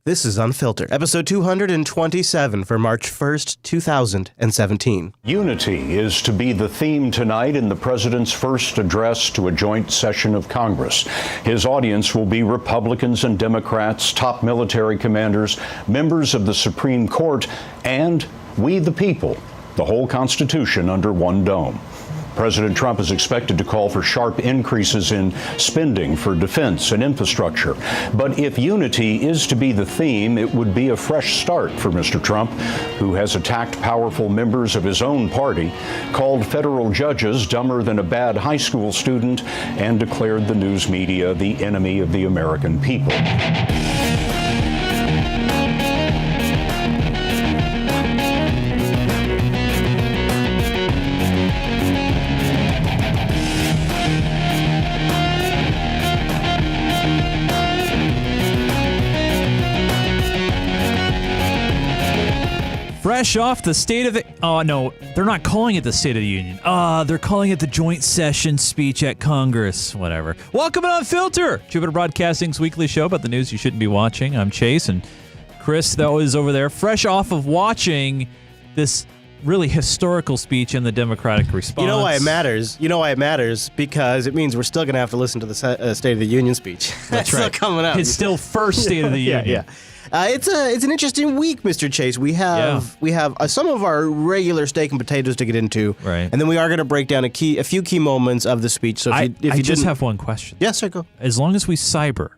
This is Unfiltered, episode 227 for March 1st, 2017. Unity is to be the theme tonight in the president's first address to a joint session of Congress. His audience will be Republicans and Democrats, top military commanders, members of the Supreme Court, and we the people, the whole Constitution under one dome. President Trump is expected to call for sharp increases in spending for defense and infrastructure. But if unity is to be the theme, it would be a fresh start for Mr. Trump, who has attacked powerful members of his own party, called federal judges dumber than a bad high school student, and declared the news media the enemy of the American people. Fresh off the State of the... Oh, no, they're not calling it the State of the Union. They're calling it the Joint Session Speech at Congress. Whatever. Welcome to Unfilter, Jupiter Broadcasting's weekly show about the news you shouldn't be watching. I'm Chase, and Chris, that was over there, fresh off of watching this really historical speech in the Democratic response. You know why it matters? Because it means we're still going to have to listen to the State of the Union speech. That's right. Still coming up. It's still first State of the Union. Yeah. It's an interesting week, Mr. Chase. We have some of our regular steak and potatoes to get into, right? And then we are going to break down a few key moments of the speech. So if you just have one question. Yes, sir, go. As long as we cyber.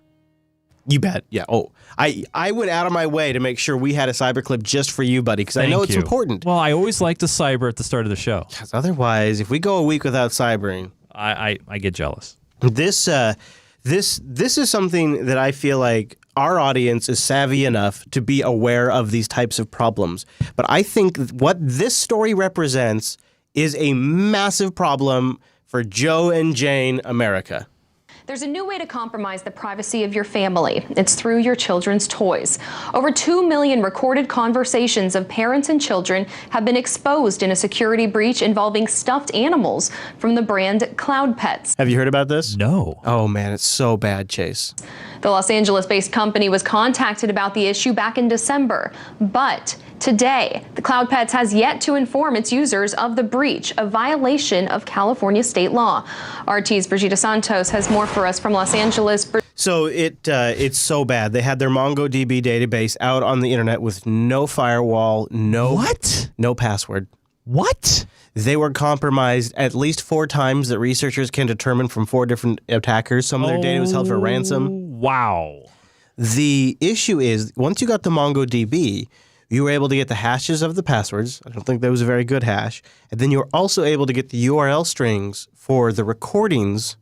You bet. Yeah. Oh, I went out of my way to make sure we had a cyber clip just for you, buddy, because I know it's important. Well, I always like to cyber at the start of the show. Because otherwise, if we go a week without cybering, I get jealous. This is something that I feel like our audience is savvy enough to be aware of these types of problems. But I think what this story represents is a massive problem for Joe and Jane America. There's a new way to compromise the privacy of your family. It's through your children's toys. Over 2 million recorded conversations of parents and children have been exposed in a security breach involving stuffed animals from the brand Cloud Pets. Have you heard about this? No. Oh, man, it's so bad, Chase. The Los Angeles-based company was contacted about the issue back in December, but today, the Cloud Pets has yet to inform its users of the breach, a violation of California state law. RT's Brigitte Santos has more for us from Los Angeles. So it's so bad. They had their MongoDB database out on the internet with no firewall, no password. What? They were compromised at least 4 times that researchers can determine from 4 different attackers. Some of their data was held for ransom. Wow. The issue is, once you got the MongoDB, you were able to get the hashes of the passwords. I don't think that was a very good hash. And then you were also able to get the URL strings for the recordings,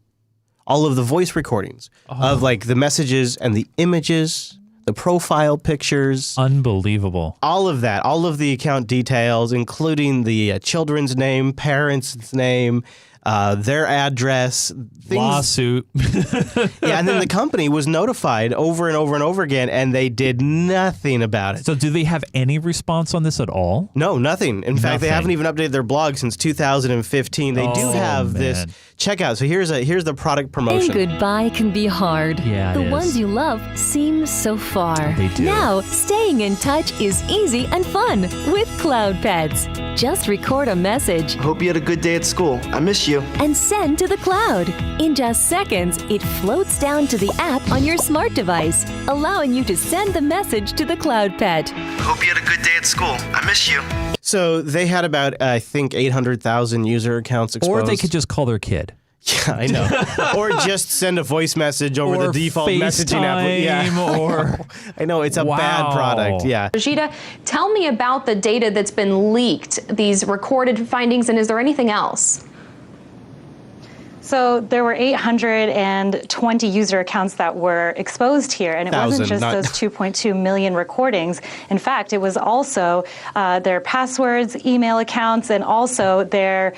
all of the voice recordings of like the messages and the images, the profile pictures. Unbelievable. All of that, all of the account details, including the children's name, parents' name, their address. Lawsuit. Yeah, and then the company was notified over and over and over again, and they did nothing about it. So do they have any response on this at all? No, nothing. In fact, they haven't even updated their blog since 2015. They do have this. Check out. So here's the product promotion. Saying goodbye can be hard. Yeah, the ones you love seem so far. They do. Now, staying in touch is easy and fun with Cloud Pets. Just record a message. Hope you had a good day at school. I miss you. And send to the cloud. In just seconds, it floats down to the app on your smart device, allowing you to send the message to the Cloud Pet. Hope you had a good day at school. I miss you. So they had about, I think, 800,000 user accounts exposed. Or they could just call their kid. Yeah, I know. Or just send a voice message over the default messaging app. Yeah. I know, it's a bad product. Yeah. Brigitte, tell me about the data that's been leaked, these recorded findings, and is there anything else? So there were 820 user accounts that were exposed here, and it wasn't just those 2.2 million recordings. In fact, it was also their passwords, email accounts, and also their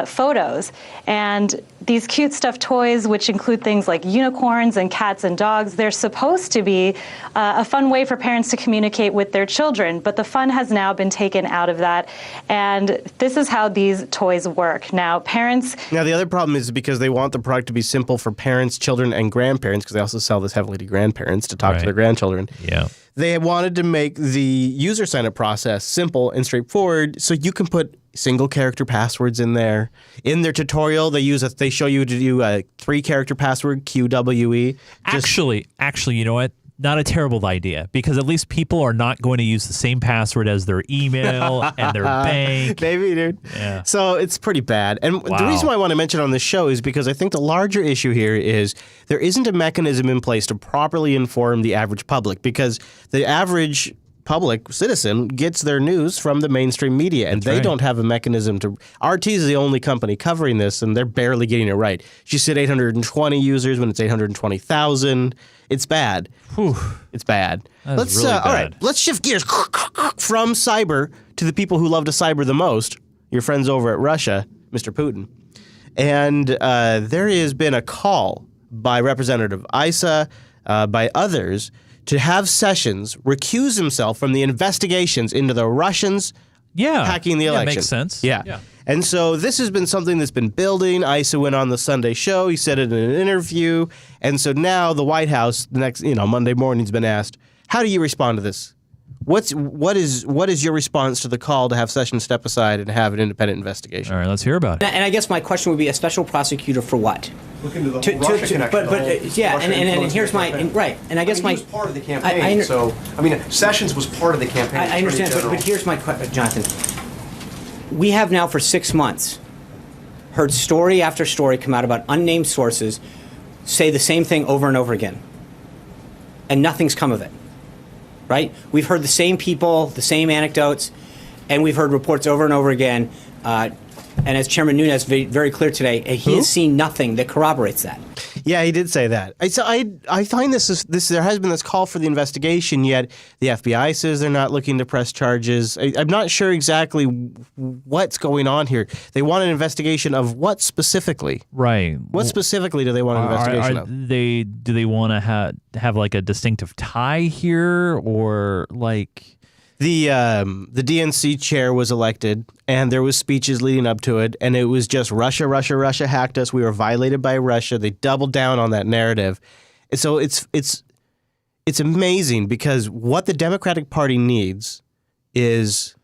photos. And these cute stuffed toys, which include things like unicorns and cats and dogs, they're supposed to be a fun way for parents to communicate with their children, but the fun has now been taken out of that, and this is how these toys work. Now, the other problem is because they want the product to be simple for parents, children, and grandparents, because they also sell this heavily to grandparents to talk to their grandchildren. Yeah. They wanted to make the user sign-up process simple and straightforward, so you can put single character passwords in there. In their tutorial, they show you to do a 3-character password, QWE. Actually, you know what? Not a terrible idea, because at least people are not going to use the same password as their email and their bank. Maybe, dude. Yeah. So it's pretty bad. And the reason why I want to mention on this show is because I think the larger issue here is there isn't a mechanism in place to properly inform the average public, because the average public citizen gets their news from the mainstream media, and they don't have a mechanism to. RT is the only company covering this, and they're barely getting it right. She said 820 users when it's 820,000. It's bad. Whew. It's bad. That's really bad. All right, let's shift gears from cyber to the people who love to cyber the most, your friends over at Russia, Mr. Putin. And there has been a call by Representative Issa, by others, to have Sessions recuse himself from the investigations into the Russians hacking the election. Yeah, makes sense. Yeah. And so this has been something that's been building. Issa went on the Sunday show. He said it in an interview. And so now the White House, the next, Monday morning, has been asked, how do you respond to this? What is your response to the call to have Sessions step aside and have an independent investigation? All right, let's hear about it. And I guess my question would be, a special prosecutor for what? Look into the Russia connection. And here's my right. And I guess he was part of the campaign. Sessions was part of the campaign. I understand, but here's my question, Jonathan. We have now for 6 months heard story after story come out about unnamed sources say the same thing over and over again, and nothing's come of it. Right? We've heard the same people, the same anecdotes, and we've heard reports over and over again. And as Chairman Nunes made very clear today, he has seen nothing that corroborates that. Yeah, he did say that. I find this there has been this call for the investigation, yet the FBI says they're not looking to press charges. I'm not sure exactly what's going on here. They want an investigation of what specifically? Right. What specifically do they want an investigation of? Do they want to have like a distinctive tie here, or like? The DNC chair was elected, and there was speeches leading up to it, and it was just Russia hacked us. We were violated by Russia. They doubled down on that narrative. And so it's amazing, because what the Democratic Party needs is,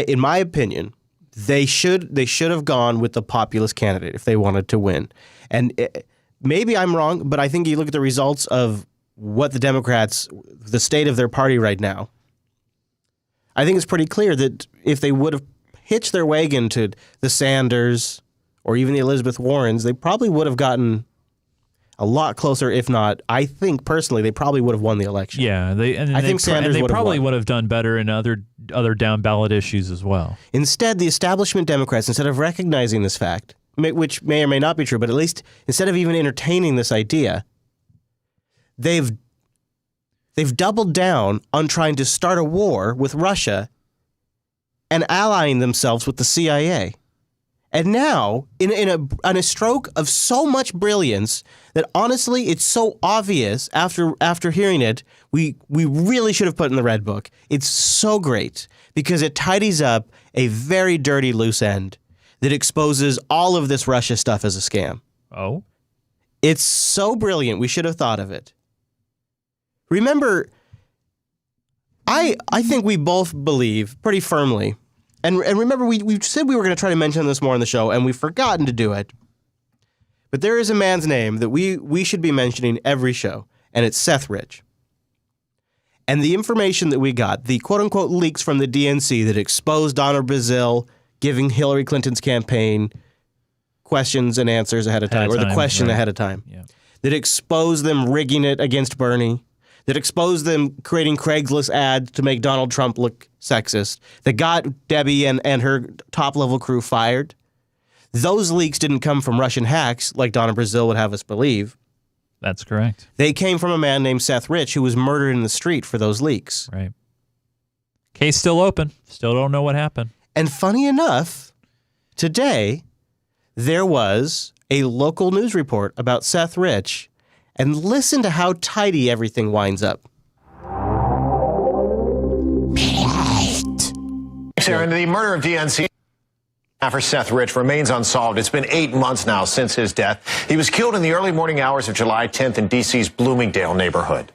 in my opinion, they should have gone with the populist candidate if they wanted to win. And maybe I'm wrong, but I think you look at the results of what the Democrats, the state of their party right now, I think it's pretty clear that if they would have hitched their wagon to the Sanders or even the Elizabeth Warrens, they probably would have gotten a lot closer. If not, I think personally they probably would have won the election. Yeah, I think Sanders would have done better in other down ballot issues as well. Instead, the establishment Democrats, instead of recognizing this fact, which may or may not be true, but at least instead of even entertaining this idea, they've doubled down on trying to start a war with Russia and allying themselves with the CIA. And now, in a stroke of so much brilliance that honestly, it's so obvious after hearing it, we really should have put in the Red Book. It's so great because it tidies up a very dirty loose end that exposes all of this Russia stuff as a scam. Oh? It's so brilliant. We should have thought of it. Remember, I think we both believe pretty firmly, and remember, we said we were going to try to mention this more on the show, and we've forgotten to do it. But there is a man's name that we should be mentioning every show, and it's Seth Rich. And the information that we got, the quote-unquote leaks from the DNC that exposed Donald Brazil giving Hillary Clinton's campaign questions and answers ahead of time, or the question ahead of time, that exposed them rigging it against Bernie, that exposed them creating Craigslist ads to make Donald Trump look sexist, that got Debbie and her top-level crew fired. Those leaks didn't come from Russian hacks like Donna Brazil would have us believe. That's correct. They came from a man named Seth Rich who was murdered in the street for those leaks. Right. Case still open. Still don't know what happened. And funny enough, today there was a local news report about Seth Rich, and listen to how tidy everything winds up. Aaron, the murder of DNC for Seth Rich remains unsolved. It's been 8 months now since his death. He was killed in the early morning hours of July 10th in D.C.'s Bloomingdale neighborhood.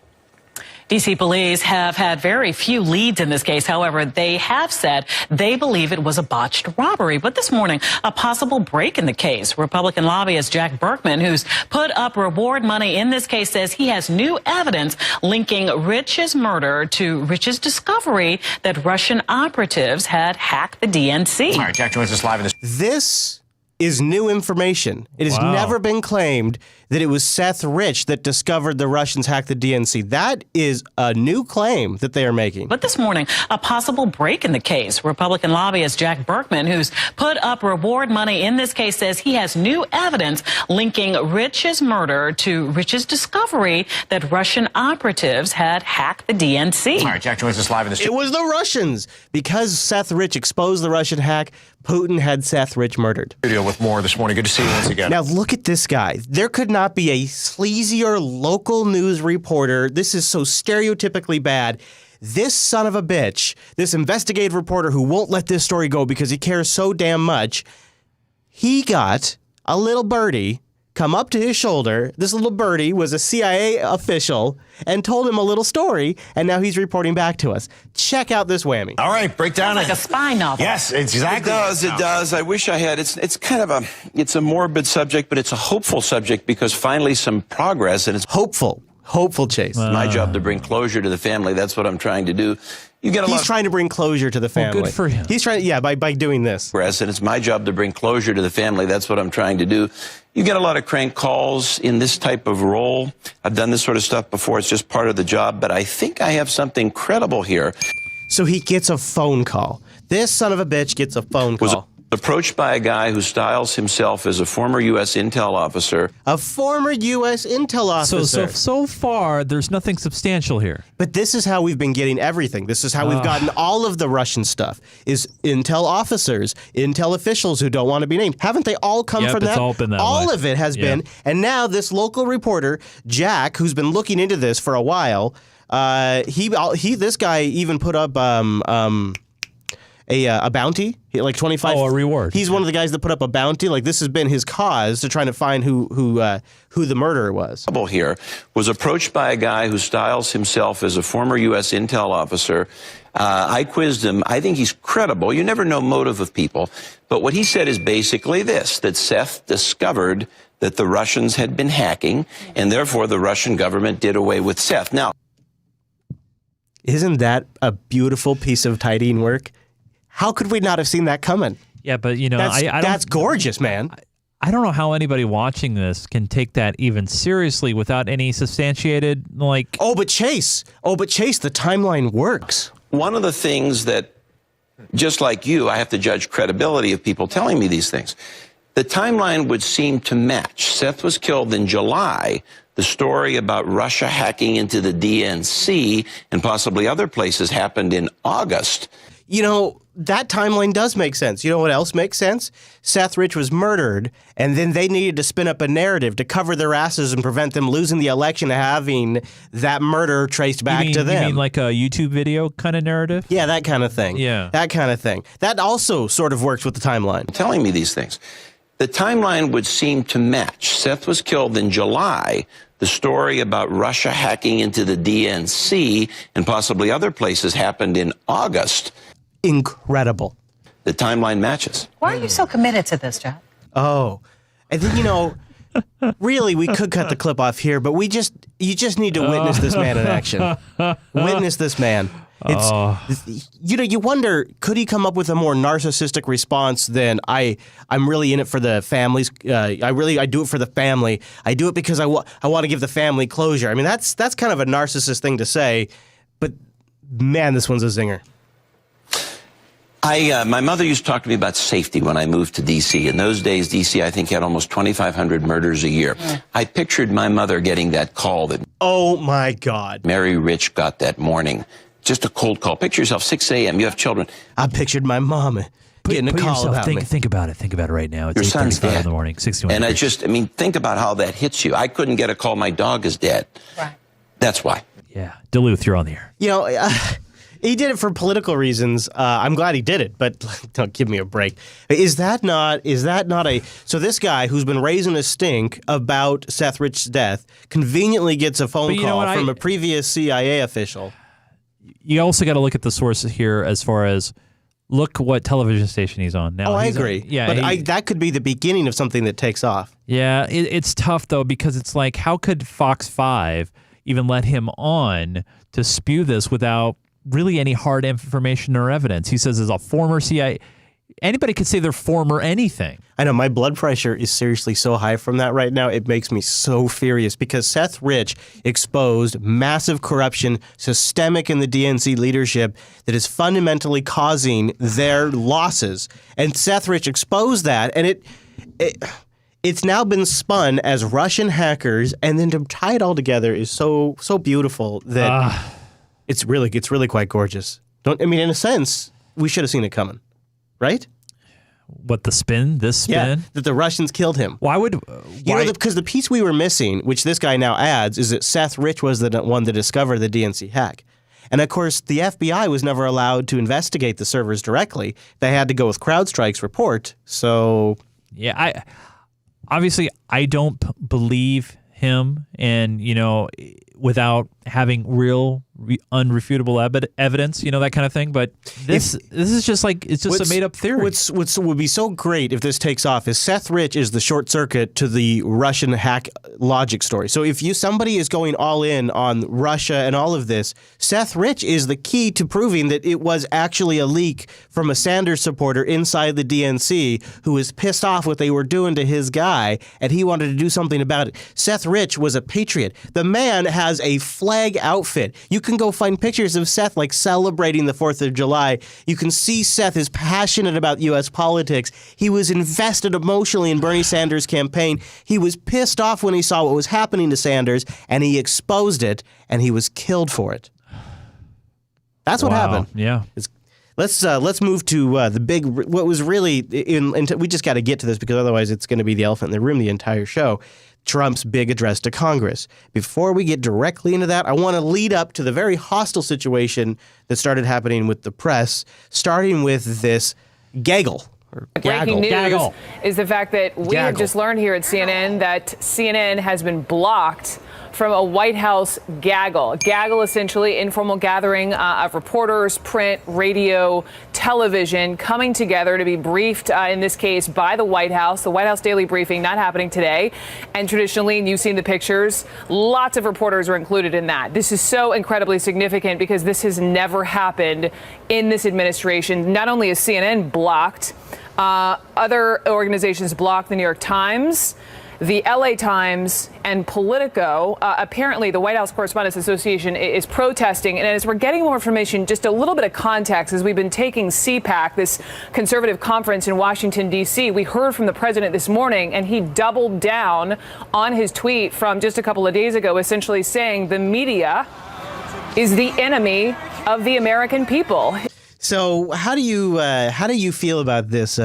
D.C. police have had very few leads in this case. However, they have said they believe it was a botched robbery. But this morning, a possible break in the case. Republican lobbyist Jack Berkman, who's put up reward money in this case, says he has new evidence linking Rich's murder to Rich's discovery that Russian operatives had hacked the DNC. All right, Jack joins us live in this. This is new information. It has never been claimed that it was Seth Rich that discovered the Russians hacked the DNC. That is a new claim that they are making. But this morning, a possible break in the case. Republican lobbyist Jack Berkman, who's put up reward money in this case, says he has new evidence linking Rich's murder to Rich's discovery that Russian operatives had hacked the DNC. All right, Jack joins us live in the. It was the Russians. Because Seth Rich exposed the Russian hack, Putin had Seth Rich murdered. Studio with more this morning. Good to see you once again. Now look at this guy. There could not be a sleazier local news reporter. This is so stereotypically bad. This son of a bitch, this investigative reporter who won't let this story go because he cares so damn much, he got a little birdie come up to his shoulder. This little birdie was a CIA official and told him a little story, and now he's reporting back to us. Check out this whammy. All right, break down Like a spy novel. Yes, exactly. It does. I wish I had. It's kind of it's a morbid subject, but it's a hopeful subject because finally some progress, and it's Hopeful, Chase. my job to bring closure to the family. That's what I'm trying to do. You get a lot He's of trying to bring closure to the family. good for him. He's trying, by doing this. progress, and it's my job to bring closure to the family. That's what I'm trying to do. You get a lot of crank calls in this type of role. I've done this sort of stuff before. It's just part of the job, but I think I have something credible here. So he gets a phone call. This son of a bitch gets a phone Was call. approached by a guy who styles himself as a former U.S. intel officer. A former U.S. intel officer. So far, there's nothing substantial here. But this is how we've been getting everything. This is how we've gotten all of the Russian stuff, is intel officers, intel officials who don't want to be named. Haven't they all come from it's that? all been that all way. of it has been. And now this local reporter, Jack, who's been looking into this for a while, this guy even put up a bounty, like 25. Oh, a reward. He's one of the guys that put up a bounty. Like this has been his cause to trying to find who the murderer was. Here was approached by a guy who styles himself as a former U.S. intel officer. I quizzed him. I think he's credible. You never know motive of people. But what he said is basically this, that Seth discovered that the Russians had been hacking, and therefore the Russian government did away with Seth. Now, Isn't that a beautiful piece of tidying work? How could we not have seen that coming? Yeah, but you know, that's gorgeous, man. I don't know how anybody watching this can take that even seriously without any substantiated, like... Oh, but Chase, the timeline works. one of the things that, just like you, I have to judge credibility of people telling me these things. The timeline would seem to match. Seth was killed in July. The story about Russia hacking into the DNC and possibly other places happened in August. You know, that timeline does make sense. You know what else makes sense? Seth Rich was murdered, and then they needed to spin up a narrative to cover their asses and prevent them losing the election, having that murder traced back to them. You mean like a YouTube video kind of narrative? Yeah, that kind of thing. Yeah. That kind of thing. That also sort of works with the timeline. Telling me these things. The timeline would seem to match. Seth was killed in July. The story about Russia hacking into the DNC and possibly other places happened in August. Incredible. The timeline matches. Why are you so committed to this, Jack? Oh, and then, you know, really, we could cut the clip off here, but you just need to witness this man in action. Witness this man. It's, you know, you wonder, could he come up with a more narcissistic response than I'm really in it for the families. I do it for the family. I do it because I want to give the family closure. I mean, that's kind of a narcissist thing to say, but man, this one's a zinger. My mother used to talk to me about safety when I moved to D.C. In those days, D.C., I think, had almost 2,500 murders a year. I pictured my mother getting that call that Oh, my God. Mary Rich got that morning. Just a cold call. Picture yourself, 6 a.m., you have children. I pictured my mom getting a call about me. Think about it. Think about it right now. It's Your son's 8:35 in dead. the morning, 61 And degrees. think about how that hits you. I couldn't get a call. My dog is dead. Right. That's why. Yeah. Duluth, you're on the air. You know, he did it for political reasons. I'm glad he did it, but don't give me a break. Is that not a... So this guy who's been raising a stink about Seth Rich's death conveniently gets a phone call from a previous CIA official. You also got to look at the sources here as far as look what television station he's on now. I agree. But that could be the beginning of something that takes off. Yeah, it's tough, though, because it's like, how could Fox 5 even let him on to spew this without really any hard information or evidence? He says as a former CIA, anybody could say they're former anything. I know my blood pressure is seriously so high from that right now. It makes me so furious because Seth Rich exposed massive corruption, systemic in the DNC leadership, that is fundamentally causing their losses. And Seth Rich exposed that, and it's now been spun as Russian hackers, and then to tie it all together is so beautiful that it's really quite gorgeous. In a sense, we should have seen it coming, right? What, the spin? This spin? Yeah, that the Russians killed him. Why would... Because the piece we were missing, which this guy now adds, is that Seth Rich was the one that discovered the DNC hack. And of course, the FBI was never allowed to investigate the servers directly. They had to go with CrowdStrike's report. So... Yeah, obviously, I don't believe him, and, without having real unrefutable evidence, that kind of thing. But this is just like, it's just a made up theory. What would be so great if this takes off is Seth Rich is the short circuit to the Russian hack logic story. So if somebody is going all in on Russia and all of this, Seth Rich is the key to proving that it was actually a leak from a Sanders supporter inside the DNC who was pissed off what they were doing to his guy, and he wanted to do something about it. Seth Rich was a patriot. The man has a flag outfit. You can go find pictures of Seth celebrating the 4th of July. You can see Seth is passionate about U.S. politics. He was invested emotionally in Bernie Sanders' campaign. He was pissed off when he saw what was happening to Sanders, and he exposed it, and he was killed for it. That's what happened. Yeah. Let's move to the big. What was really we just got to get to this because otherwise it's going to be the elephant in the room the entire show. Trump's big address to Congress. Before we get directly into that, I want to lead up to the very hostile situation that started happening with the press, starting with this gaggle. Breaking news is the fact that we have just learned here at CNN that CNN has been blocked from a White House gaggle. Gaggle, essentially, informal gathering of reporters, print, radio, television, coming together to be briefed, in this case, by the White House daily briefing, not happening today. And traditionally, and you've seen the pictures, lots of reporters are included in that. This is so incredibly significant because this has never happened in this administration. Not only is CNN blocked, other organizations blocked, the New York Times, the LA Times, and Politico. Apparently, the White House Correspondents Association is protesting. And as we're getting more information, just a little bit of context, as we've been taking CPAC, this conservative conference in Washington, D.C., we heard from the president this morning, and he doubled down on his tweet from just a couple of days ago, essentially saying the media is the enemy of the American people. So how do you feel about this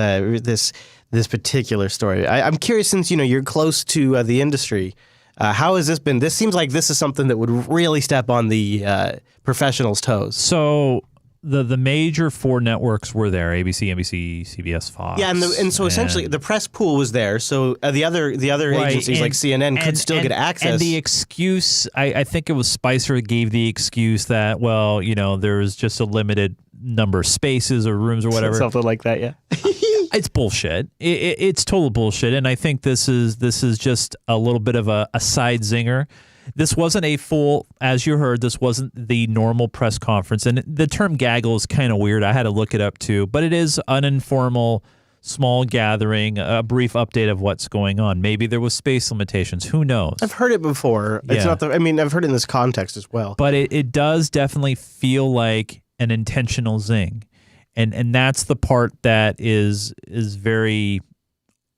particular story? I'm curious, since you're close to the industry. How has this been? This seems like this is something that would really step on the professionals' toes. So the major four networks were there: ABC, NBC, CBS, Fox. Yeah, and so essentially the press pool was there. So the other agencies like CNN could still get access. And the excuse, I think it was Spicer gave the excuse that, well, there's just a limited number of spaces or rooms or whatever. Something like that, yeah. It's bullshit. It's total bullshit. And I think this is just a little bit of a side zinger. This wasn't a full, as you heard, this wasn't the normal press conference. And the term gaggle is kind of weird. I had to look it up too. But it is an informal, small gathering, a brief update of what's going on. Maybe there was space limitations. Who knows? I've heard it before. Yeah. It's not I've heard it in this context as well. But it does definitely feel like an intentional zing. And that's the part that is very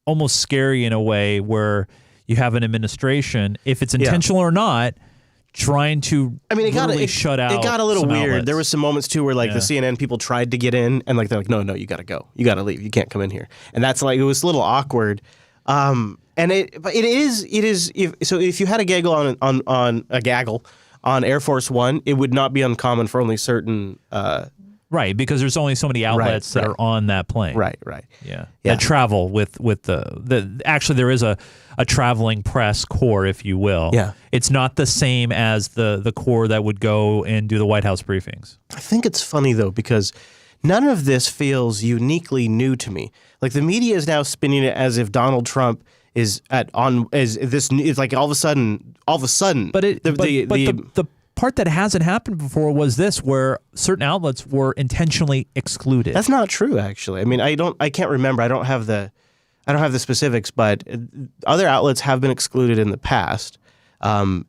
almost scary in a way, where you have an administration, if it's intentional or not, trying to shut out. It got a little some weird. outlets. There was some moments too where like the CNN people tried to get in and like they're like, no, you got to go. You got to leave. You can't come in here. And that's like, it was a little awkward. But it is. If you had a gaggle on Air Force One, it would not be uncommon for only certain. Right, because there's only so many outlets that are on that plane. Right. Yeah. That travel with actually there is a traveling press corps, if you will. Yeah. It's not the same as the corps that would go and do the White House briefings. I think it's funny though because none of this feels uniquely new to me. Like the media is now spinning it as if Donald Trump is it's like all of a sudden. But the part that hasn't happened before was this, where certain outlets were intentionally excluded. That's not true, actually. I mean, I can't remember. I don't have the specifics, but other outlets have been excluded in the past. And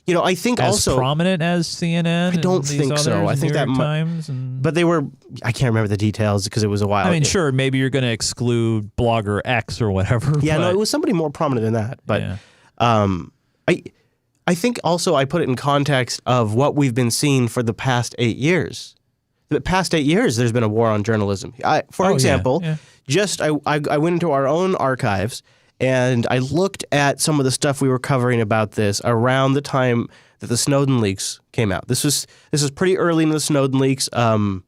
I think as also prominent as CNN. I don't think so. I think that Times but they were. I can't remember the details because it was a while. I mean, sure, maybe you're going to exclude blogger X or whatever. Yeah, but, no, it was somebody more prominent than that. But I think also I put it in context of what we've been seeing for the past 8 years. The past 8 years, there's been a war on journalism. For example, I went into our own archives and I looked at some of the stuff we were covering about this around the time that the Snowden leaks came out. This was pretty early in the Snowden leaks. Glenn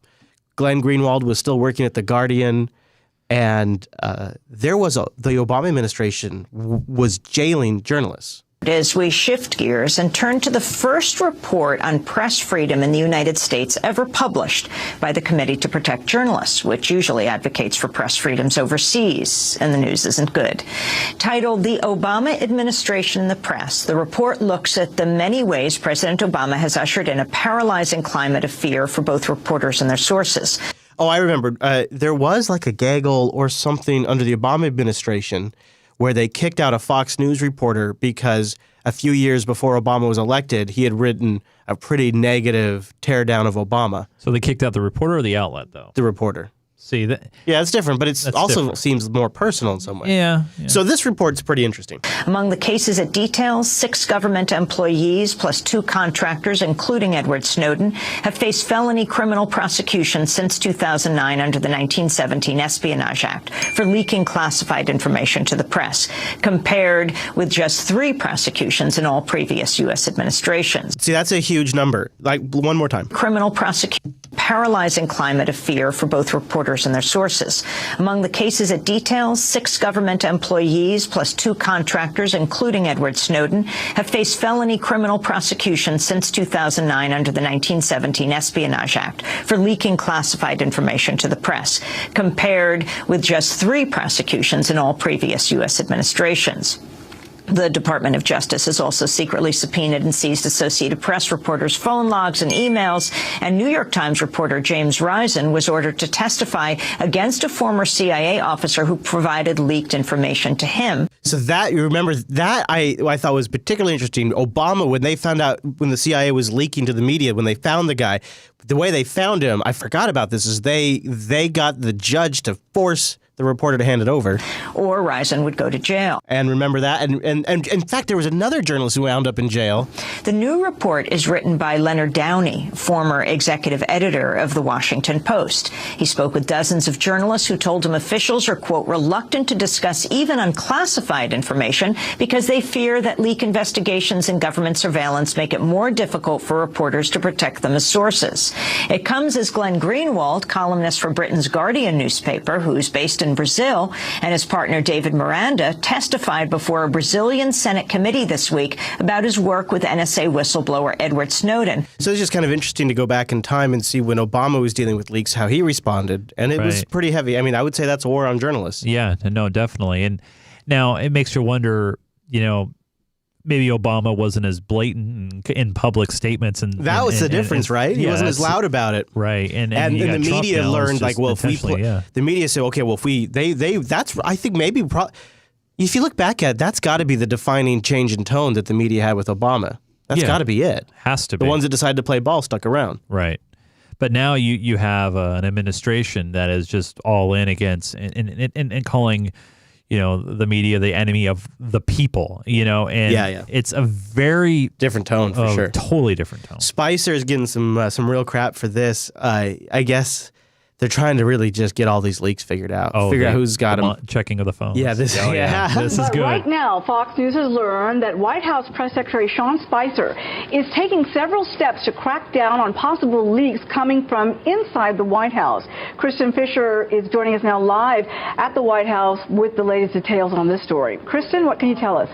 Greenwald was still working at The Guardian, and the Obama administration was jailing journalists. As we shift gears and turn to the first report on press freedom in the United States ever published by the Committee to Protect Journalists, which usually advocates for press freedoms overseas, and the news isn't good. Titled The Obama Administration and the Press, the report looks at the many ways President Obama has ushered in a paralyzing climate of fear for both reporters and their sources. Oh, I remember. There was like a gaggle or something under the Obama administration where they kicked out a Fox News reporter because a few years before Obama was elected, he had written a pretty negative teardown of Obama. So they kicked out the reporter or the outlet, though? The reporter. See that? Yeah, it's different, but it also seems more personal in some way. Yeah. So this report's pretty interesting. Among the cases it details, 6 government employees plus 2 contractors, including Edward Snowden, have faced felony criminal prosecution since 2009 under the 1917 Espionage Act for leaking classified information to the press, compared with just 3 prosecutions in all previous U.S. administrations. See, that's a huge number. Like, one more time. Criminal prosecution, paralyzing climate of fear for both reporters and their sources. Among the cases it details, 6 government employees plus 2 contractors, including Edward Snowden, have faced felony criminal prosecution since 2009 under the 1917 Espionage Act for leaking classified information to the press, compared with just 3 prosecutions in all previous U.S. administrations. The Department of Justice has also secretly subpoenaed and seized Associated Press reporters' phone logs and emails, and New York Times reporter James Risen was ordered to testify against a former CIA officer who provided leaked information to him. So that, you remember, that I thought was particularly interesting. Obama, when they found out, when the CIA was leaking to the media, when they found the guy, the way they found him, I forgot about this, is they got the judge to force the reporter to hand it over. Or Risen would go to jail. And remember that? And in fact, there was another journalist who wound up in jail. The new report is written by Leonard Downey, former executive editor of The Washington Post. He spoke with dozens of journalists who told him officials are, quote, reluctant to discuss even unclassified information because they fear that leak investigations and government surveillance make it more difficult for reporters to protect them as sources. It comes as Glenn Greenwald, columnist for Britain's Guardian newspaper, who's based in Brazil, and his partner David Miranda testified before a Brazilian Senate committee this week about his work with NSA whistleblower Edward Snowden. So it's just kind of interesting to go back in time and see when Obama was dealing with leaks, how he responded. And it was pretty heavy. I mean, I would say that's a war on journalists. Yeah, no, definitely. And now it makes you wonder, maybe Obama wasn't as blatant in public statements, and that was the difference, right? He wasn't as loud about it, right? And the media learned, like, well, if we the media said, okay, well, if we that's, I think maybe if you look back at it, that's got to be the defining change in tone that the media had with Obama. That's got to be it. Has to be. The ones that decided to play ball stuck around, right? But now you have an administration that is just all in against and calling the media, the enemy of the people, and it's a very different tone for sure. Totally different tone. Spicer is getting some real crap for this. I guess they're trying to really just get all these leaks figured out. Figure out who's got them. Checking of the phones. Yeah, this is good. Right now, Fox News has learned that White House Press Secretary Sean Spicer is taking several steps to crack down on possible leaks coming from inside the White House. Kristen Fisher is joining us now live at the White House with the latest details on this story. Kristen, what can you tell us?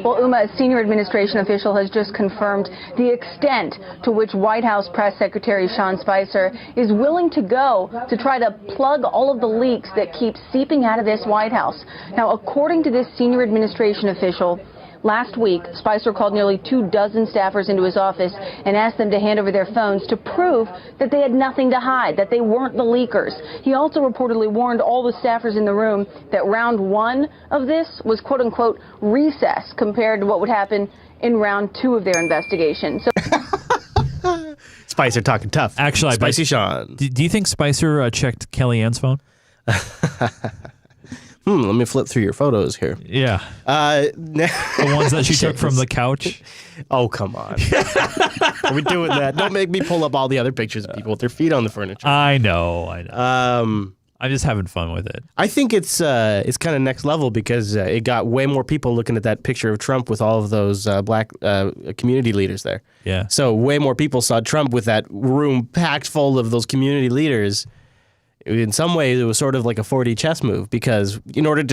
Well, Uma, a senior administration official has just confirmed the extent to which White House Press Secretary Sean Spicer is willing to go to try to plug all of the leaks that keep seeping out of this White House. Now, according to this senior administration official, last week, Spicer called nearly 24 staffers into his office and asked them to hand over their phones to prove that they had nothing to hide, that they weren't the leakers. He also reportedly warned all the staffers in the room that round one of this was, quote unquote, recess compared to what would happen in round two of their investigation. So Spicer talking tough. Actually, Spicy Sean. Do you think Spicer checked Kellyanne's phone? Let me flip through your photos here. Yeah. The ones that she took from the couch. Oh, come on. Are we doing that? Don't make me pull up all the other pictures of people with their feet on the furniture. I know. I'm just having fun with it. I think it's kind of next level because it got way more people looking at that picture of Trump with all of those black community leaders there. Yeah. So way more people saw Trump with that room packed full of those community leaders. In some ways, it was sort of like a 4D chess move because in order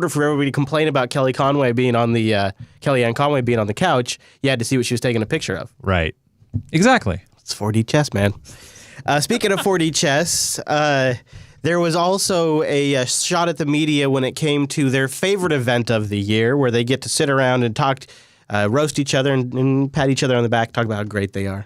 for everybody to complain about Kellyanne Conway being on the couch, you had to see what she was taking a picture of. Right. Exactly. It's 4D chess, man. Speaking of 4D chess, there was also a shot at the media when it came to their favorite event of the year, where they get to sit around and talk, roast each other and pat each other on the back, talk about how great they are.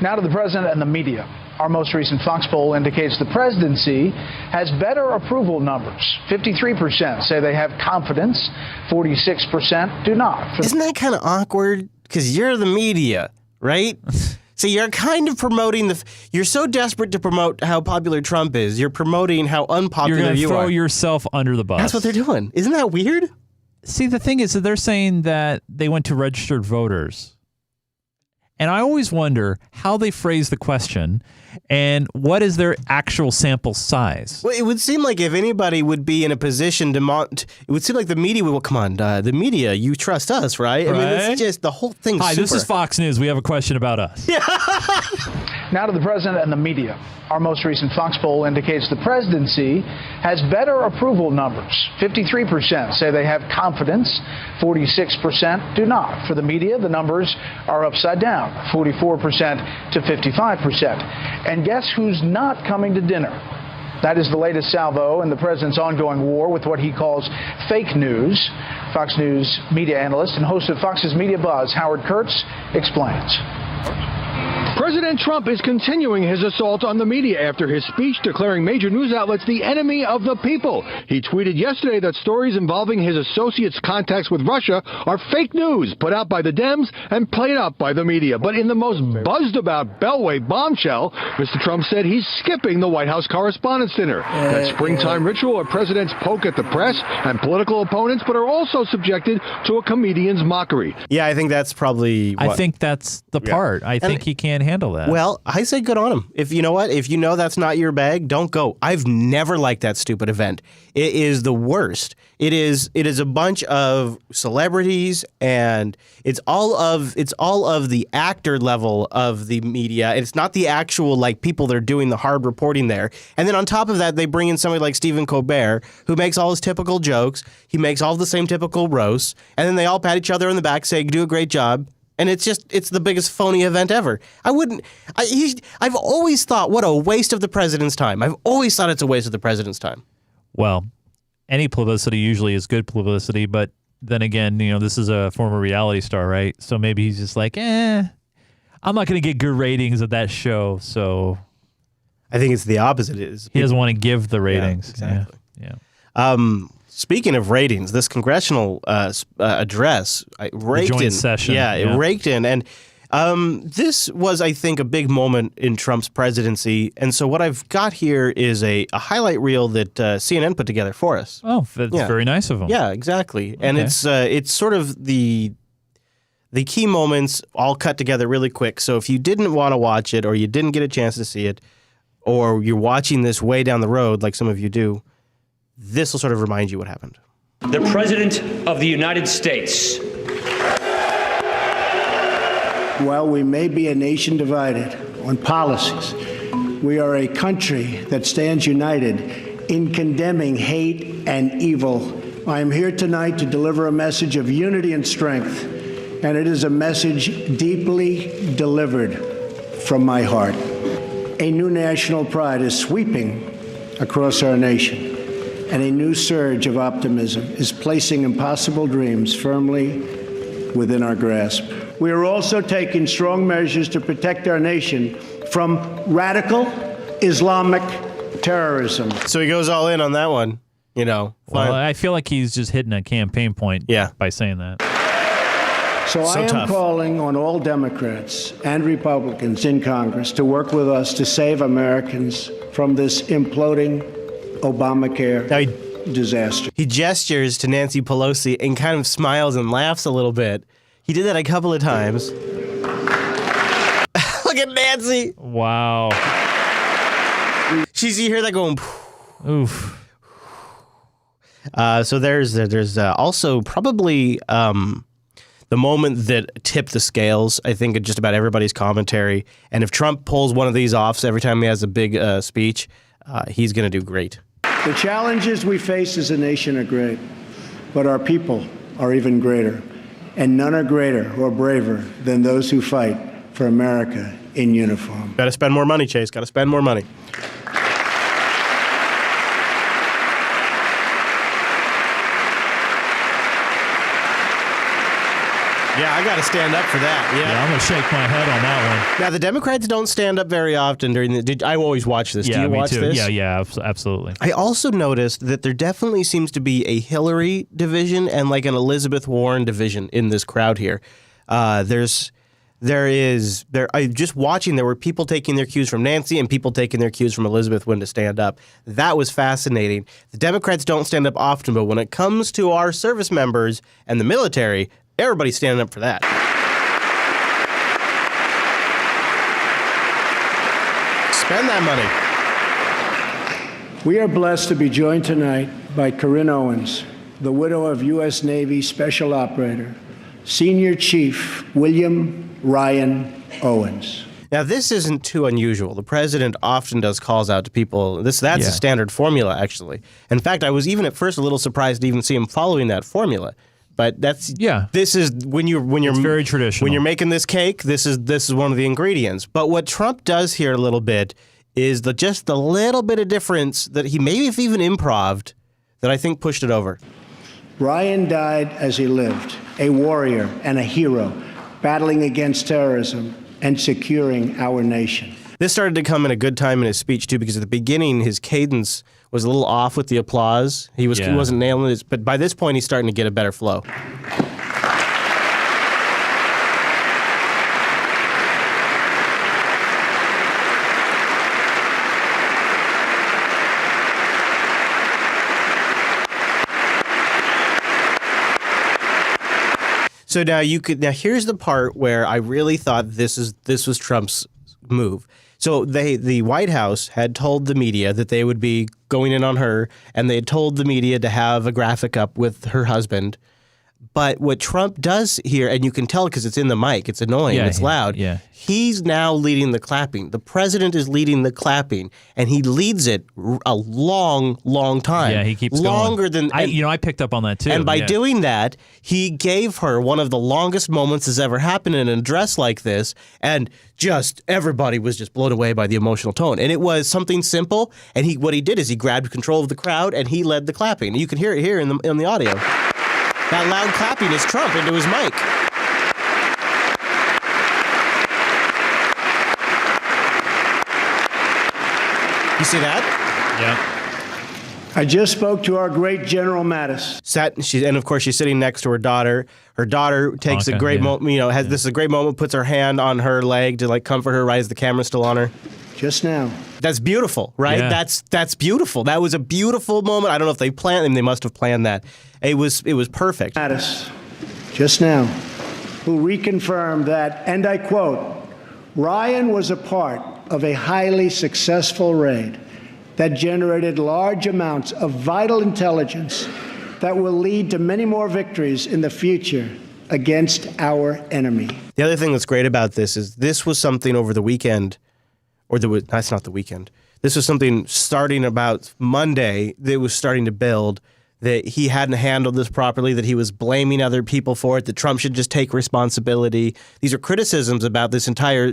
Now to the president and the media. Our most recent Fox poll indicates the presidency has better approval numbers. 53% say they have confidence. 46% do not. Isn't that kind of awkward? Because you're the media, right? So you're kind of promoting you're so desperate to promote how popular Trump is. You're promoting how unpopular you are. You're going to throw yourself under the bus. That's what they're doing. Isn't that weird? See, the thing is that they're saying that they went to registered voters. And I always wonder how they phrase the question and what is their actual sample size. Well, it would seem like if anybody would be in a position to it would seem like the media would, well, come on, the media, you trust us, right? I mean, it's just the whole thing. Hi, this is Fox News. We have a question about us. Now to the president and the media. Our most recent Fox poll indicates the presidency has better approval numbers. 53% say they have confidence. 46% do not. For the media, the numbers are upside down, 44% to 55%. And guess who's not coming to dinner? That is the latest salvo in the president's ongoing war with what he calls fake news. Fox News media analyst and host of Fox's Media Buzz, Howard Kurtz, explains. President Trump is continuing his assault on the media after his speech declaring major news outlets the enemy of the people. He tweeted yesterday that stories involving his associates' contacts with Russia are fake news put out by the Dems and played up by the media. But in the most buzzed about Beltway bombshell, Mr. Trump said he's skipping the White House Correspondents' Dinner. That springtime ritual where presidents poke at the press and political opponents, but are also subjected to a comedian's mockery. Yeah, I think that's probably I think that's the part. I think he can't handle that. Well, I say good on him. If you know what, if you know that's not your bag, don't go. I've never liked that stupid event. It is the worst. It is a bunch of celebrities, and it's all of the actor level of the media. It's not the actual people that are doing the hard reporting there. And then on top of that, they bring in somebody like Stephen Colbert, who makes all his typical jokes. He makes all the same typical roasts, and then they all pat each other on the back, say, "Do a great job." And it's the biggest phony event ever. I've always thought, what a waste of the president's time. I've always thought it's a waste of the president's time. Well, any publicity usually is good publicity, but then again, this is a former reality star, right? So maybe he's just like, I'm not going to get good ratings at that show, so... I think it's the opposite. He doesn't want to give the ratings. Yeah, exactly. Speaking of ratings, this congressional address raked joint in. Session. Yeah, it raked in. And This was, I think, a big moment in Trump's presidency. And so what I've got here is a highlight reel that CNN put together for us. Oh, that's very nice of them. Yeah, exactly. And it's sort of the key moments all cut together really quick. So if you didn't want to watch it or you didn't get a chance to see it or you're watching this way down the road like some of you do, this will sort of remind you what happened. The President of the United States. While we may be a nation divided on policies, we are a country that stands united in condemning hate and evil. I am here tonight to deliver a message of unity and strength, and it is a message deeply delivered from my heart. A new national pride is sweeping across our nation, and a new surge of optimism is placing impossible dreams firmly within our grasp. We are also taking strong measures to protect our nation from radical Islamic terrorism. So he goes all in on that one, you know. Well, I feel like he's just hitting a campaign point by saying that. So I am calling on all Democrats and Republicans in Congress to work with us to save Americans from this imploding Obamacare disaster. He gestures to Nancy Pelosi and kind of smiles and laughs a little bit. He did that a couple of times. Look at Nancy. Wow. You hear that going, oof. So there's also probably the moment that tipped the scales, I think, in just about everybody's commentary. And if Trump pulls one of these off every time he has a big speech, he's going to do great. The challenges we face as a nation are great, but our people are even greater. And none are greater or braver than those who fight for America in uniform. Got to spend more money, Chase. Got to spend more money. Yeah, I got to stand up for that. Yeah, I'm going to shake my head on that one. Now, the Democrats don't stand up very often during the... I always watch this. Yeah, Do you me watch too. this? Yeah, absolutely. I also noticed that there definitely seems to be a Hillary division and like an Elizabeth Warren division in this crowd here. I just watching, there were people taking their cues from Nancy and people taking their cues from Elizabeth when to stand up. That was fascinating. The Democrats don't stand up often, but when it comes to our service members and the military, everybody's standing up for that. Spend that money. We are blessed to be joined tonight by Corinne Owens, the widow of U.S. Navy Special Operator, Senior Chief William Ryan Owens. Now, this isn't too unusual. The president often does calls out to people. That's a standard formula, actually. In fact, I was even at first a little surprised to even see him following that formula. But this is when you're it's very traditional. When you're making this cake, this is one of the ingredients. But what Trump does here a little bit is just the little bit of difference that he maybe if even improv'd that I think pushed it over. Ryan died as he lived, a warrior and a hero, battling against terrorism and securing our nation. This started to come in a good time in his speech too, because at the beginning his cadence was a little off with the applause. He wasn't nailing it, but by this point he's starting to get a better flow. So now here's the part where I really thought this was Trump's move. So the White House had told the media that they would be going in on her, and they had told the media to have a graphic up with her husband. But what Trump does here, and you can tell because it's in the mic, it's annoying, it's loud. Yeah. He's now leading the clapping. The president is leading the clapping, and he leads it a long, long time. Yeah, he keeps longer going. than I picked up on that too. And by doing that, he gave her one of the longest moments that's ever happened in an address like this, and just everybody was just blown away by the emotional tone. And it was something simple, and what he did is he grabbed control of the crowd and he led the clapping. You can hear it here in the audio. That loud clapping is Trump into his mic. You see that? Yeah. I just spoke to our great General Mattis. And of course, she's sitting next to her daughter. Her daughter takes a great moment, this is a great moment, puts her hand on her leg to like comfort her right as the camera's still on her. Just now. That's beautiful, right? Yeah. That's beautiful. That was a beautiful moment. I don't know if they planned them. They must have planned that. It was perfect. Mattis, just now, who reconfirmed that, and I quote, Ryan was a part of a highly successful raid that generated large amounts of vital intelligence that will lead to many more victories in the future against our enemy. The other thing that's great about this is this was something over the weekend, that's not the weekend. This was something starting about Monday that was starting to build, that he hadn't handled this properly, that he was blaming other people for it, that Trump should just take responsibility. These are criticisms about this entire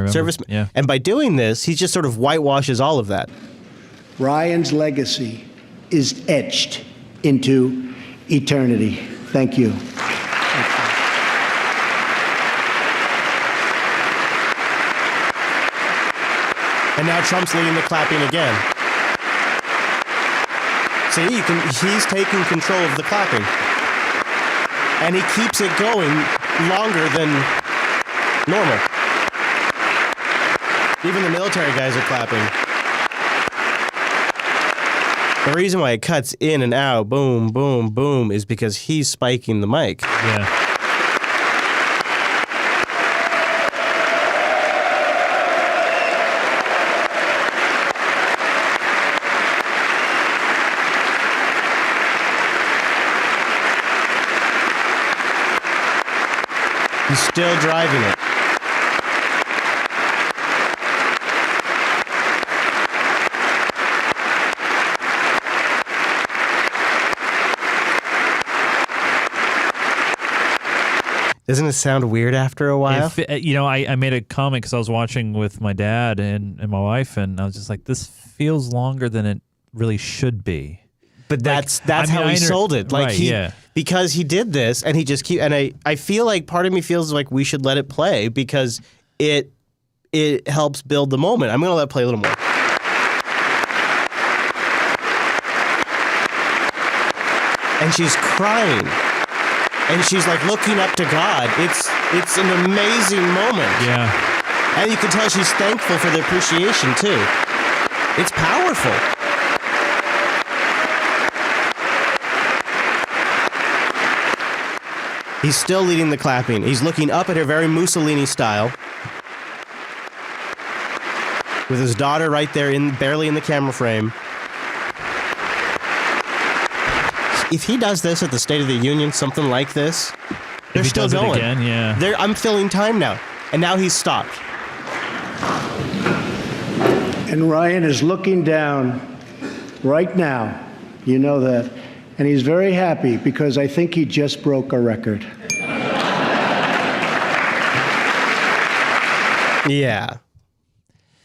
service. Yeah. And by doing this, he just sort of whitewashes all of that. Ryan's legacy is etched into eternity. Thank you. And now Trump's leading the clapping again. See, he's taking control of the clapping. And he keeps it going longer than normal. Even the military guys are clapping. The reason why it cuts in and out, boom, boom, boom, is because he's spiking the mic. Yeah. He's still driving it. Doesn't it sound weird after a while? I made a comment because I was watching with my dad and my wife, and I was just like, this feels longer than it really should be. But that's how he sold it. Like right, because he did this, and he just I feel like part of me feels like we should let it play because it helps build the moment. I'm gonna let it play a little more. And she's crying, and she's like looking up to God. It's an amazing moment. Yeah, and you can tell she's thankful for the appreciation too. It's powerful. He's still leading the clapping. He's looking up at her very Mussolini style, with his daughter right there, barely in the camera frame. If he does this at the State of the Union, something like this, they're still going. Again, yeah. I'm filling time now, and now he's stopped. And Ryan is looking down right now. You know that. And he's very happy because I think he just broke a record. Yeah.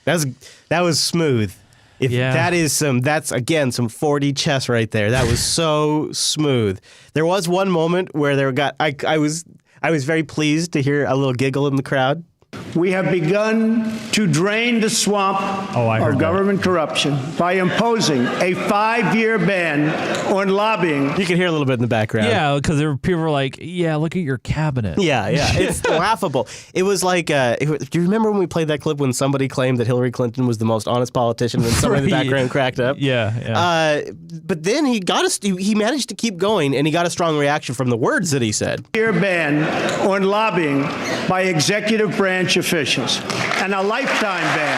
That was smooth. That's again some 4D chess right there. That was so smooth. There was one moment where I was very pleased to hear a little giggle in the crowd. We have begun to drain the swamp of government corruption by imposing a 5-year ban on lobbying. You can hear a little bit in the background. Yeah, because people were like, yeah, look at your cabinet. Yeah. It's laughable. It was like, do you remember when we played that clip when somebody claimed that Hillary Clinton was the most honest politician and somebody in the background cracked up? Yeah. But then he managed to keep going, and he got a strong reaction from the words that he said. 5-year ban on lobbying by executive branch officials and a lifetime ban.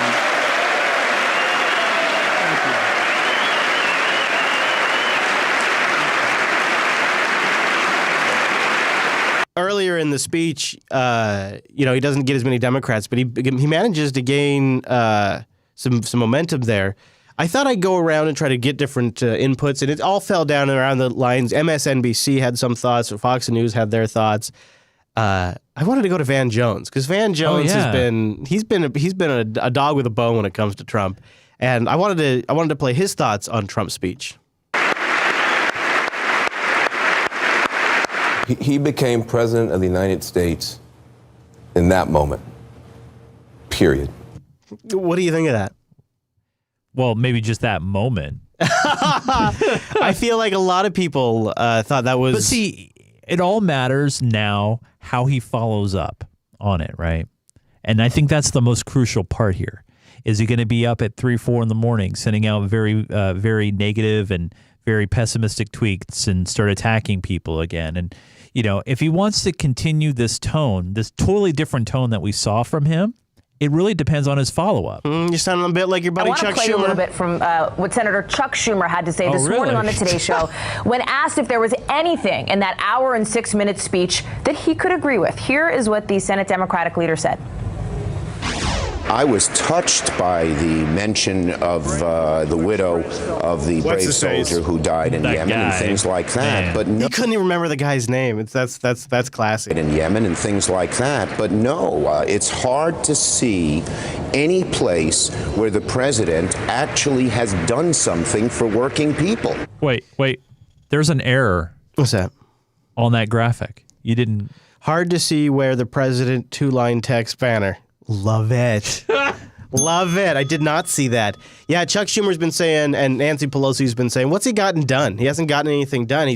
Earlier in the speech, he doesn't get as many Democrats, but he manages to gain some momentum there. I thought I'd go around and try to get different inputs, and it all fell down around the lines. MSNBC had some thoughts, Fox News had their thoughts. I wanted to go to Van Jones because Van Jones has been a dog with a bone when it comes to Trump, and I wanted to play his thoughts on Trump's speech. He became president of the United States in that moment. Period. What do you think of that? Well, maybe just that moment. I feel like a lot of people thought that was... But see, it all matters now how he follows up on it, right? And I think that's the most crucial part here. Is he going to be up at 3, 4 in the morning sending out very, very negative and very pessimistic tweets and start attacking people again? And, you know, if he wants to continue this tone, this totally different tone that we saw from him, it really depends on his follow-up. You sound a bit like your buddy Chuck Schumer. I want to play a little bit from what Senator Chuck Schumer had to say this morning on the Today Show when asked if there was anything in that hour and 6-minute speech that he could agree with. Here is what the Senate Democratic leader said. I was touched by the mention of the widow of the brave soldier who died in Yemen and things like that. But no, he couldn't even remember the guy's name. That's classic. In Yemen and things like that. But no, it's hard to see any place where the president actually has done something for working people. Wait. There's an error. What's that? On that graphic. You didn't... Hard to see where the president 2-line text banner. Love it. Love it. I did not see that. Yeah, Chuck Schumer's been saying, and Nancy Pelosi's been saying, what's he gotten done? He hasn't gotten anything done.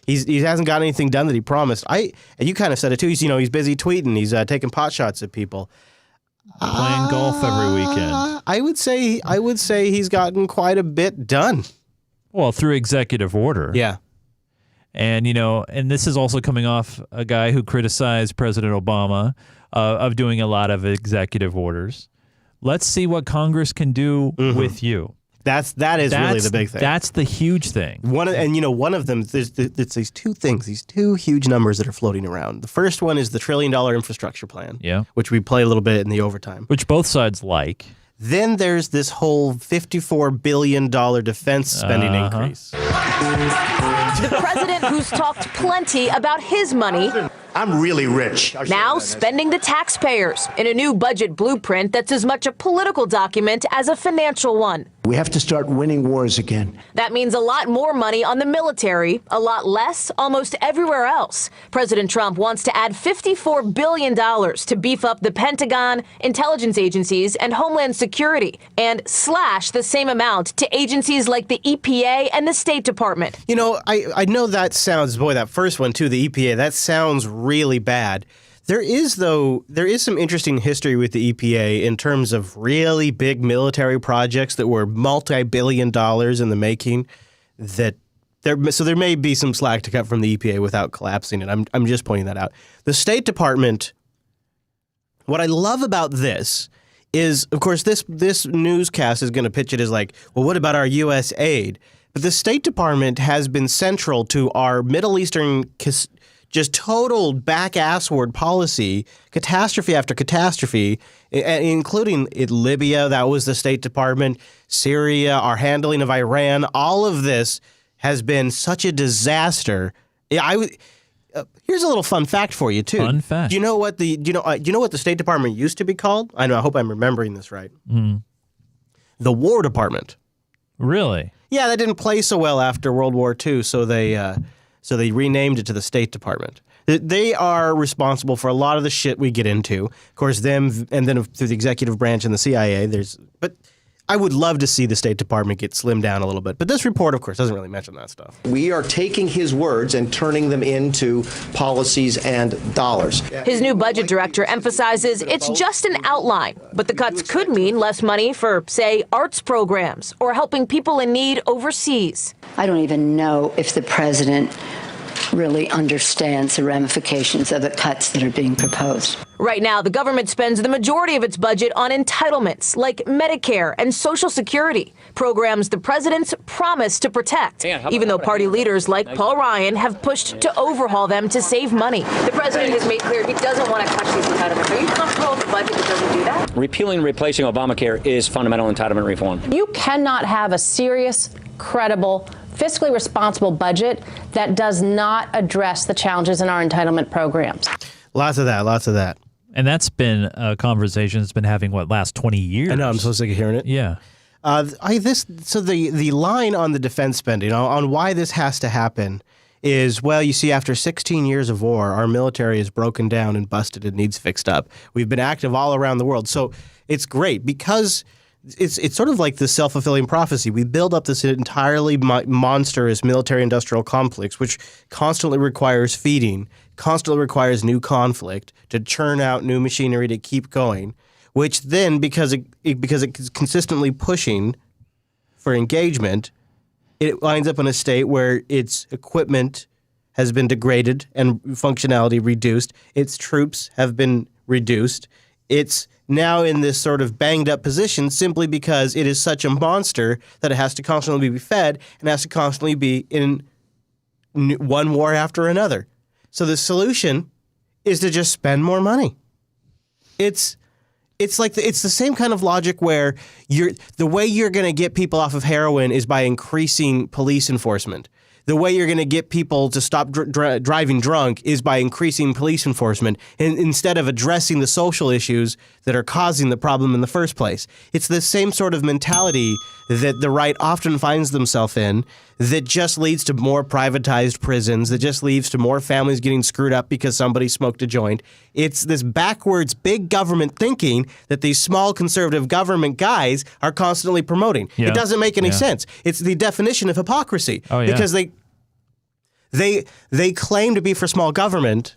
He hasn't gotten anything done that he promised. And you kind of said it too. He's busy tweeting. He's taking pot shots at people. Playing golf every weekend. I would say he's gotten quite a bit done. Well, through executive order. Yeah. And, and this is also coming off a guy who criticized President Obama of doing a lot of executive orders. Let's see what Congress can do with you. That is really the big thing. That's the huge thing. One of them, there's these two things, these two huge numbers that are floating around. The first one is the $1 trillion infrastructure plan, which we play a little bit in the overtime. Which both sides like. Then there's this whole $54 billion defense spending increase. The president who's talked plenty about his money. I'm really rich. Now spending the taxpayers in a new budget blueprint that's as much a political document as a financial one. We have to start winning wars again. That means a lot more money on the military, a lot less almost everywhere else. President Trump wants to add $54 billion to beef up the Pentagon, intelligence agencies, and Homeland Security, and slash the same amount to agencies like the EPA and the State Department. I know that sounds, that first one too, the EPA, that sounds really bad. There is some interesting history with the EPA in terms of really big military projects that were multi-billion dollars in the making. So there may be some slack to cut from the EPA without collapsing it. I'm just pointing that out. The State Department, what I love about this is, of course, this newscast is going to pitch it as like, well, what about our U.S. aid? But the State Department has been central to our Middle Eastern just total back-assward policy, catastrophe after catastrophe, including Libya, that was the State Department, Syria, our handling of Iran. All of this has been such a disaster. Here's a little fun fact for you too. Fun fact. Do you know what the State Department used to be called? I hope I'm remembering this right. The War Department. Really? Yeah, that didn't play so well after World War II, so they renamed it to the State Department. They are responsible for a lot of the shit we get into. Of course, them, and then through the executive branch and the CIA, but I would love to see the State Department get slimmed down a little bit. But this report, of course, doesn't really mention that stuff. We are taking his words and turning them into policies and dollars. His new budget director emphasizes it's just an outline, but the cuts could mean less money for, say, arts programs or helping people in need overseas. I don't even know if the president really understands the ramifications of the cuts that are being proposed. Right now, the government spends the majority of its budget on entitlements like Medicare and Social Security, programs the president's promised to protect, even though party leaders like Paul Ryan have pushed to overhaul them to save money. The president has made clear he doesn't want to touch these entitlements. Are you comfortable with a budget that doesn't do that? Repealing and replacing Obamacare is fundamental entitlement reform. You cannot have a serious, credible, fiscally responsible budget that does not address the challenges in our entitlement programs. Lots of that. And that's been a conversation that's been having, last 20 years? I know, I'm so sick of hearing it. Yeah. The line on the defense spending, on why this has to happen is, you see, after 16 years of war, our military is broken down and busted and needs fixed up. We've been active all around the world. So it's great because it's sort of like the self-fulfilling prophecy. We build up this entirely monstrous military-industrial complex, which constantly requires feeding, constantly requires new conflict to churn out new machinery to keep going, which then, because it's consistently pushing for engagement, it winds up in a state where its equipment has been degraded and functionality reduced. Its troops have been reduced. It's now in this sort of banged up position simply because it is such a monster that it has to constantly be fed and has to constantly be in one war after another. So the solution is to just spend more money. It's the same kind of logic where the way you're going to get people off of heroin is by increasing police enforcement. The way you're going to get people to stop driving drunk is by increasing police enforcement instead of addressing the social issues that are causing the problem in the first place. It's the same sort of mentality that the right often finds themselves in that just leads to more privatized prisons, that just leads to more families getting screwed up because somebody smoked a joint. It's this backwards big government thinking that these small conservative government guys are constantly promoting. Yeah. It doesn't make any sense. It's the definition of hypocrisy. Oh, yeah. Because they claim to be for small government,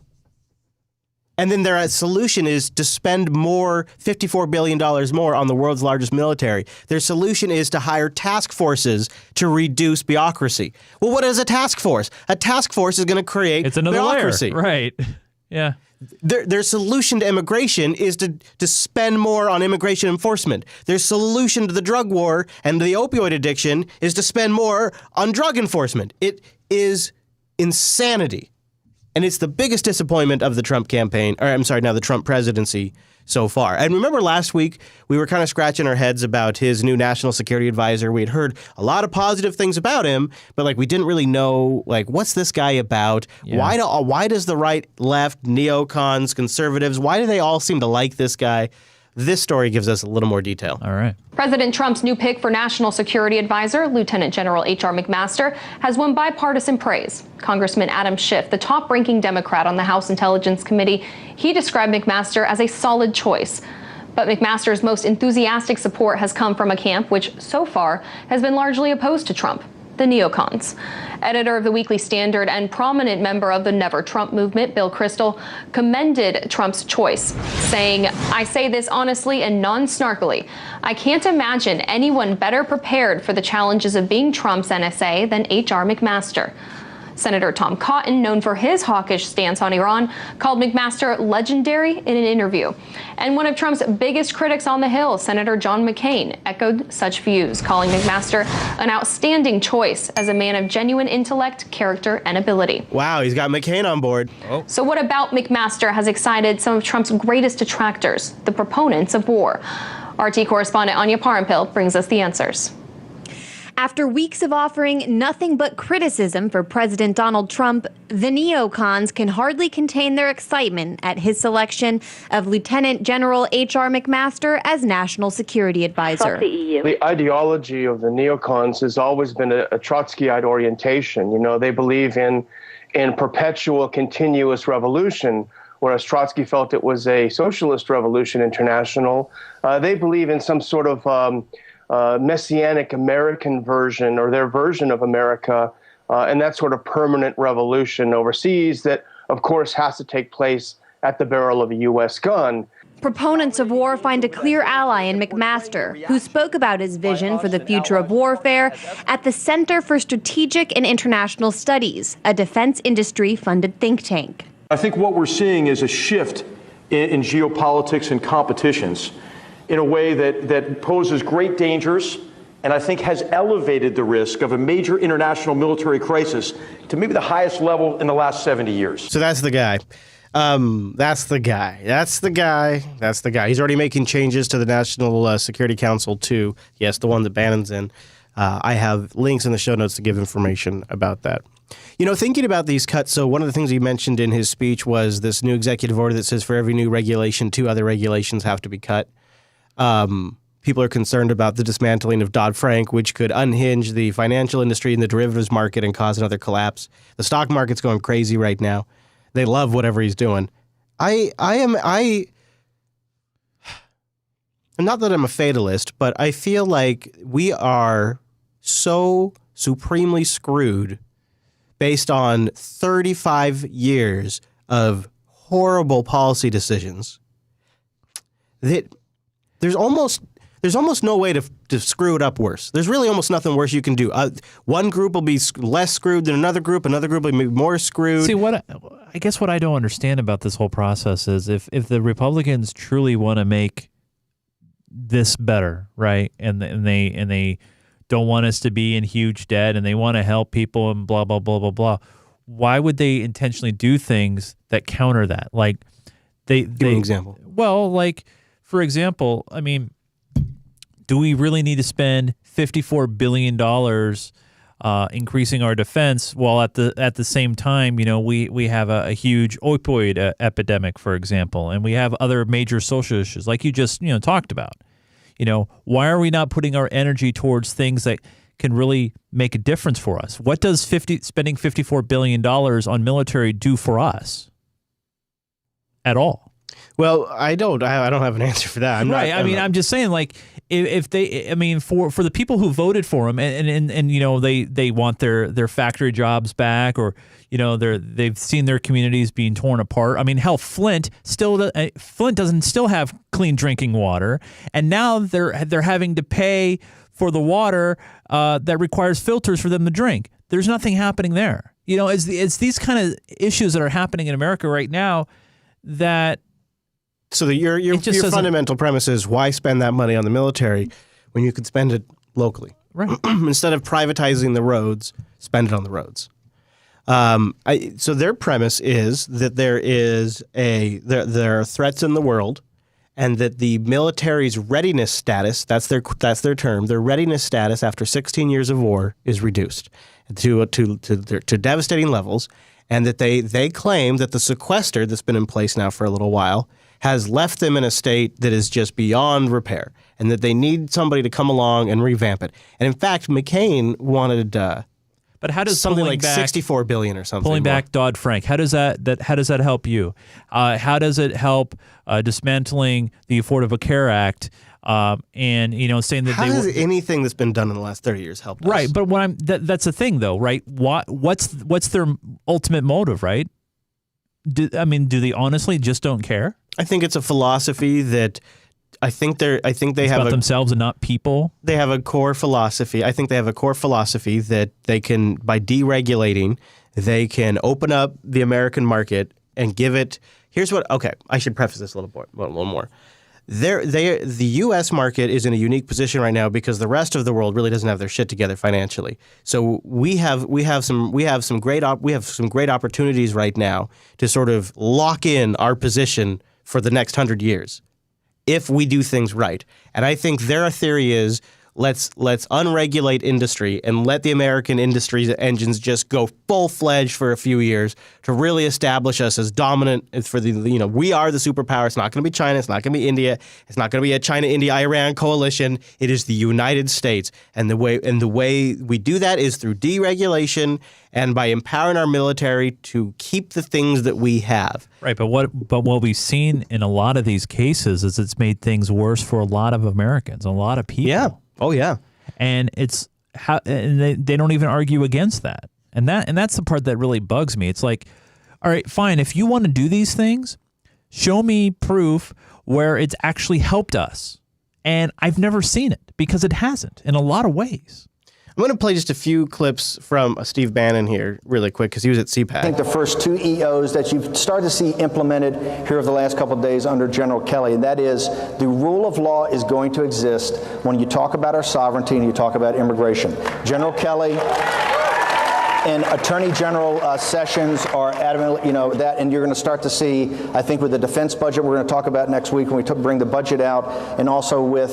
and then their solution is to spend more, $54 billion more on the world's largest military. Their solution is to hire task forces to reduce bureaucracy. Well, what is a task force? A task force is going to create bureaucracy. Layer. Right. Yeah. Their solution to immigration is to spend more on immigration enforcement. Their solution to the drug war and the opioid addiction is to spend more on drug enforcement. It is insanity. And it's the biggest disappointment of the Trump campaign, the Trump presidency so far. And remember last week, we were kind of scratching our heads about his new national security advisor. We had heard a lot of positive things about him, but we didn't really know, what's this guy about? Yeah. Why does the right, left, neocons, conservatives, why do they all seem to like this guy? This story gives us a little more detail. All right. President Trump's new pick for National Security Advisor, Lieutenant General H.R. McMaster, has won bipartisan praise. Congressman Adam Schiff, the top-ranking Democrat on the House Intelligence Committee, he described McMaster as a solid choice. But McMaster's most enthusiastic support has come from a camp which, so far, has been largely opposed to Trump, the neocons. Editor of the Weekly Standard and prominent member of the Never Trump movement, Bill Kristol, commended Trump's choice, saying, "I say this honestly and non-snarkily. I can't imagine anyone better prepared for the challenges of being Trump's NSA than H.R. McMaster." Senator Tom Cotton, known for his hawkish stance on Iran, called McMaster legendary in an interview. And one of Trump's biggest critics on the Hill, Senator John McCain, echoed such views, calling McMaster an outstanding choice as a man of genuine intellect, character, and ability. Wow, he's got McCain on board. Oh. So what about McMaster has excited some of Trump's greatest detractors, the proponents of war? RT correspondent Anya Parampil brings us the answers. After weeks of offering nothing but criticism for President Donald Trump, the neocons can hardly contain their excitement at his selection of Lieutenant General H.R. McMaster as National Security Advisor. The ideology of the neocons has always been a Trotskyite orientation. You know, they believe in perpetual, continuous revolution, whereas Trotsky felt it was a socialist revolution international. They believe in some sort of messianic American version, or their version of America, and that sort of permanent revolution overseas that, of course, has to take place at the barrel of a U.S. gun. Proponents of war find a clear ally in McMaster, who spoke about his vision for the future of warfare at the Center for Strategic and International Studies, a defense industry-funded think tank. I think what we're seeing is a shift in geopolitics and competitions in a way that poses great dangers, and I think has elevated the risk of a major international military crisis to maybe the highest level in the last 70 years. So that's the guy. That's the guy. He's already making changes to the National Security Council too. Yes, the one that Bannon's in. I have links in the show notes to give information about that. You know, thinking about these cuts, so one of the things he mentioned in his speech was this new executive order that says for every new regulation, 2 other regulations have to be cut. People are concerned about the dismantling of Dodd-Frank, which could unhinge the financial industry and the derivatives market and cause another collapse. The stock market's going crazy right now. They love whatever he's doing. not that I'm a fatalist, but I feel like we are so supremely screwed based on 35 years of horrible policy decisions that there's almost no way to screw it up worse. There's really almost nothing worse you can do. One group will be less screwed than another group will be more screwed. See, I guess what I don't understand about this whole process is if the Republicans truly want to make this better, right, and they don't want us to be in huge debt and they want to help people and blah, blah, blah, blah, blah, why would they intentionally do things that counter that? Like give me an example. Well, like, for example, I mean, do we really need to spend $54 billion increasing our defense while at the same time, you know, we have a huge opioid epidemic, for example, and we have other major social issues like you just, you know, talked about. You know, why are we not putting our energy towards things that can really make a difference for us? What does spending $54 billion on military do for us at all? Well, I don't have an answer for that. I'm just saying, like, if they, I mean, for the people who voted for them and you know, they want their factory jobs back, or, you know, they've seen their communities being torn apart. I mean, hell, Flint doesn't still have clean drinking water, and now they're having to pay for the water that requires filters for them to drink. There's nothing happening there. You know, it's these kind of issues that are happening in America right now that. So your fundamental premise is, why spend that money on the military when you could spend it locally? Right. Instead of privatizing the roads, spend it on the roads. So their premise is that there are threats in the world, and that the military's readiness status, that's their term, their readiness status after 16 years of war is reduced to devastating levels, and that they claim that the sequester that's been in place now for a little while has left them in a state that is just beyond repair, and that they need somebody to come along and revamp it. And in fact, McCain wanted but how does something like $64 billion or something. Pulling back Dodd-Frank, how does that help you? How does it help dismantling the Affordable Care Act? And, you know, saying that how does anything that's been done in the last 30 years help us? Right, but that's the thing, though, right? What's their ultimate motive, right? Do they honestly just don't care? I think it's a philosophy that it's about themselves and not people. They have a core philosophy. I think they have a core philosophy that they can, by deregulating, they can open up the American market and give it. Okay, I should preface this a little more. The U.S. market is in a unique position right now because the rest of the world really doesn't have their shit together financially. So we have some great opportunities right now to sort of lock in our position for the next 100 years if we do things right. And I think their theory is, let's unregulate industry and let the American industry engines just go full-fledged for a few years to really establish us as dominant for we are the superpower. It's not going to be China. It's not going to be India. It's not going to be a China-India-Iran coalition. It is the United States. And the way we do that is through deregulation and by empowering our military to keep the things that we have. Right, but what we've seen in a lot of these cases is it's made things worse for a lot of Americans, a lot of people. Yeah. Oh yeah, and they don't even argue against that, and that's the part that really bugs me. It's like, all right, fine, if you want to do these things, show me proof where it's actually helped us, and I've never seen it because it hasn't in a lot of ways. I'm going to play just a few clips from Steve Bannon here really quick because he was at CPAC. I think the first two EOs that you've started to see implemented here over the last couple of days under General Kelly, and that is the rule of law is going to exist when you talk about our sovereignty and you talk about immigration. General Kelly and Attorney General Sessions are adamant, that, and you're going to start to see, I think, with the defense budget we're going to talk about next week when we bring the budget out, and also with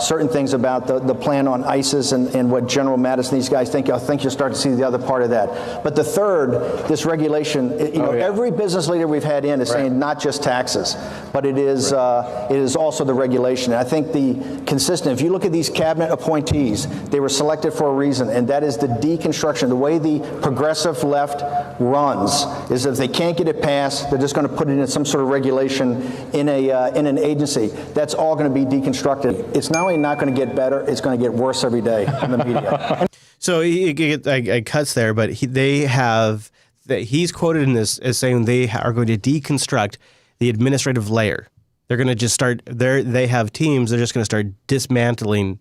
certain things about the plan on ISIS and what General Mattis and these guys think. I think you'll start to see the other part of that. But the third, this regulation, every business leader we've had in is saying not just taxes, but it is also the regulation. And I think if you look at these cabinet appointees, they were selected for a reason, and that is the deconstruction, the way the progressive left runs, is if they can't get it passed, they're just going to put it in some sort of regulation in an agency. That's all going to be deconstructed. It's not only not going to get better, it's going to get worse every day in the media. So I cuts there, but he's quoted in this as saying they are going to deconstruct the administrative layer. They're going to just start. They have teams. They're just going to start dismantling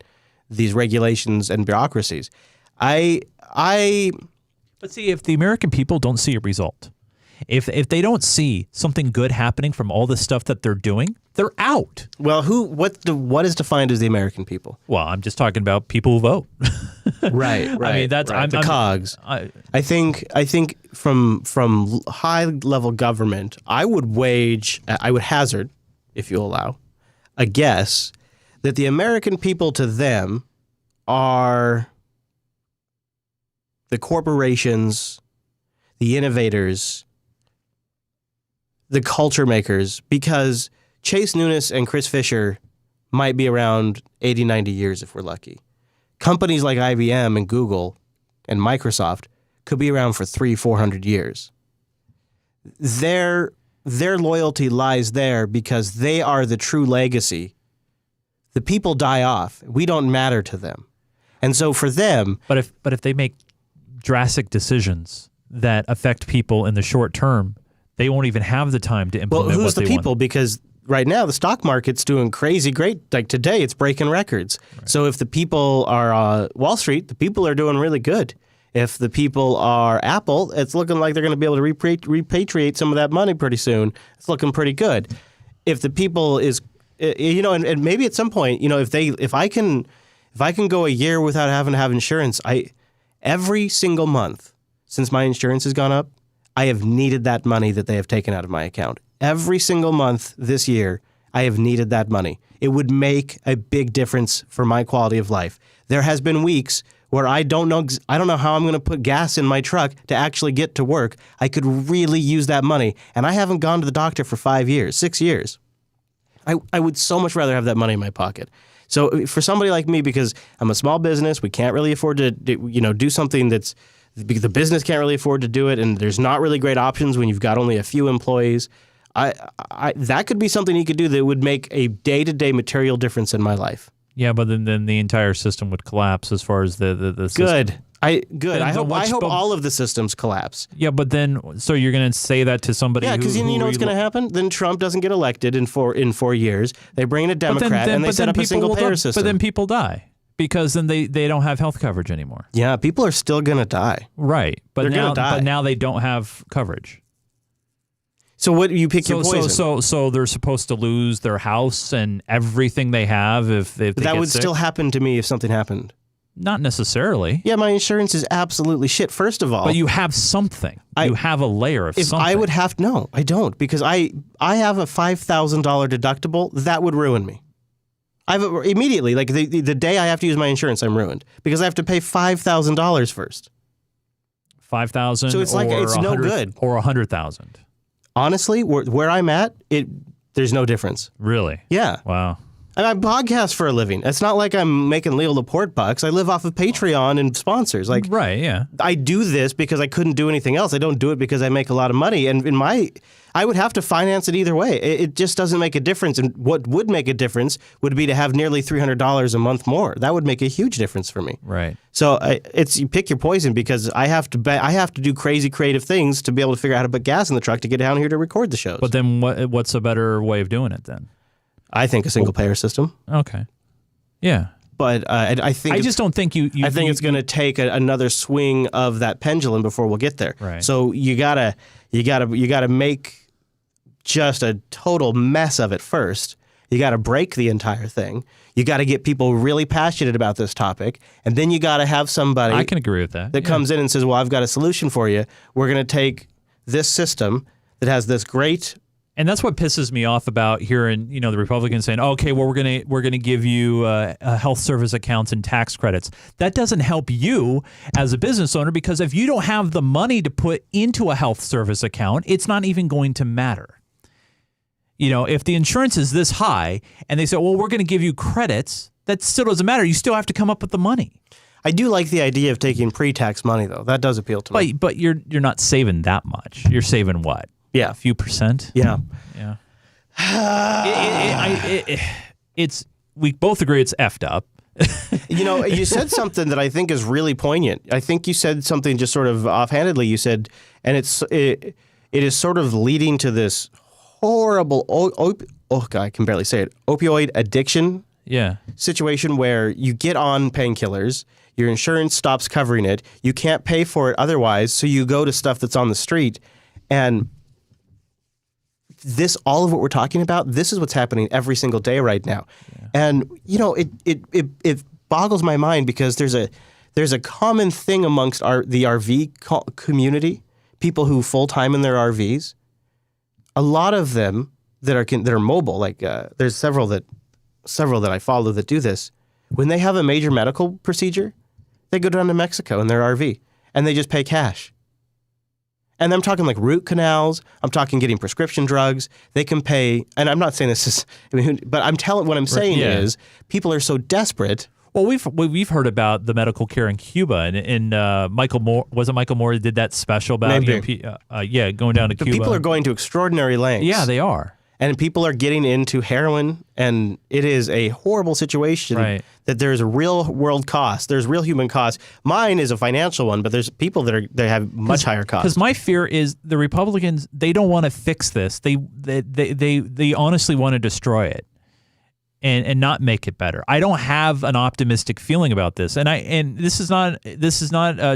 these regulations and bureaucracies. But see, if the American people don't see a result, if they don't see something good happening from all the stuff that they're doing, they're out. Well, what is defined as the American people? Well, I'm just talking about people who vote. Right. I mean, that's the cogs. I think from high level government, I would hazard, if you allow, a guess that the American people to them are the corporations, the innovators, the culture makers, because Chase Nunes and Chris Fisher might be around 80, 90 years if we're lucky. Companies like IBM and Google and Microsoft could be around for 300-400 years. Their loyalty lies there because they are the true legacy. The people die off. We don't matter to them. And so for them... But if they make drastic decisions that affect people in the short term, they won't even have the time to implement what they want. Well, who's the people? Because right now the stock market's doing crazy great. Like today, it's breaking records. Right. So if the people are Wall Street, the people are doing really good. If the people are Apple, it's looking like they're going to be able to repatriate some of that money pretty soon. It's looking pretty good. If the people is, and maybe at some point, if I can go a year without having to have insurance, every single month since my insurance has gone up, I have needed that money that they have taken out of my account. Every single month this year, I have needed that money. It would make a big difference for my quality of life. There has been weeks where I don't know how I'm going to put gas in my truck to actually get to work. I could really use that money, and I haven't gone to the doctor for 6 years. I would so much rather have that money in my pocket. So for somebody like me, because I'm a small business, we can't really afford to do something that's the business can't really afford to do it, and there's not really great options when you've got only a few employees. That could be something you could do that would make a day-to-day material difference in my life. Yeah, but then the entire system would collapse as far as the system. Good. I hope all of the systems collapse. Yeah, but then so you're going to say that to somebody? Yeah, because you know what's going to happen? Then Trump doesn't get elected in 4 years. They bring in a Democrat and they set up a single-payer system. But then people die because then they don't have health coverage anymore. Yeah, people are still going to die. Right, but now they don't have coverage. So what you pick your poison? So they're supposed to lose their house and everything they have if they that get would sick? Still happen to me if something happened. Not necessarily. Yeah, my insurance is absolutely shit, first of all. But you have something. You have a layer of something. I would have... No, I don't. Because I have a $5,000 deductible. That would ruin me. Immediately, like the day I have to use my insurance, I'm ruined. Because I have to pay $5,000 first. $5,000 so it's like it's no good. Or $100,000. Honestly, where I'm at, there's no difference. Really? Yeah. Wow. And I podcast for a living. It's not like I'm making Leo Laporte bucks. I live off of Patreon and sponsors. Like, right, yeah. I do this because I couldn't do anything else. I don't do it because I make a lot of money. And I would have to finance it either way. It just doesn't make a difference. And what would make a difference would be to have nearly $300 a month more. That would make a huge difference for me. Right. So you pick your poison, because I have to do crazy creative things to be able to figure out how to put gas in the truck to get down here to record the shows. But then what's a better way of doing it then? I think a single-payer system. Okay. Yeah. But I think I just don't think I think it's going to take another swing of that pendulum before we'll get there. Right. So you gotta make just a total mess of it first. You got to break the entire thing. You got to get people really passionate about this topic, and then you got to have somebody. I can agree with that. That comes in and says, "Well, I've got a solution for you. We're going to take this system that has this great." And that's what pisses me off about hearing, the Republicans saying, "Okay, well, we're gonna give you health service accounts and tax credits." That doesn't help you as a business owner, because if you don't have the money to put into a health service account, it's not even going to matter. If the insurance is this high and they say, "Well, we're going to give you credits," that still doesn't matter. You still have to come up with the money. I do like the idea of taking pre-tax money, though. That does appeal to me. But you're not saving that much. You're saving what? Yeah. A few percent? Yeah. Yeah. We both agree it's effed up. You said something that I think is really poignant. I think you said something just sort of offhandedly. You said, and it is sort of leading to this horrible, God, I can barely say it, opioid addiction situation where you get on painkillers, your insurance stops covering it, you can't pay for it otherwise, so you go to stuff that's on the street. And all of what we're talking about, this is what's happening every single day right now. Yeah. And, it boggles my mind because there's a common thing amongst the RV community, people who full-time in their RVs. A lot of them that are mobile, like there's several that I follow that do this. When they have a major medical procedure, they go down to Mexico in their RV and they just pay cash. And I'm talking like root canals. I'm talking getting prescription drugs. They can pay, and I'm not saying this is, but what I'm saying is people are so desperate. Well, we've heard about the medical care in Cuba, and Michael Moore, was it Michael Moore that did that special about going down to Cuba? People are going to extraordinary lengths. Yeah, they are. And people are getting into heroin, and it is a horrible situation that there's a real world cost. There's real human cost. Mine is a financial one, but there's people that have much higher costs. Because my fear is the Republicans, they don't want to fix this. They honestly want to destroy it and not make it better. I don't have an optimistic feeling about this, and this is not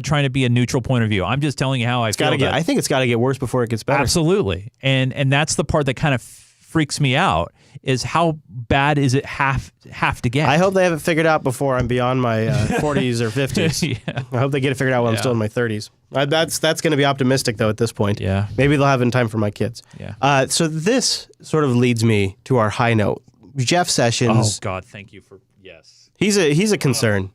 trying to be a neutral point of view. I'm just telling you how I feel. I think it's got to get worse before it gets better. Absolutely, and that's the part that kind of freaks me out, is how bad is it have to get. I hope they have it figured out before I'm beyond my 40s or 50s. I hope they get it figured out while I'm still in my 30s. That's going to be optimistic, though, at this point. Yeah. Maybe they'll have it in time for my kids. Yeah. So this sort of leads me to our high note. Jeff Sessions. Oh, God, thank you for, yes. He's a concern.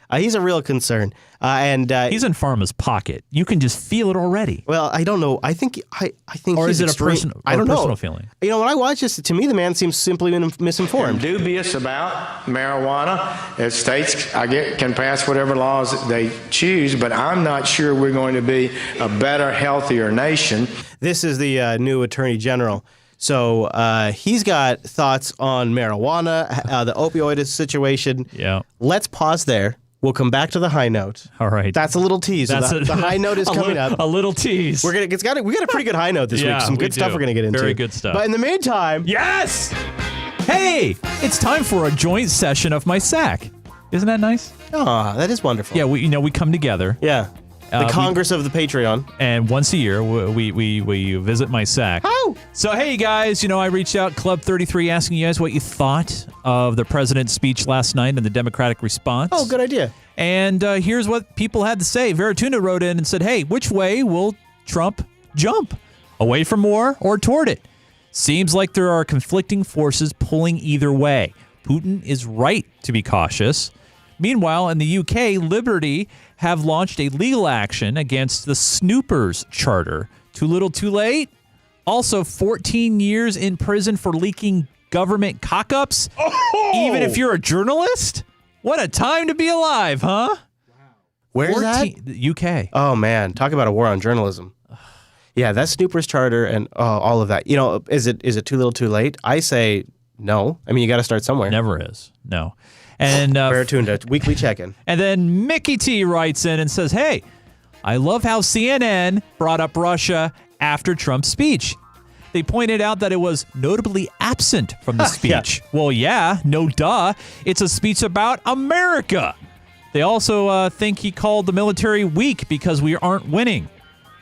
He's a real concern. And he's in Pharma's pocket. You can just feel it already. Well, I don't know. I think or he's is it extreme. a personal? I don't know. Personal feeling. When I watch this, to me, the man seems simply misinformed. I'm dubious about marijuana. As states, can pass whatever laws they choose, but I'm not sure we're going to be a better, healthier nation. This is the new Attorney General. So he's got thoughts on marijuana, the opioid situation. Yeah. Let's pause there. We'll come back to the high note. All right. That's a little tease. The high note is coming up. A little tease. We got a pretty good high note this week. Some good stuff we're going to get into. Very good stuff. But in the meantime... Yes! Hey! It's time for a joint session of my sack. Isn't that nice? Oh, that is wonderful. Yeah, we come together. Yeah. The Congress of the Patreon. And once a year, we visit my sack. Oh! So, hey, guys, I reached out, Club 33, asking you guys what you thought of the president's speech last night and the Democratic response. Oh, good idea. And here's what people had to say. Veratuna wrote in and said, hey, which way will Trump jump? Away from war or toward it? Seems like there are conflicting forces pulling either way. Putin is right to be cautious. Meanwhile, in the UK, Liberty have launched a legal action against the Snoopers Charter. Too little, too late? Also, 14 years in prison for leaking government cock-ups? Oh! Even if you're a journalist? What a time to be alive, huh? Where's that? The UK. Oh, man. Talk about a war on journalism. Yeah, that Snoopers Charter and all of that. Is it too little, too late? I say no. I mean, you got to start somewhere. Never is. No. And Veratuna, weekly check-in. And then Mickey T writes in and says, hey, I love how CNN brought up Russia after Trump's speech. They pointed out that it was notably absent from the speech. Yeah. Well, yeah, no duh. It's a speech about America. They also think he called the military weak because we aren't winning.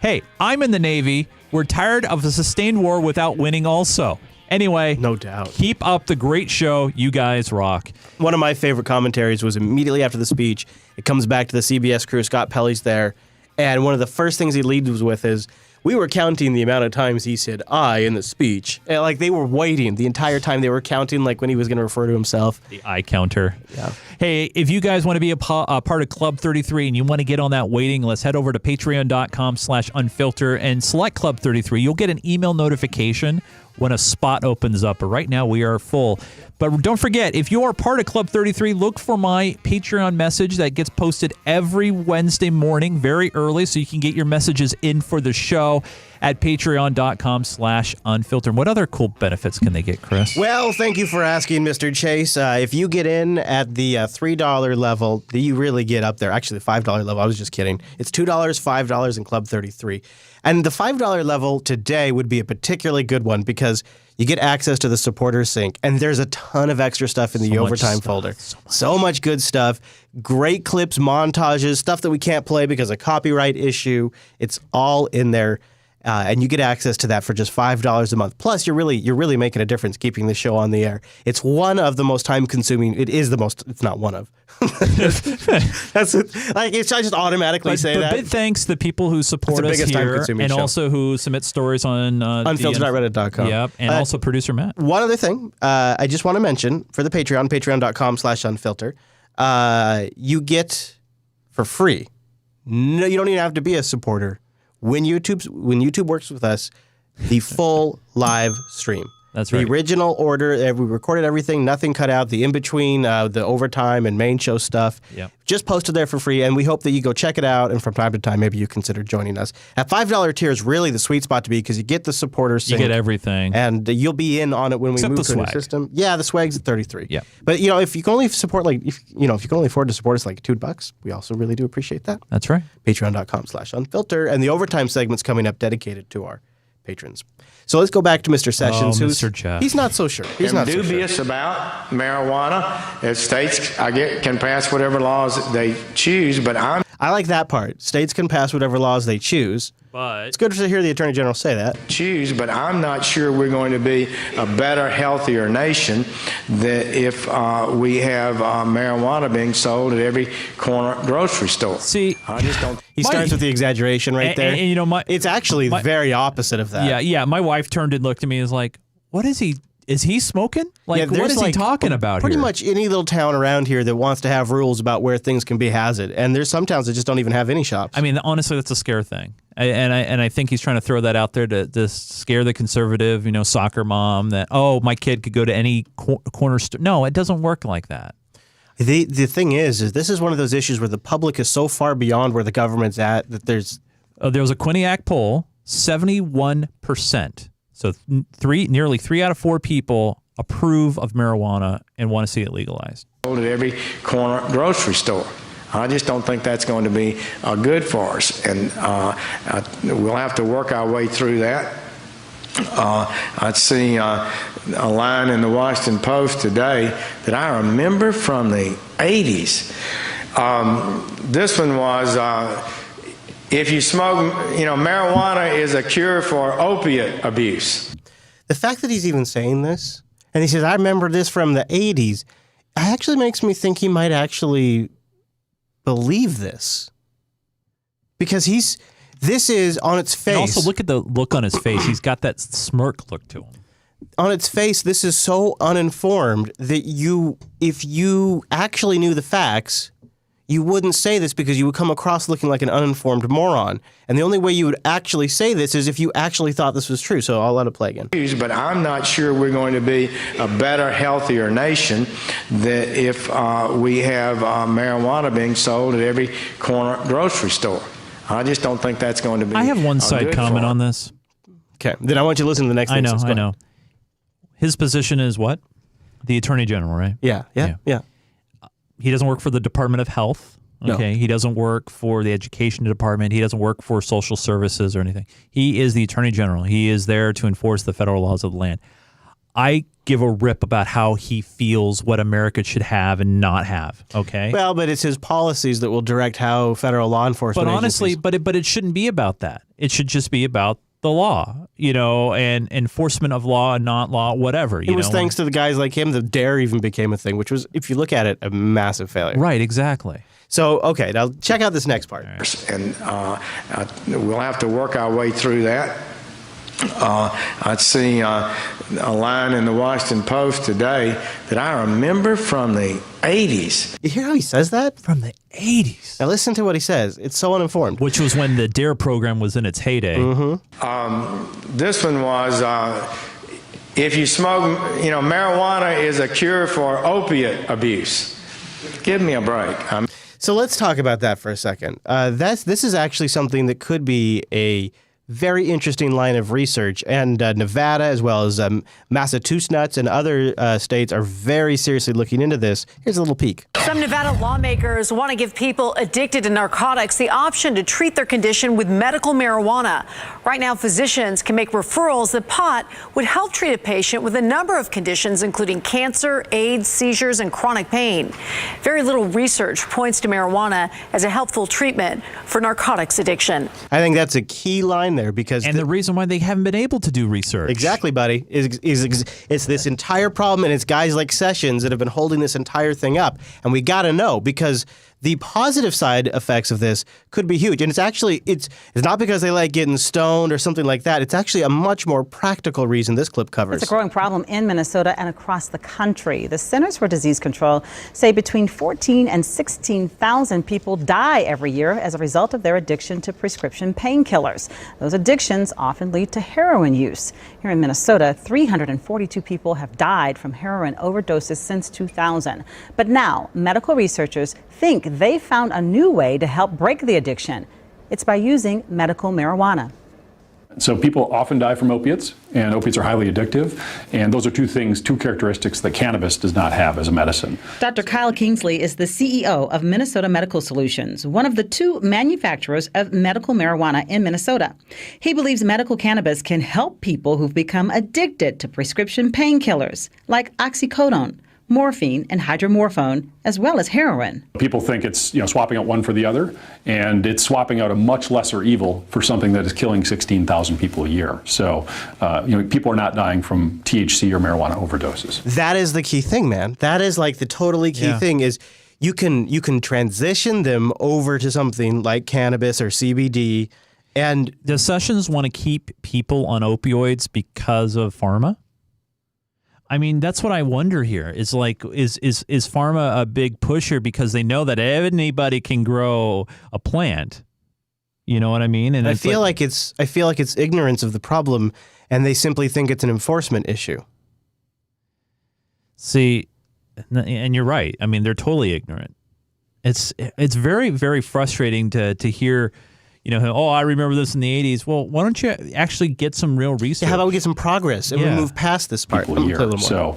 Hey, I'm in the Navy. We're tired of a sustained war without winning also. Anyway, no doubt. Keep up the great show. You guys rock. One of my favorite commentaries was immediately after the speech. It comes back to the CBS crew. Scott Pelley's there. And one of the first things he leads with is, we were counting the amount of times he said I in the speech. And, they were waiting the entire time. They were counting when he was going to refer to himself. The I counter. Yeah. Hey, if you guys want to be a part of Club 33 and you want to get on that waiting list, head over to patreon.com/unfilter and select Club 33. You'll get an email notification when a spot opens up. But right now we are full. But don't forget, if you are part of Club 33, look for my Patreon message that gets posted every Wednesday morning, very early, so you can get your messages in for the show at patreon.com/unfiltered. What other cool benefits can they get, Chris? Well, thank you for asking, Mr. Chase. If you get in at the $3 level, you really get up there. Actually, the $5 level, I was just kidding. It's $2, $5 in Club 33. And the $5 level today would be a particularly good one because you get access to the supporters sync, and there's a ton of extra stuff in the overtime folder. So much good stuff. Great clips, montages, stuff that we can't play because of copyright issue. It's all in there. And you get access to that for just $5 a month. Plus, you're really making a difference keeping the show on the air. It's one of the most time-consuming. It is the most. It's not one of. That's like it's. I just automatically say that. But big thanks to the people who support us here, and show. Also who submit stories on Unfiltered.reddit.com. Yep, and also producer Matt. One other thing, I just want to mention for the Patreon, patreon.com/unfilter, you get for free. No, you don't even have to be a supporter. When YouTube works with us, the full live stream. That's right. The original order, we recorded everything, nothing cut out, the in-between, the overtime and main show stuff. Yep. Just posted there for free, and we hope that you go check it out, and from time to time, maybe you consider joining us. At $5 tier is really the sweet spot to be because you get the supporter sync. You get everything. And you'll be in on it when Except we move the to a new swag. system. Yeah, the swag's at 33. Yeah. But, if you can only support, if you can only afford to support us like $2, we also really do appreciate that. That's right. Patreon.com/unfilter, and the overtime segment's coming up dedicated to our patrons. So let's go back to Mr. Sessions, who's Mr. Jeff. He's not so sure. He's not dubious so sure. about marijuana. States can pass whatever laws they choose, but I like that part. States can pass whatever laws they choose. But it's good to hear the Attorney General say that. But I'm not sure we're going to be a better, healthier nation that if we have marijuana being sold at every corner grocery store. See, I just don't. He starts with the exaggeration right there. And, it's actually very opposite of that. Yeah. My wife turned and looked at me and was like, "What is he? Is he smoking? Like, what is he talking about Pretty here?" much any little town around here that wants to have rules about where things can be has it. And there's some towns that just don't even have any shops. I mean, honestly, that's a scare thing. And I think he's trying to throw that out there to scare the conservative, soccer mom that, my kid could go to any corner store. No, it doesn't work like that. The thing is this is one of those issues where the public is so far beyond where the government's at that there's... there was a Quinnipiac poll, 71%. So nearly 3 out of 4 people approve of marijuana and want to see it legalized. At every corner grocery store. I just don't think that's going to be good for us, and we'll have to work our way through that. I see a line in the Washington Post today that I remember from the 80s. This one was, if you smoke, marijuana is a cure for opiate abuse. The fact that he's even saying this, and he says, I remember this from the 80s, actually makes me think he might actually believe this. Because this is on its face. And also look at the look on his face. He's got that smirk look to him. On its face, this is so uninformed that if you actually knew the facts, you wouldn't say this because you would come across looking like an uninformed moron. And the only way you would actually say this is if you actually thought this was true. So I'll let it play again. But I'm not sure we're going to be a better, healthier nation that if we have marijuana being sold at every corner grocery store. I just don't think that's going to be. I have one side comment on this. Okay, then I want you to listen to the next thing. I know. His position is what? The Attorney General, right? Yeah. He doesn't work for the Department of Health. Okay. No. He doesn't work for the Education Department. He doesn't work for Social Services or anything. He is the Attorney General. He is there to enforce the federal laws of the land. I give a rip about how he feels what America should have and not have. Okay. Well, but it's his policies that will direct how federal law enforcement. But honestly, agencies... but it shouldn't be about that. It should just be about the law, and enforcement of law and not law, whatever. It was thanks to the guys like him that DARE even became a thing, which was, if you look at it, a massive failure. Right, exactly. So, okay, now check out this next part. And we'll have to work our way through that. I see a line in the Washington Post today that I remember from the 80s. You hear how he says that? From the 80s. Now listen to what he says. It's so uninformed. Which was when the DARE program was in its heyday. Mm-hmm. This one was, If you smoke, marijuana is a cure for opiate abuse. Give me a break. So let's talk about that for a second. This is actually something that could be a very interesting line of research, and Nevada as well as Massachusetts and other states are very seriously looking into this. Here's a little peek. Some Nevada lawmakers want to give people addicted to narcotics the option to treat their condition with medical marijuana. Right now, physicians can make referrals that pot would help treat a patient with a number of conditions, including cancer, AIDS, seizures, and chronic pain. Very little research points to marijuana as a helpful treatment for narcotics addiction. I think that's a key line there, because the reason why they haven't been able to do research. Exactly, buddy. It's this entire problem, and it's guys like Sessions that have been holding this entire thing up. And we got to know, because the positive side effects of this could be huge. And it's not because they like getting stoned or something like that. It's actually a much more practical reason this clip covers. It's a growing problem in Minnesota and across the country. The Centers for Disease Control say between 14 and 16,000 people die every year as a result of their addiction to prescription painkillers. Those addictions often lead to heroin use. Here in Minnesota, 342 people have died from heroin overdoses since 2000. But now, medical researchers think they found a new way to help break the addiction. It's by using medical marijuana. So people often die from opiates, and opiates are highly addictive, and those are two characteristics that cannabis does not have as a medicine. Dr. Kyle Kingsley is the CEO of Minnesota Medical Solutions, one of the two manufacturers of medical marijuana in Minnesota. He believes medical cannabis can help people who've become addicted to prescription painkillers like oxycodone, morphine, and hydromorphone, as well as heroin. People think it's swapping out one for the other, and it's swapping out a much lesser evil for something that is killing 16,000 people a year. So, people are not dying from THC or marijuana overdoses. That is the key thing, man. That is like the totally key thing is you can transition them over to something like cannabis or CBD. And does Sessions want to keep people on opioids because of pharma? I mean, that's what I wonder here. Is pharma a big pusher because they know that anybody can grow a plant? You know what I mean? And I feel like it's ignorance of the problem, and they simply think it's an enforcement issue. See, and you're right. I mean, they're totally ignorant. It's very, very frustrating to hear. I remember this in the 80s. Well, why don't you actually get some real research? Yeah, how about we get some progress and we move past this part? So,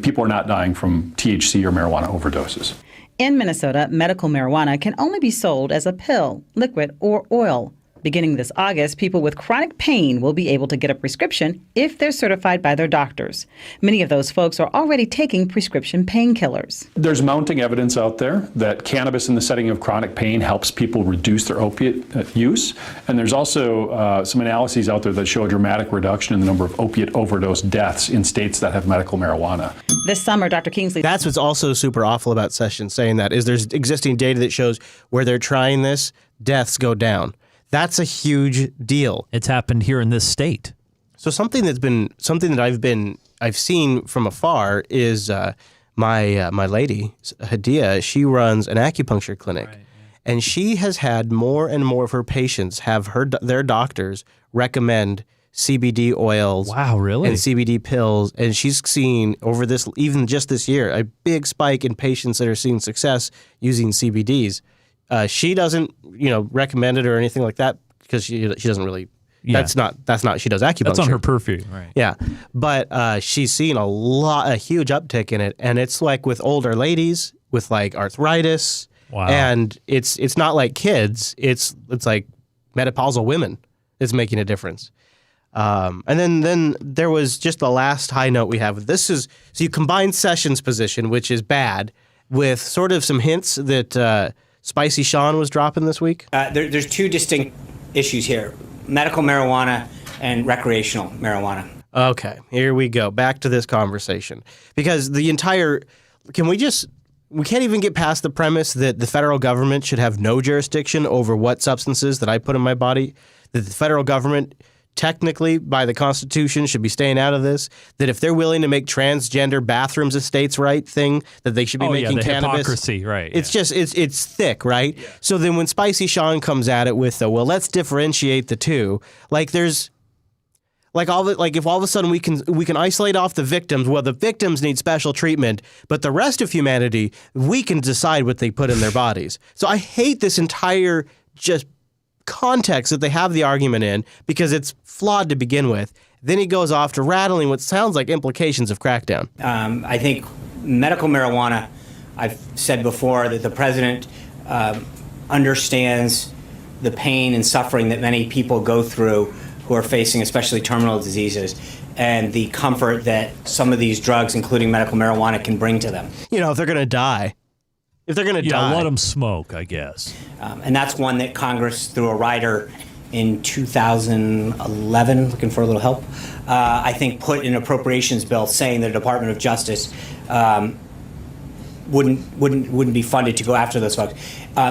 people are not dying from THC or marijuana overdoses. In Minnesota, medical marijuana can only be sold as a pill, liquid, or oil. Beginning this August, people with chronic pain will be able to get a prescription if they're certified by their doctors. Many of those folks are already taking prescription painkillers. There's mounting evidence out there that cannabis in the setting of chronic pain helps people reduce their opiate use. And there's also some analyses out there that show a dramatic reduction in the number of opiate overdose deaths in states that have medical marijuana. This summer, Dr. Kingsley... That's what's also super awful about Sessions saying that, is there's existing data that shows where they're trying this, deaths go down. That's a huge deal. It's happened here in this state. So something that I've seen from afar is my lady Hadia. She runs an acupuncture clinic, and she has had more and more of her patients have their doctors recommend CBD oils. Wow, really? And CBD pills, and she's seen over this, even just this year, a big spike in patients that are seeing success using CBDs. She doesn't, recommend it or anything like that because she doesn't really. Yeah. That's not. She does acupuncture. That's on her purview, right? Yeah, but she's seen a huge uptick in it, and it's like with older ladies with like arthritis. Wow. And it's not like kids. It's like menopausal women is making a difference. And then there was just the last high note we have. This is so you combine Sessions' position, which is bad, with sort of some hints that. Spicy Sean was dropping this week? There's two distinct issues here, medical marijuana and recreational marijuana. Okay, here we go. Back to this conversation. Because we can't even get past the premise that the federal government should have no jurisdiction over what substances that I put in my body, that the federal government technically, by the Constitution, should be staying out of this, that if they're willing to make transgender bathrooms a states' right thing, that they should be making cannabis. Hypocrisy, right. It's just, it's thick, right? Yeah. So then when Spicy Sean comes at it with, let's differentiate the two, Like if all of a sudden we can isolate off the victims, well, the victims need special treatment, but the rest of humanity, we can decide what they put in their bodies. So I hate this entire just context that they have the argument in, because it's flawed to begin with. Then he goes off to rattling what sounds like implications of crackdown. I think medical marijuana, I've said before that the president understands the pain and suffering that many people go through who are facing especially terminal diseases, and the comfort that some of these drugs, including medical marijuana, can bring to them. You know, if they're going to die. If they're going to die. let them smoke, I guess. And that's one that Congress, through a rider in 2011, looking for a little help, I think put in an appropriations bill saying the Department of Justice wouldn't be funded to go after those folks.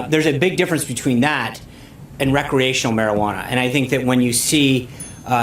There's a big difference between that and recreational marijuana. And I think that when you see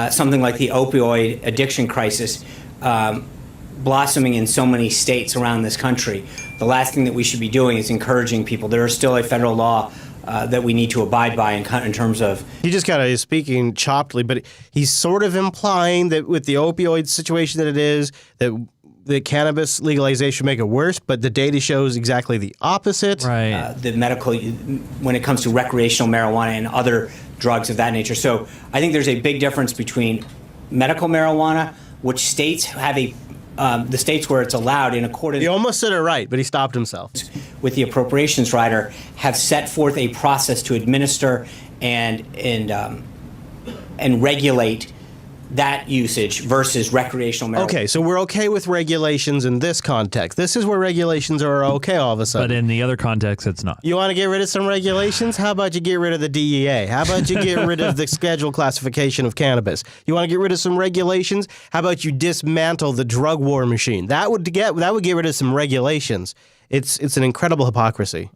something like the opioid addiction crisis blossoming in so many states around this country, the last thing that we should be doing is encouraging people. There is still a federal law that we need to abide by in terms of... He just kind of is speaking choppedly, but he's sort of implying that with the opioid situation that it is, that the cannabis legalization make it worse, but the data shows exactly the opposite. Right. The medical, when it comes to recreational marijuana and other drugs of that nature. So I think there's a big difference between medical marijuana, which states have the states where it's allowed in accordance... He almost said it right, but he stopped himself. ...with the appropriations rider, have set forth a process to administer and regulate that usage versus recreational marijuana. Okay, so we're okay with regulations in this context. This is where regulations are okay all of a sudden. But in the other context, it's not. You want to get rid of some regulations? How about you get rid of the DEA? How about you get rid of the schedule classification of cannabis? You want to get rid of some regulations? How about you dismantle the drug war machine? That would get rid of some regulations. It's an incredible hypocrisy.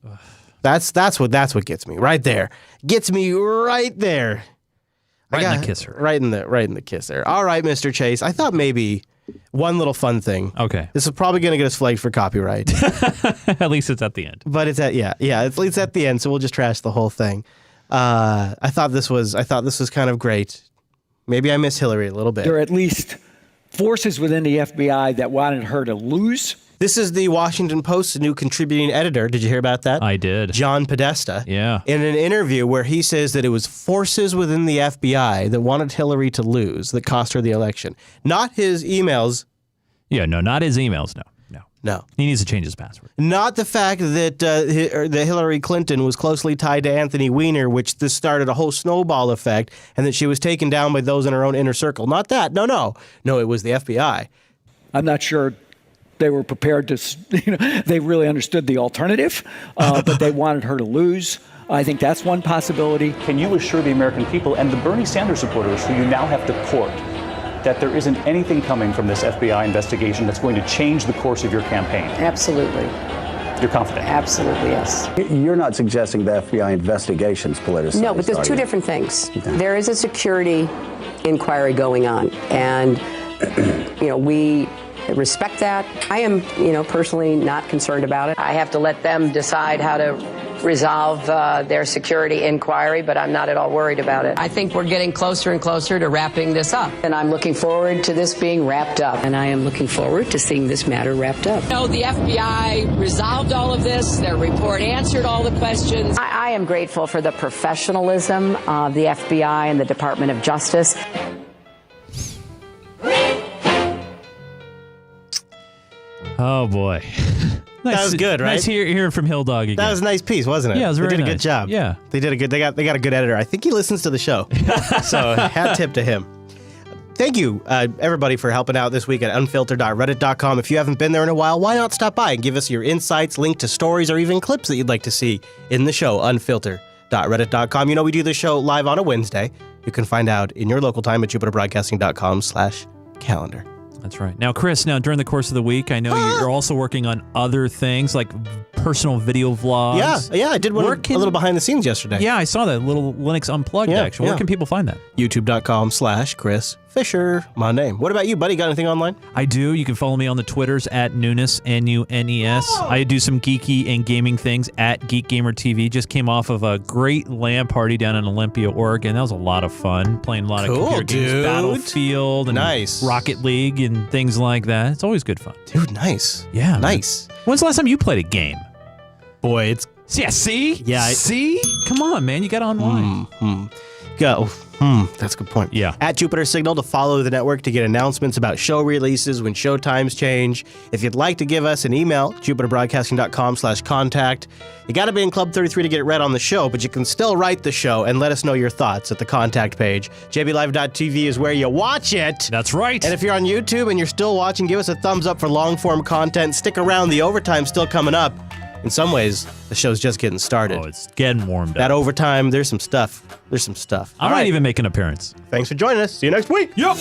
That's what gets me right there. Gets me right there. Right in the kisser. Right in the kisser. All right, Mr. Chase. I thought maybe one little fun thing. Okay. This is probably going to get us flagged for copyright. At least it's at the end. But it's at least at the end, so we'll just trash the whole thing. I thought this was kind of great. Maybe I miss Hillary a little bit. There are at least forces within the FBI that wanted her to lose. This is the Washington Post's new contributing editor. Did you hear about that? I did. John Podesta. Yeah. In an interview where he says that it was forces within the FBI that wanted Hillary to lose that cost her the election. Not his emails. Yeah, no, not his emails, No. He needs to change his password. Not the fact that that Hillary Clinton was closely tied to Anthony Weiner, which this started a whole snowball effect, and that she was taken down by those in her own inner circle. Not that. No, it was the FBI. I'm not sure they were prepared to, they really understood the alternative, but they wanted her to lose. I think that's one possibility. Can you assure the American people and the Bernie Sanders supporters who you now have to court that there isn't anything coming from this FBI investigation that's going to change the course of your campaign? Absolutely. You're confident? Absolutely, yes. You're not suggesting the FBI investigation's politicized. No, but there's two different things. Okay. There is a security inquiry going on, and we respect that. I am, personally not concerned about it. I have to let them decide how to resolve their security inquiry, but I'm not at all worried about it. I think we're getting closer and closer to wrapping this up, and I'm looking forward to this being wrapped up, and I am looking forward to seeing this matter wrapped up. The FBI resolved all of this. Their report answered all the questions. I am grateful for the professionalism of the FBI and the Department of Justice. Oh, boy. That was good, right? Nice hearing from Hill Dog again. That was a nice piece, wasn't it? Yeah, it was very They did a nice. good job. Yeah. They got a good editor. I think he listens to the show. So hat tip to him. Thank you, everybody, for helping out this week at unfilter.reddit.com. If you haven't been there in a while, why not stop by and give us your insights, link to stories, or even clips that you'd like to see in the show, unfilter.reddit.com. We do the show live on a Wednesday. You can find out in your local time at jupiterbroadcasting.com/calendar. That's right. Now, Chris, during the course of the week, I know you're also working on other things like personal video vlogs. Yeah, I did a little behind the scenes yesterday. Yeah, I saw that little Linux Unplugged action. Where can people find that? YouTube.com/Chris Fisher, my name. What about you, buddy? Got anything online? I do. You can follow me on the Twitters at Nunes, Nunes. I do some geeky and gaming things at Geek Gamer TV. Just came off of a great LAN party down in Olympia, Oregon. That was a lot of fun. Playing a lot of computer games, Battlefield, and Rocket League, and things like that. It's always good fun. Dude, nice. Yeah. Nice. When's the last time you played a game? Boy, it's... Yeah, see? Yeah. See? Come on, man. You got to unwind. Go. That's a good point. Yeah. At Jupiter Signal to follow the network to get announcements about show releases when show times change. If you'd like to give us an email, jupiterbroadcasting.com/contact. You got to be in Club 33 to get it read on the show, but you can still write the show and let us know your thoughts at the contact page. jblive.tv is where you watch it. That's right. And if you're on YouTube and you're still watching, give us a thumbs up for long-form content. Stick around. The overtime's still coming up. In some ways, the show's just getting started. Oh, it's getting warmed up. That overtime, there's some stuff. I might even make an appearance. Thanks for joining us. See you next week. Yep.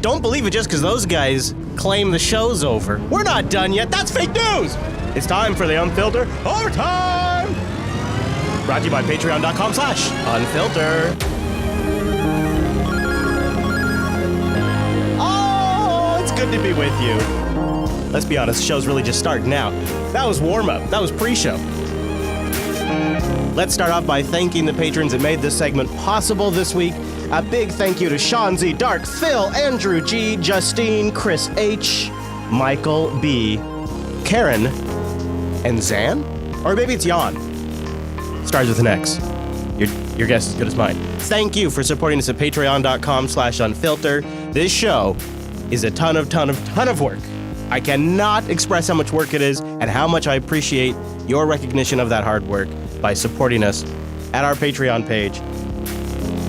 Don't believe it just because those guys claim the show's over. We're not done yet. That's fake news. It's time for the Unfilter Overtime. Brought to you by patreon.com/unfilter. Oh, it's good to be with you. Let's be honest, the show's really just starting now. That was warm-up. That was pre-show. Let's start off by thanking the patrons that made this segment possible this week. A big thank you to Sean Z, Dark, Phil, Andrew G, Justine, Chris H, Michael B, Karen, and Zan? Or maybe it's Jan. Starts with an X. Your guess is as good as mine. Thank you for supporting us at patreon.com/unfilter. This show is a ton of work. I cannot express how much work it is and how much I appreciate your recognition of that hard work by supporting us at our Patreon page.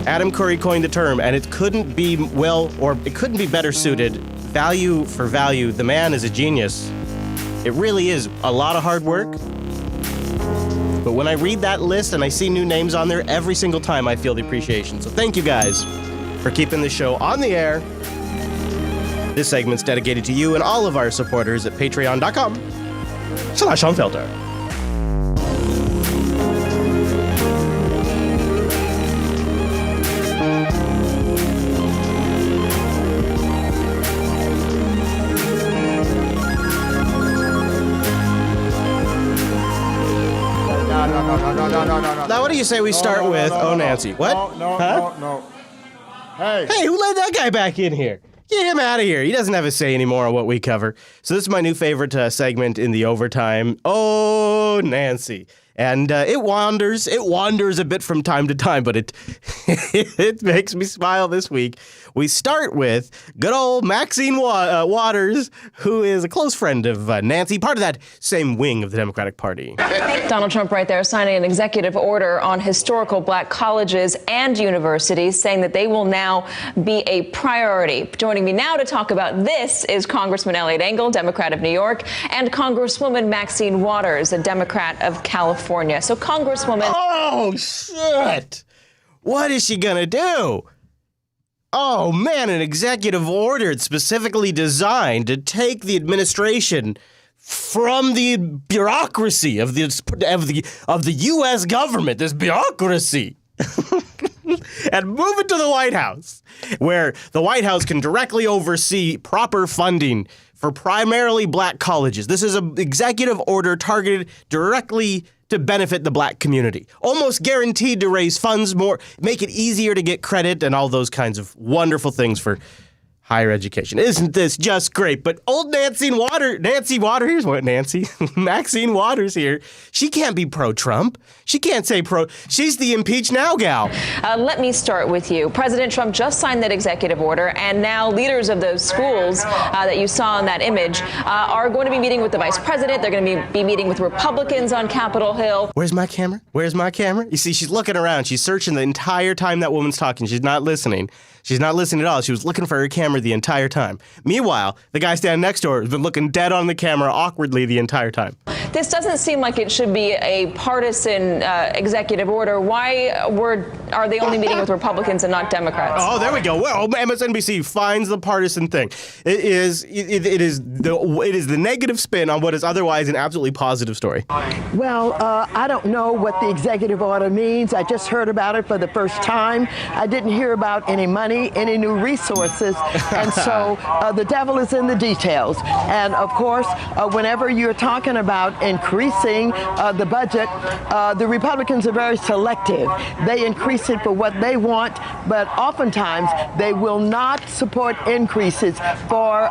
Adam Curry coined the term, and it couldn't be better suited. Value for value. The man is a genius. It really is a lot of hard work. But when I read that list and I see new names on there, every single time I feel the appreciation. So thank you guys for keeping the show on the air. This segment's dedicated to you and all of our supporters at patreon.com/unfilter. Now, what do you say we start with Nancy? What? No. Hey, who let that guy back in here? Get him out of here. He doesn't have a say anymore on what we cover. So this is my new favorite segment in the overtime. Oh, Nancy. And it wanders a bit from time to time, but it it makes me smile this week. We start with good old Maxine Waters, who is a close friend of Nancy, part of that same wing of the Democratic Party. Donald Trump right there signing an executive order on historical black colleges and universities, saying that they will now be a priority. Joining me now to talk about this is Congressman Eliot Engel, Democrat of New York, and Congresswoman Maxine Waters, a Democrat of California. So, Congresswoman... Oh, shit! What is she gonna do? Oh, man, an executive order specifically designed to take the administration from the bureaucracy of the U.S. government, this bureaucracy, and move it to the White House, where the White House can directly oversee proper funding for primarily black colleges. This is an executive order targeted directly to benefit the black community. Almost guaranteed to raise funds more, make it easier to get credit, and all those kinds of wonderful things for higher education. Isn't this just great? But old Maxine Waters here, she can't be pro-Trump. She can't say she's the impeach now gal. Let me start with you. President Trump just signed that executive order, and now leaders of those schools that you saw in that image are going to be meeting with the vice president. They're going to be meeting with Republicans on Capitol Hill. Where's my camera? Where's my camera? You see, she's looking around. She's searching the entire time that woman's talking. She's not listening. She's not listening at all. She was looking for her camera the entire time. Meanwhile, the guy standing next to her has been looking dead on the camera awkwardly the entire time. This doesn't seem like it should be a partisan executive order. Why are they only meeting with Republicans and not Democrats? Oh, there we go. Well, MSNBC finds the partisan thing. It is the negative spin on what is otherwise an absolutely positive story. Well, I don't know what the executive order means. I just heard about it for the first time. I didn't hear about any money, any new resources, and so the devil is in the details. And of course, whenever you're talking about increasing the budget, the Republicans are very selective. They increase it for what they want, but oftentimes they will not support increases for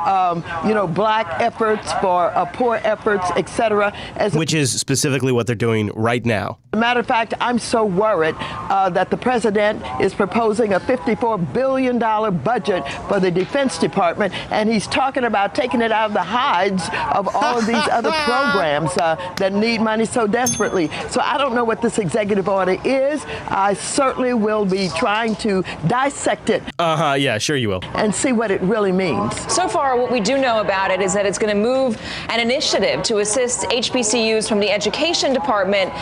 black efforts, for poor efforts, etc. Which is specifically what they're doing right now. As a matter of fact, I'm so worried that the president is proposing a $54 billion budget for the Defense Department, and he's talking about taking it out of the hides of all of these other programs that need money so desperately. So I don't know what this executive order is. I certainly will be trying to dissect it. Yeah, sure you will. And see what it really means. So far, what we do know about it is that it's going to move an initiative to assist HBCUs from the Education Department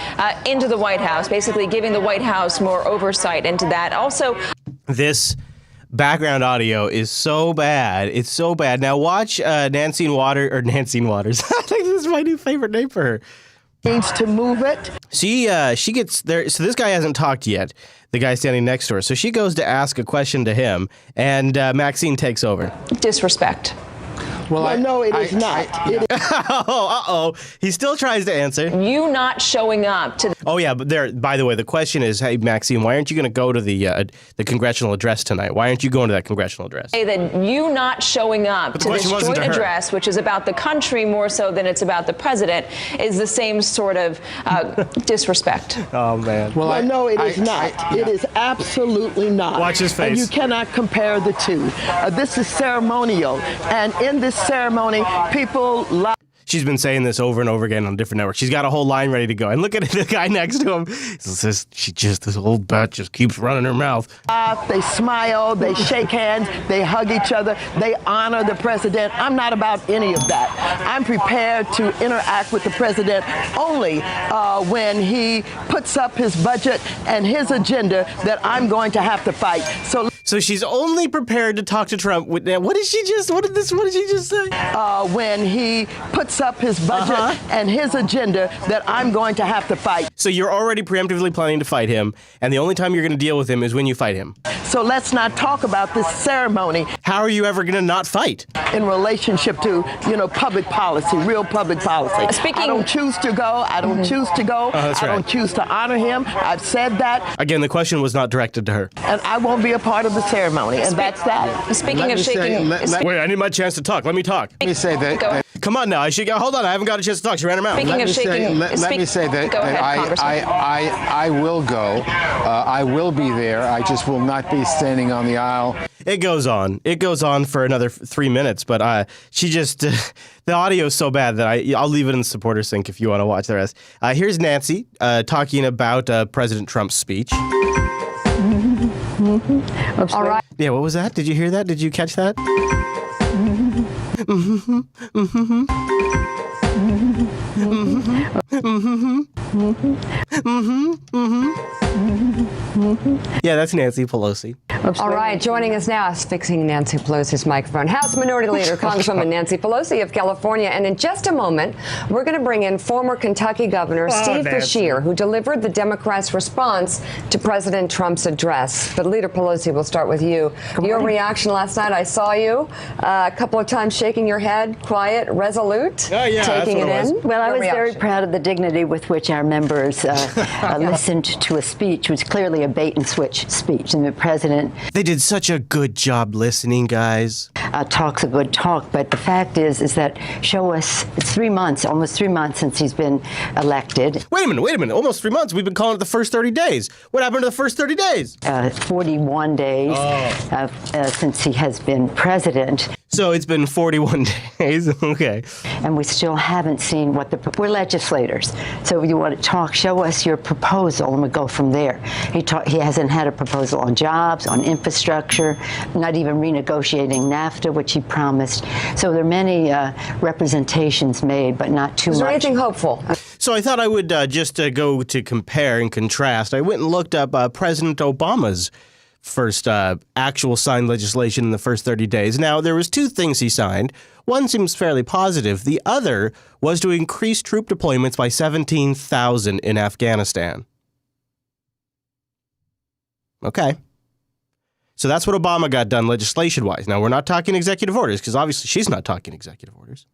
into the White House, basically giving the White House more oversight into that. Also, this background audio is so bad. It's so bad. Now watch Nancy Waters. I think this is my new favorite name for her. Needs to move it. She gets there. So this guy hasn't talked yet. The guy standing next to her. So she goes to ask a question to him, and Maxine takes over. Disrespect. Well, no, it is not. He still tries to answer. You not showing up to. Oh yeah, but by the way, the question is, hey Maxine, why aren't you going to go to the congressional address tonight? Why aren't you going to that congressional address? Say that you not showing up to this joint address, which is about the country more so than it's about the president, is the same sort of disrespect. Oh man. Well, no, it is not. It is absolutely not. Watch his face. And you cannot compare the two. This is ceremonial, and in this ceremony, people lie. She's been saying this over and over again on different networks. She's got a whole line ready to go. And look at the guy next to him. This old bat just keeps running her mouth. They smile, they shake hands, they hug each other, they honor the president. I'm not about any of that. I'm prepared to interact with the president only when he puts up his budget and his agenda that I'm going to have to fight. So she's only prepared to talk to Trump. What did she just say? When he puts up his budget and his agenda that I'm going to have to fight. So you're already preemptively planning to fight him, and the only time you're going to deal with him is when you fight him. So let's not talk about this ceremony. How are you ever going to not fight? In relationship to, public policy, real public policy. I don't choose to go. I don't choose to go. That's right. I don't choose to honor him. I've said that. Again, the question was not directed to her. And I won't be a part of the ceremony, and that's that. Speaking of shaking... Wait, I need my chance to talk. Let me talk. Let me say that... Come on now. Hold on. I haven't got a chance to talk. She ran her mouth. Let me say that I will go. I will be there. I just will not be standing on the aisle. It goes on. It goes on for another 3 minutes, but she just... the audio is so bad that I'll leave it in the supporter sync if you want to watch the rest. Here's Nancy talking about President Trump's speech. All right. Yeah, what was that? Did you hear that? Did you catch that? Yeah, that's Nancy Pelosi. All right, joining us now is fixing Nancy Pelosi's microphone. House Minority Leader, Congresswoman Nancy Pelosi of California. And in just a moment, we're going to bring in former Kentucky Governor Steve Beshear, who delivered the Democrats' response to President Trump's address. But Leader Pelosi, we'll start with you. Your reaction last night, I saw you a couple of times shaking your head, quiet, resolute, taking it in. Well, I was very proud of the dignity with which our members listened to a speech, which was clearly a bait and switch speech. And the president administration. They did such a good job listening, guys. Talk's a good talk, but the fact is that show us, it's 3 months, almost 3 months since he's been elected. Wait a minute, almost 3 months. We've been calling it the first 30 days. What happened to the first 30 days? 41 days since he has been president. So it's been 41 days, okay. And we still haven't seen we're legislators. So if you want to talk, show us your proposal, and we go from there. He hasn't had a proposal on jobs, on infrastructure, not even renegotiating NAFTA, which he promised. So there are many representations made, but not too much. Is there anything hopeful? So I thought I would just go to compare and contrast. I went and looked up President Obama's first actual signed legislation in the first 30 days. Now, there was 2 things he signed. One seems fairly positive. The other was to increase troop deployments by 17,000 in Afghanistan. Okay. So that's what Obama got done legislation-wise. Now, we're not talking executive orders, because obviously she's not talking executive orders.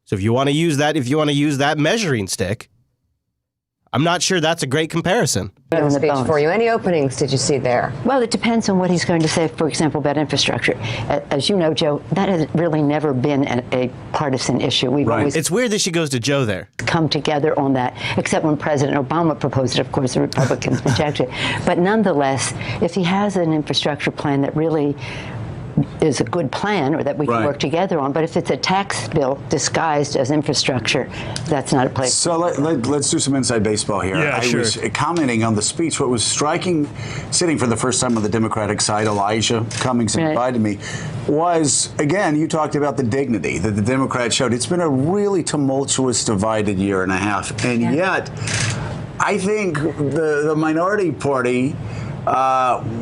So if you want to use that measuring stick, I'm not sure that's a great comparison. Speech for you. Any openings did you see there? Well, it depends on what he's going to say, for example, about infrastructure. As you know, Joe, that has really never been a partisan issue. We've always It's weird that she goes to Joe there. Come together on that, except when President Obama proposed it. Of course, the Republicans rejected it. But nonetheless, if he has an infrastructure plan that really is a good plan, or that we can work together on. But if it's a tax bill disguised as infrastructure, that's not a place. So let's do some inside baseball here. Yeah, I was commenting on the speech. What was striking, sitting for the first time on the Democratic side, Elijah Cummings invited me, was, again, you talked about the dignity that the Democrats showed. It's been a really tumultuous, divided year and a half. And yet, I think the minority party,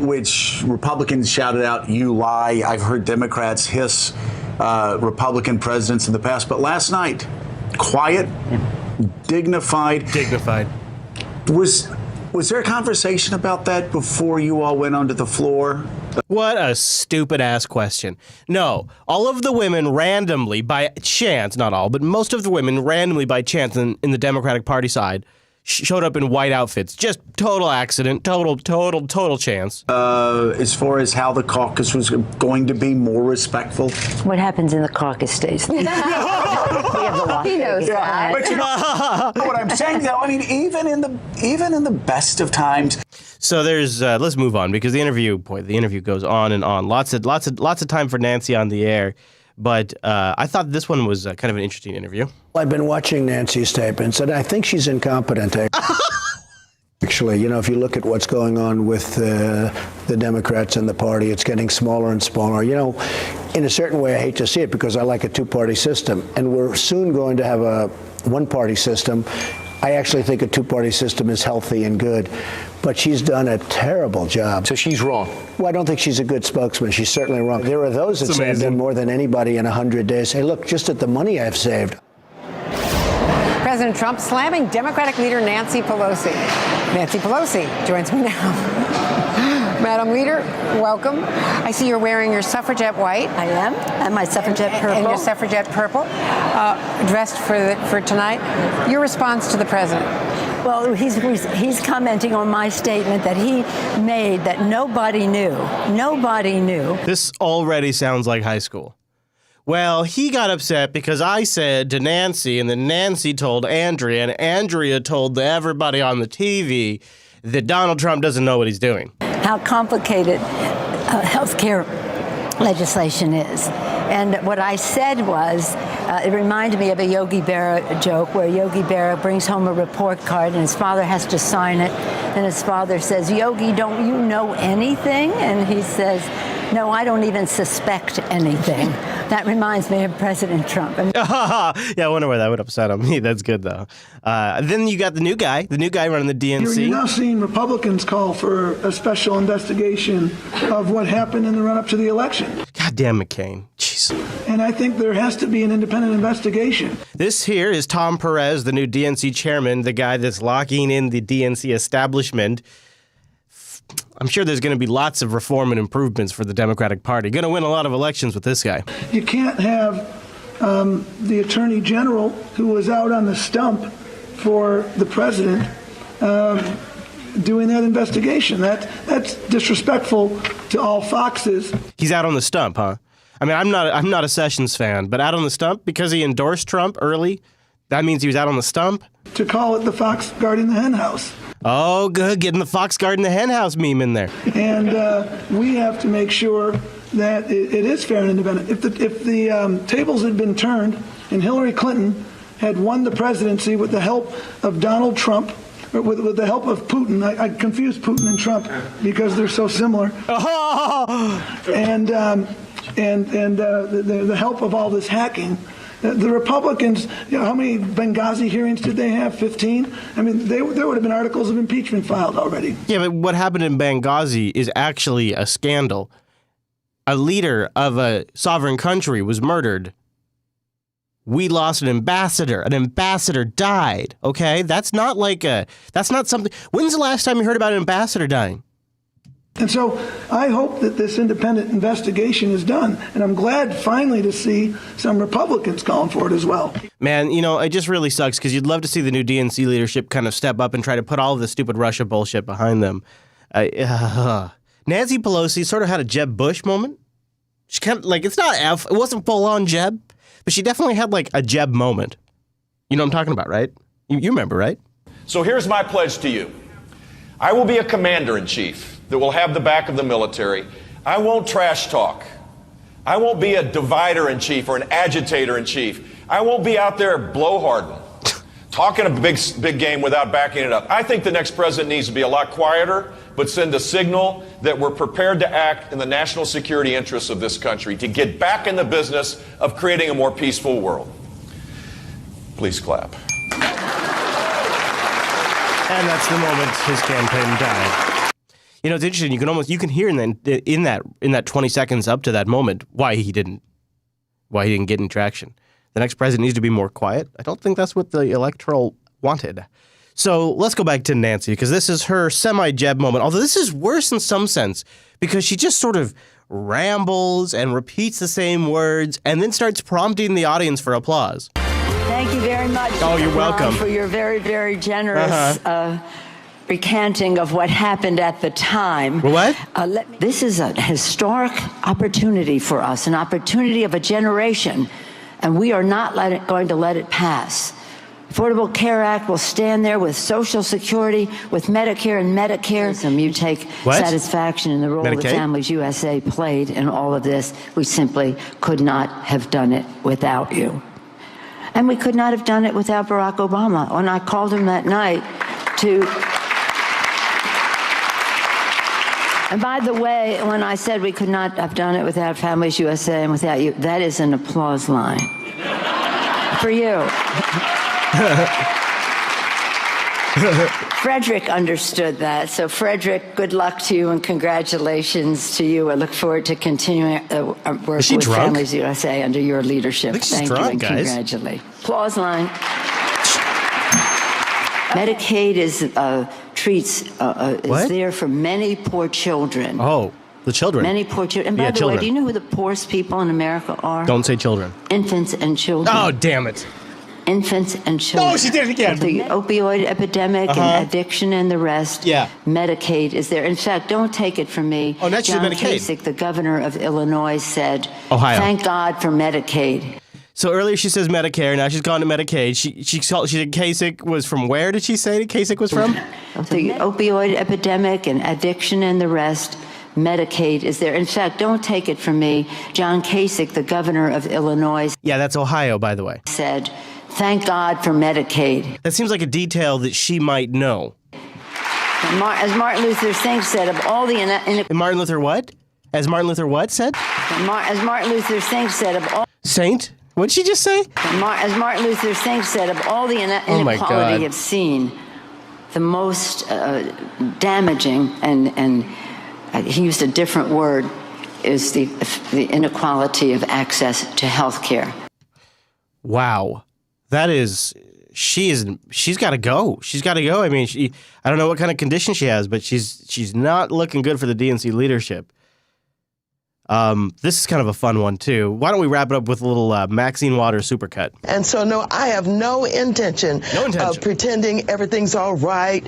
which Republicans shouted out, "You lie." I've heard Democrats hiss Republican presidents in the past, but last night, quiet, dignified. Was there a conversation about that before you all went onto the floor? What a stupid ass question. No, all of the women randomly by chance, not all, but most of the women randomly by chance in the Democratic Party side showed up in white outfits. Just total accident, total chance. As far as how the caucus was going to be more respectful? What happens in the caucus stays. We have the law. He knows that. But you know what I'm saying, though? I mean, even in the best of times. So there's let's move on, because the interview goes on and on. Lots of time for Nancy on the air. But I thought this one was kind of an interesting interview. I've been watching Nancy's tape and said, I think she's incompetent. Actually, you know, if you look at what's going on with the Democrats and the party, it's getting smaller and smaller. You know, in a certain way, I hate to see it because I like a two-party system. And we're soon going to have a one-party system. I actually think a two-party system is healthy and good. But she's done a terrible job. So she's wrong. Well, I don't think she's a good spokesman. She's certainly wrong. There are those that say I've done more than anybody in 100 days. Hey, look, just at the money I've saved. President Trump slamming Democratic leader Nancy Pelosi. Nancy Pelosi joins me now. Madam Leader, welcome. I see you're wearing your suffragette white. I am, and my suffragette purple. And your suffragette purple, dressed for tonight. Your response to the president? Well, he's commenting on my statement that he made that nobody knew. Nobody knew. This already sounds like high school. Well, he got upset because I said to Nancy, and then Nancy told Andrea, and Andrea told everybody on the TV that Donald Trump doesn't know what he's doing. How complicated health care legislation is. And what I said was, it reminded me of a Yogi Berra joke where Yogi Berra brings home a report card and his father has to sign it. And his father says, Yogi, don't you know anything? And he says, no, I don't even suspect anything. That reminds me of President Trump. Yeah, I wonder why that would upset him. That's good, though. Then you got the new guy running the DNC. You're now seeing Republicans call for a special investigation of what happened in the run-up to the election. Goddamn McCain. Jeez. And I think there has to be an independent investigation. This here is Tom Perez, the new DNC chairman, the guy that's locking in the DNC establishment. I'm sure there's going to be lots of reform and improvements for the Democratic Party. Going to win a lot of elections with this guy. You can't have the Attorney General, who was out on the stump for the president, doing that investigation. That's disrespectful to all Foxes. He's out on the stump, huh? I mean, I'm not a Sessions fan, but out on the stump because he endorsed Trump early. That means he was out on the stump. To call it the fox guarding the hen house. Oh, good, getting the fox guarding the hen house meme in there. And we have to make sure that it is fair and independent. If the tables had been turned and Hillary Clinton had won the presidency with the help of Donald Trump, or with the help of Putin, I confuse Putin and Trump because they're so similar. And the help of all this hacking. The Republicans, how many Benghazi hearings did they have? 15? I mean, there would have been articles of impeachment filed already. Yeah, but what happened in Benghazi is actually a scandal. A leader of a sovereign country was murdered. We lost an ambassador. An ambassador died, okay? That's not something. When's the last time you heard about an ambassador dying? And so I hope that this independent investigation is done. And I'm glad finally to see some Republicans calling for it as well. Man, it just really sucks because you'd love to see the new DNC leadership kind of step up and try to put all of this stupid Russia bullshit behind them. Nancy Pelosi sort of had a Jeb Bush moment. She kind of, it wasn't full-on Jeb, but she definitely had a Jeb moment. You know what I'm talking about, right? You remember, right? So here's my pledge to you. I will be a commander-in-chief that will have the back of the military. I won't trash talk. I won't be a divider-in-chief or an agitator-in-chief. I won't be out there blowharding, talking a big game without backing it up. I think the next president needs to be a lot quieter, but send a signal that we're prepared to act in the national security interests of this country to get back in the business of creating a more peaceful world. Please clap. And that's the moment his campaign died. It's interesting. You can hear in that 20 seconds up to that moment why he didn't get any traction. The next president needs to be more quiet. I don't think that's what the electoral wanted. So let's go back to Nancy because this is her semi-Jeb moment. Although this is worse in some sense because she just sort of rambles and repeats the same words and then starts prompting the audience for applause. Thank you very much. Oh, you're welcome. For your very, very generous recanting of what happened at the time. What? This is a historic opportunity for us, an opportunity of a generation, and we are not going to let it pass. Affordable Care Act will stand there with Social Security, with Medicare and Medicare. You take satisfaction in the role that Families USA played in all of this. We simply could not have done it without you. And we could not have done it without Barack Obama. When I called him that night to... And by the way, when I said we could not have done it without Families USA and without you, that is an applause line. For you. Frederick understood that. So, Frederick, good luck to you and congratulations to you. I look forward to continuing work with Families USA under your leadership. Thank you and congratulate. Applause line. Medicaid is treats is there for many poor children. Oh, the children. Many poor children. And by the way, do you know who the poorest people in America are? Don't say children. Infants and children. Oh, damn it. Infants and children. No, she did it again. The opioid epidemic and addiction and the rest. Yeah. Medicaid is there. In fact, don't take it from me. Oh, that's John Medicaid. Kasich, the governor of Illinois, said, Ohio. Thank God for Medicaid. So earlier she says Medicare, now she's gone to Medicaid. She said Kasich was from where did she say Kasich was from? The opioid epidemic and addiction and the rest. Medicaid is there. In fact, don't take it from me. John Kasich, the governor of Illinois. Yeah, that's Ohio, by the way. Said, thank God for Medicaid. That seems like a detail that she might know. As Martin Luther King said, of all the... Martin Luther what? As Martin Luther what said? As Martin Luther King said, of all... Saint? What did she just say? As Martin Luther King said, of all the inequality of seen, the most damaging, and he used a different word, is the inequality of access to health care. Wow. That is, she's got to go. She's got to go. I mean, I don't know what kind of condition she has, but she's not looking good for the DNC leadership. This is kind of a fun one, too. Why don't we wrap it up with a little Maxine Waters supercut? And so, no, I have no intention of pretending everything's all right.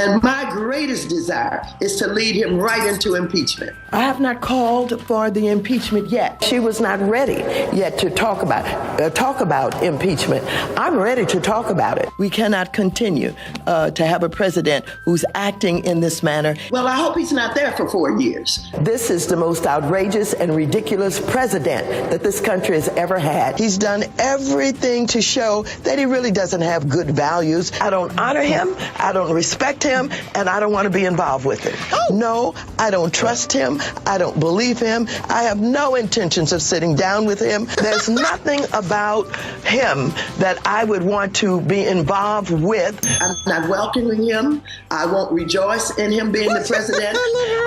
And my greatest desire is to lead him right into impeachment. I have not called for the impeachment yet. She was not ready yet to talk about impeachment. I'm ready to talk about it. We cannot continue to have a president who's acting in this manner. Well, I hope he's not there for 4 years. This is the most outrageous and ridiculous president that this country has ever had. He's done everything to show that he really doesn't have good values. I don't honor him, I don't respect him, and I don't want to be involved with him. No, I don't trust him, I don't believe him, I have no intentions of sitting down with him. There's nothing about him that I would want to be involved with. I'm not welcoming him. I won't rejoice in him being the president.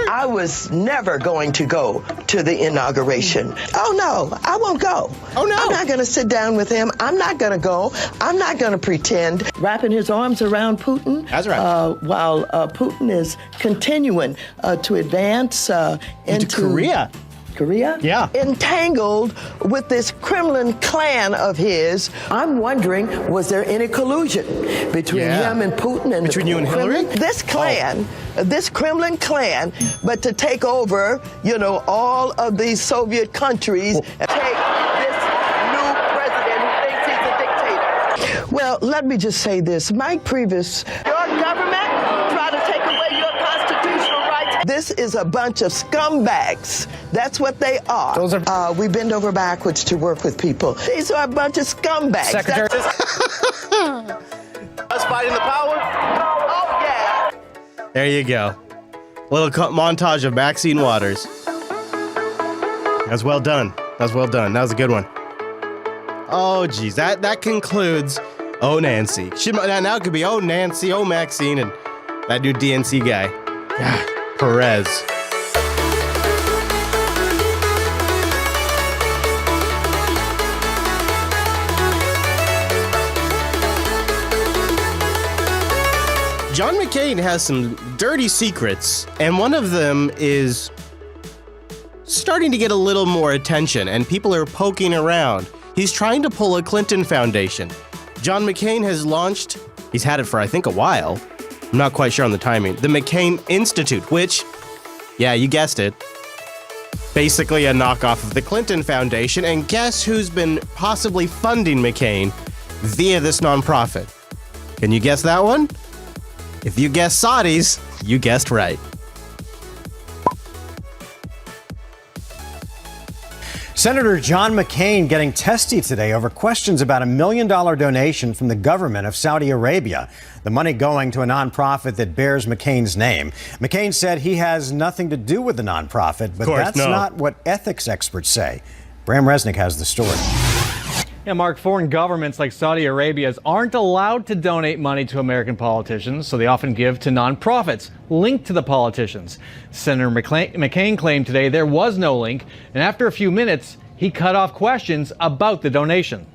I was never going to go to the inauguration. Oh, no, I won't go. Oh, no. I'm not going to sit down with him. I'm not going to go. I'm not going to pretend. Wrapping his arms around Putin. That's right. While Putin is continuing to advance into Korea. Korea? Yeah. Entangled with this Kremlin clan of his. I'm wondering, was there any collusion between him and Putin and between you and Hillary? This clan, this Kremlin clan, but to take over, all of these Soviet countries and take this new president who thinks he's a dictator. Well, let me just say this. Mike Previs, your government tried to take away your constitutional rights. This is a bunch of scumbags. That's what they are. Those are we bend over backwards to work with people. These are a bunch of scumbags. Secretary. Us fighting the power? Oh, yeah. There you go. Little montage of Maxine Waters. That's well done. That's well done. That was a good one. Oh, geez. That concludes Oh Nancy. Now it could be Oh Nancy, Oh Maxine, and that new DNC guy. Yeah, Perez. John McCain has some dirty secrets, and one of them is starting to get a little more attention, and people are poking around. He's trying to pull a Clinton Foundation. John McCain has launched, he's had it for I think a while, I'm not quite sure on the timing, the McCain Institute, which, yeah, you guessed it, basically a knockoff of the Clinton Foundation, and guess who's been possibly funding McCain via this nonprofit? Can you guess that one? If you guessed Saudis, you guessed right. Senator John McCain getting testy today over questions about $1 million donation from the government of Saudi Arabia. The money going to a nonprofit that bears McCain's name. McCain said he has nothing to do with the nonprofit, but that's not what ethics experts say. Bram Resnick has the story. Yeah, Mark, foreign governments like Saudi Arabia's aren't allowed to donate money to American politicians, so they often give to nonprofits linked to the politicians. Senator McCain claimed today there was no link, and after a few minutes, he cut off questions about the donation.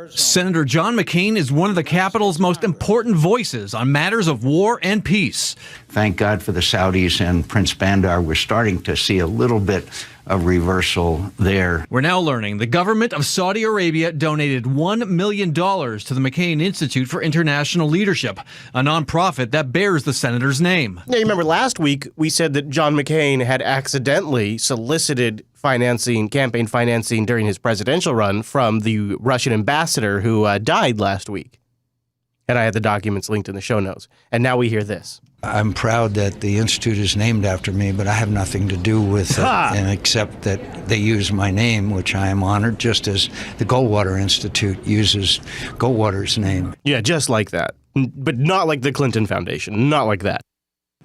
Senator John McCain is one of the Capitol's most important voices on matters of war and peace. Thank God for the Saudis and Prince Bandar. We're starting to see a little bit of reversal there. We're now learning the government of Saudi Arabia donated $1 million to the McCain Institute for International Leadership, a nonprofit that bears the senator's name. Yeah, you remember last week we said that John McCain had accidentally solicited campaign financing during his presidential run from the Russian ambassador who died last week. And I had the documents linked in the show notes. And now we hear this. I'm proud that the Institute is named after me, but I have nothing to do with it, and except that they use my name, which I am honored, just as the Goldwater Institute uses Goldwater's name. Yeah, just like that. But not like the Clinton Foundation. Not like that.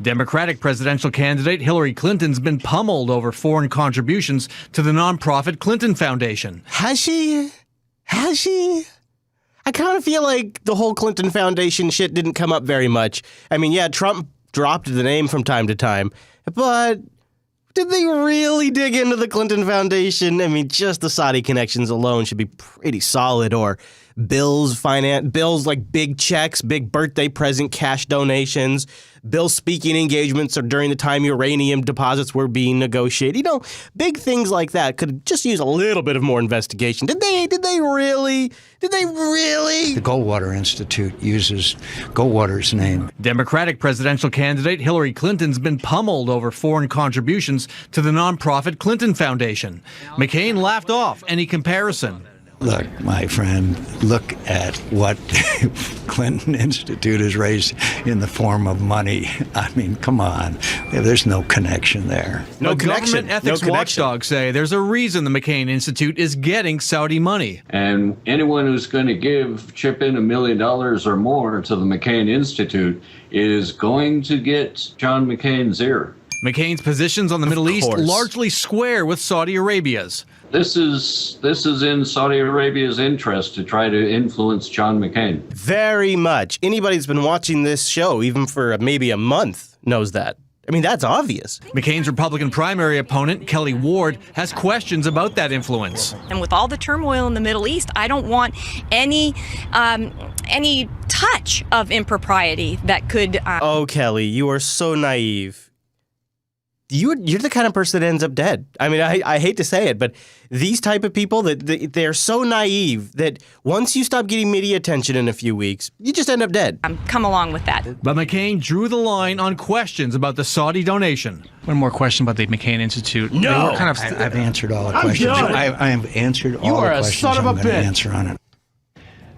Democratic presidential candidate Hillary Clinton's been pummeled over foreign contributions to the nonprofit Clinton Foundation. Has she? Has she? I kind of feel like the whole Clinton Foundation shit didn't come up very much. I mean, yeah, Trump dropped the name from time to time, but did they really dig into the Clinton Foundation? I mean, just the Saudi connections alone should be pretty solid, or bills like big checks, big birthday present cash donations, Bill speaking engagements or during the time uranium deposits were being negotiated. You know, big things like that could just use a little bit of more investigation. Did they really? The Goldwater Institute uses Goldwater's name. Democratic presidential candidate Hillary Clinton's been pummeled over foreign contributions to the nonprofit Clinton Foundation. McCain laughed off any comparison. Look, my friend, look at what Clinton Institute has raised in the form of money. I mean, come on. There's no connection there. No connection. Government ethics watchdogs say there's a reason the McCain Institute is getting Saudi money. And anyone who's going to chip in $1 million or more to the McCain Institute is going to get John McCain's ear. McCain's positions on the Middle East largely square with Saudi Arabia's. This is in Saudi Arabia's interest to try to influence John McCain. Very much. Anybody who's been watching this show, even for maybe a month, knows that. I mean, that's obvious. McCain's Republican primary opponent, Kelly Ward, has questions about that influence. And with all the turmoil in the Middle East, I don't want any touch of impropriety that could... Oh, Kelly, you are so naive. You're the kind of person that ends up dead. I mean, I hate to say it, but these type of people, they're so naive that once you stop getting media attention in a few weeks, you just end up dead. Come along with that. But McCain drew the line on questions about the Saudi donation. One more question about the McCain Institute. No! I've answered all the questions. I have answered all the questions I'm going to answer on it.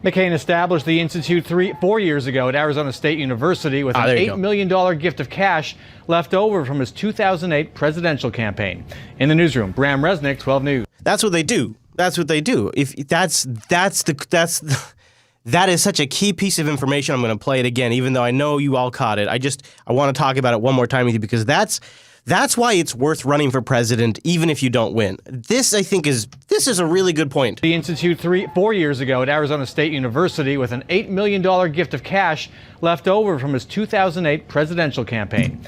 McCain established the Institute 4 years ago at Arizona State University with an $8 million gift of cash left over from his 2008 presidential campaign. In the newsroom, Bram Resnick, 12 News. That's what they do. That's what they do. If that is such a key piece of information. I'm going to play it again, even though I know you all caught it. I want to talk about it one more time with you because that's why it's worth running for president, even if you don't win. This, I think, is a really good point. The Institute 4 years ago at Arizona State University with an $8 million gift of cash left over from his 2008 presidential campaign.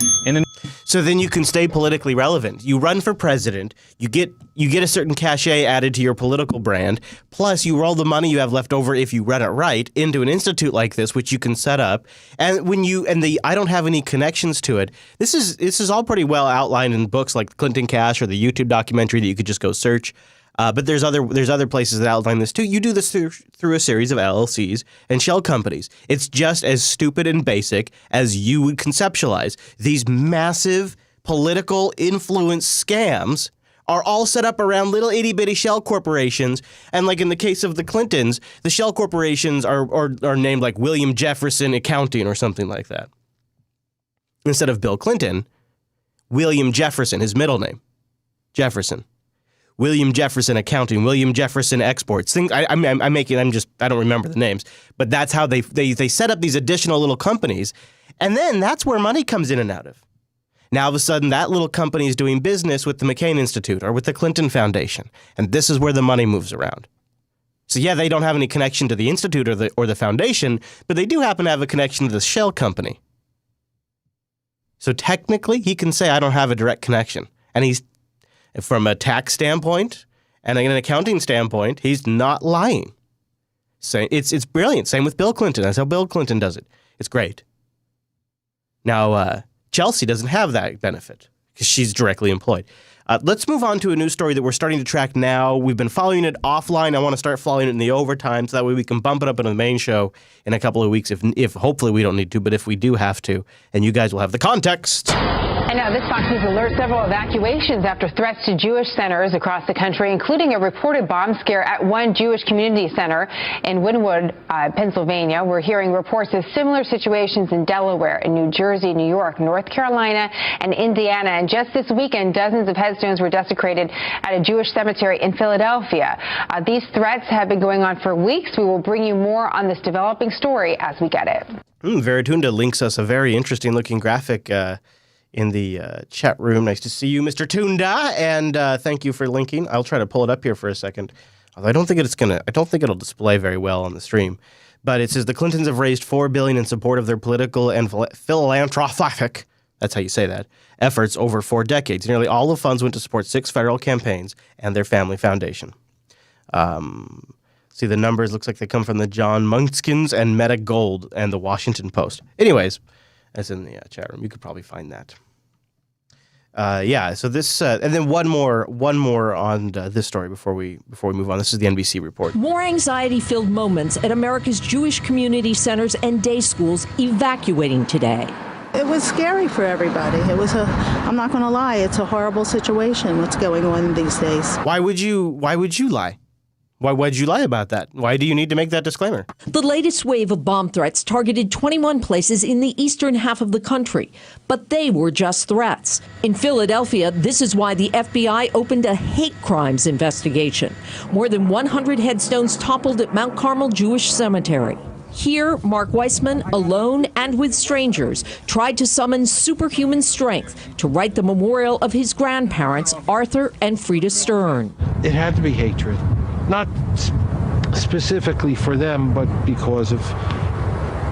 So then you can stay politically relevant. You run for president, you get a certain cachet added to your political brand, plus you roll the money you have left over if you run it right into an institute like this, which you can set up. And I don't have any connections to it. This is all pretty well outlined in books like Clinton Cash or the YouTube documentary that you could just go search. But there's other places that outline this too. You do this through a series of LLCs and shell companies. It's just as stupid and basic as you would conceptualize. These massive political influence scams are all set up around little itty-bitty shell corporations. And like in the case of the Clintons, the shell corporations are named like William Jefferson Accounting or something like that. Instead of Bill Clinton, William Jefferson, his middle name, Jefferson. William Jefferson Accounting, William Jefferson Exports. I don't remember the names, but that's how they set up these additional little companies, and then that's where money comes in and out of. Now, all of a sudden, that little company is doing business with the McCain Institute or with the Clinton Foundation, and this is where the money moves around. So yeah, they don't have any connection to the institute or the foundation, but they do happen to have a connection to the shell company. So technically, he can say, I don't have a direct connection, and he's from a tax standpoint and an accounting standpoint, he's not lying. It's brilliant. Same with Bill Clinton. That's how Bill Clinton does it. It's great. Now, Chelsea doesn't have that benefit because she's directly employed. Let's move on to a news story that we're starting to track now. We've been following it offline. I want to start following it in the overtime so that way we can bump it up into the main show in a couple of weeks if hopefully we don't need to, but if we do have to, and you guys will have the context. And now this Fox News alert several evacuations after threats to Jewish centers across the country, including a reported bomb scare at one Jewish community center in Wynwood, Pennsylvania. We're hearing reports of similar situations in Delaware, in New Jersey, New York, North Carolina, and Indiana. And just this weekend, dozens of headstones were desecrated at a Jewish cemetery in Philadelphia. These threats have been going on for weeks. We will bring you more on this developing story as we get it. Veritunda links us a very interesting looking graphic in the chat room. Nice to see you, Mr. Tunda, and thank you for linking. I'll try to pull it up here for a second. Although I don't think it'll display very well on the stream. But it says the Clintons have raised $4 billion in support of their political and philanthropic, that's how you say that, efforts over 4 decades. Nearly all the funds went to support 6 federal campaigns and their family foundation. See, the numbers looks like they come from the John Munskins and Meta Gold and the Washington Post. Anyways, as in the chat room. You could probably find that. So this, and then one more on this story before we move on. This is the NBC report. More anxiety-filled moments at America's Jewish community centers and day schools evacuating today. It was scary for everybody. I'm not going to lie, it's a horrible situation what's going on these days. Why would you lie? Why would you lie about that? Why do you need to make that disclaimer? The latest wave of bomb threats targeted 21 places in the eastern half of the country, but they were just threats. In Philadelphia, this is why the FBI opened a hate crimes investigation. More than 100 headstones toppled at Mount Carmel Jewish Cemetery. Here, Mark Weissman, alone and with strangers, tried to summon superhuman strength to write the memorial of his grandparents, Arthur and Frida Stern. It had to be hatred, not specifically for them, but because of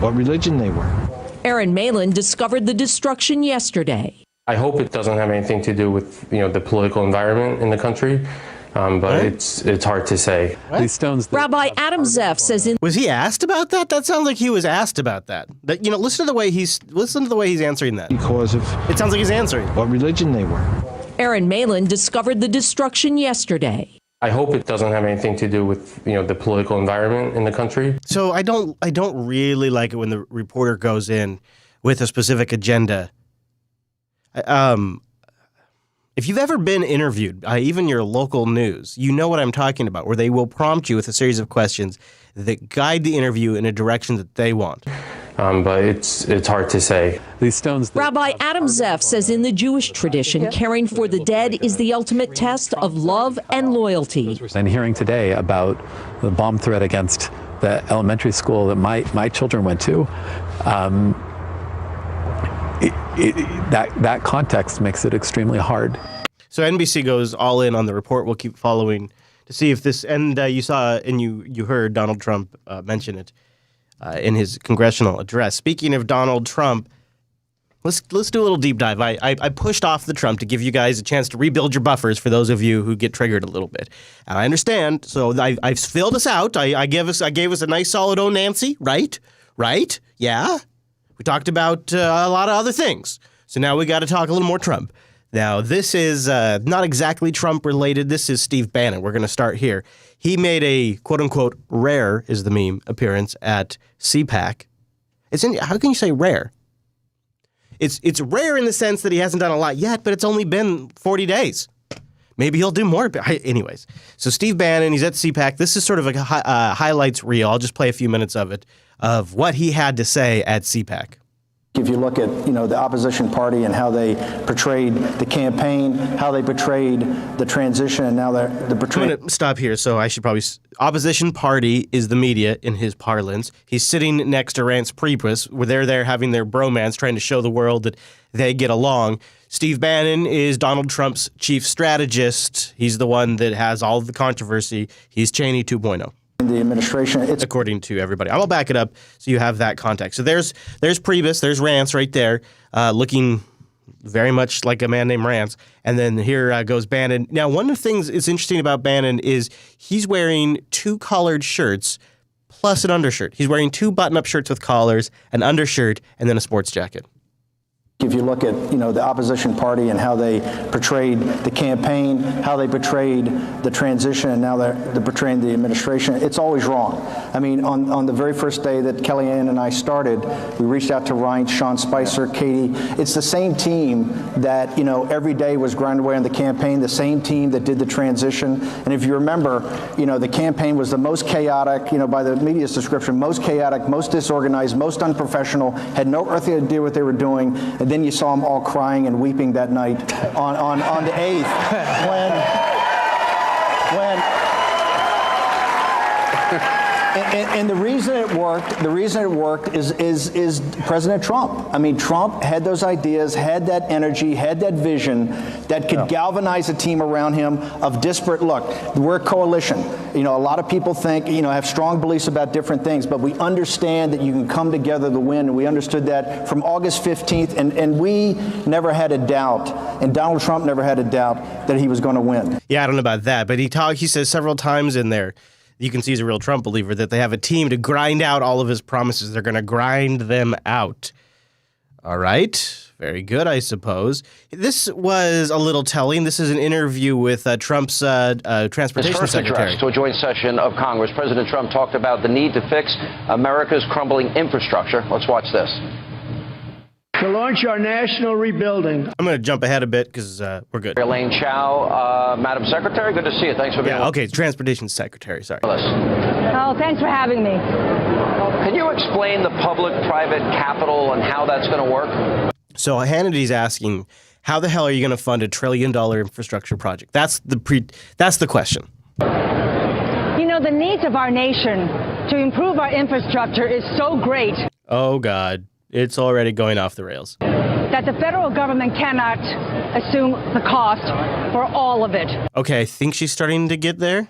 what religion they were. Aaron Malin discovered the destruction yesterday. I hope it doesn't have anything to do with the political environment in the country. But it's hard to say. These stones. Rabbi Adam Zeff says Was he asked about that? That sounds like he was asked about that. Listen to the way he's answering that. Because of it sounds like he's answering what religion they were. Aaron Malin discovered the destruction yesterday. I hope it doesn't have anything to do with the political environment in the country. So I don't really like it when the reporter goes in with a specific agenda. If you've ever been interviewed by even your local news, you know what I'm talking about, where they will prompt you with a series of questions that guide the interview in a direction that they want. But it's hard to say. These stones. Rabbi Adam Zeff says in the Jewish tradition, caring for the dead is the ultimate test of love and loyalty. And hearing today about the bomb threat against the elementary school that my children went to, that context makes it extremely hard. So NBC goes all in on the report. We'll keep following to see if this, and you saw and you heard Donald Trump mention it in his congressional address. Speaking of Donald Trump, let's do a little deep dive. I pushed off the Trump to give you guys a chance to rebuild your buffers for those of you who get triggered a little bit. And I understand. So I've filled us out. I gave us a nice solid "Oh Nancy," right? Yeah. We talked about a lot of other things. So now we got to talk a little more Trump. Now, this is not exactly Trump related. This is Steve Bannon. We're going to start here. He made a quote unquote rare is the meme appearance at CPAC. How can you say rare? It's rare in the sense that he hasn't done a lot yet, but it's only been 40 days. Maybe he'll do more. Anyways, so Steve Bannon, he's at CPAC. This is sort of a highlights reel. I'll just play a few minutes of it, of what he had to say at CPAC. If you look at, the opposition party and how they portrayed the campaign, how they portrayed the transition, and now they're portraying. I'm going to stop here, so I should probably. Opposition party is the media in his parlance. He's sitting next to Rance Priebus, where they're there having their bromance, trying to show the world that they get along. Steve Bannon is Donald Trump's chief strategist. He's the one that has all of the controversy. He's Cheney 2.0. The administration, according to everybody. I'll back it up so you have that context. So there's Priebus, there's Rance right there, looking very much like a man named Rance. And then here goes Bannon. Now, one of the things that's interesting about Bannon is he's wearing two collared shirts plus an undershirt. He's wearing two button-up shirts with collars, an undershirt, and then a sports jacket. If you look at, the opposition party and how they portrayed the campaign, how they portrayed the transition, and now they're portraying the administration, it's always wrong. I mean, on the very first day that Kellyanne and I started, we reached out to Ryan, Sean Spicer, Katie. It's the same team that, every day was grinding away on the campaign, the same team that did the transition. And if you remember, the campaign was the most chaotic, by the media's description, most chaotic, most disorganized, most unprofessional, had no earthly idea what they were doing. And then you saw them all crying and weeping that night on the 8th and the reason it worked is President Trump. I mean, Trump had those ideas, had that energy, had that vision that could galvanize a team around him of disparate. Look, we're a coalition. A lot of people think, have strong beliefs about different things, but we understand that you can come together to win, and we understood that from August 15th, and we never had a doubt, and Donald Trump never had a doubt that he was going to win. Yeah, I don't know about that, but he says several times in there, you can see he's a real Trump believer, that they have a team to grind out all of his promises. They're going to grind them out. All right. Very good, I suppose. This was a little telling. This is an interview with Trump's transportation secretary. Address to a joint session of Congress, President Trump talked about the need to fix America's crumbling infrastructure. Let's watch this. To launch our national rebuilding. I'm going to jump ahead a bit because we're good. Elaine Chao, Madam Secretary, good to see you. Thanks for being with us. Okay, transportation secretary, sorry. Oh, thanks for having me. Can you explain the public-private capital and how that's going to work? So Hannity's asking, how the hell are you going to fund $1 trillion infrastructure project? That's the question. You know, the needs of our nation to improve our infrastructure is so great. Oh, God. It's already going off the rails. That the federal government cannot assume the cost for all of it. Okay, I think she's starting to get there.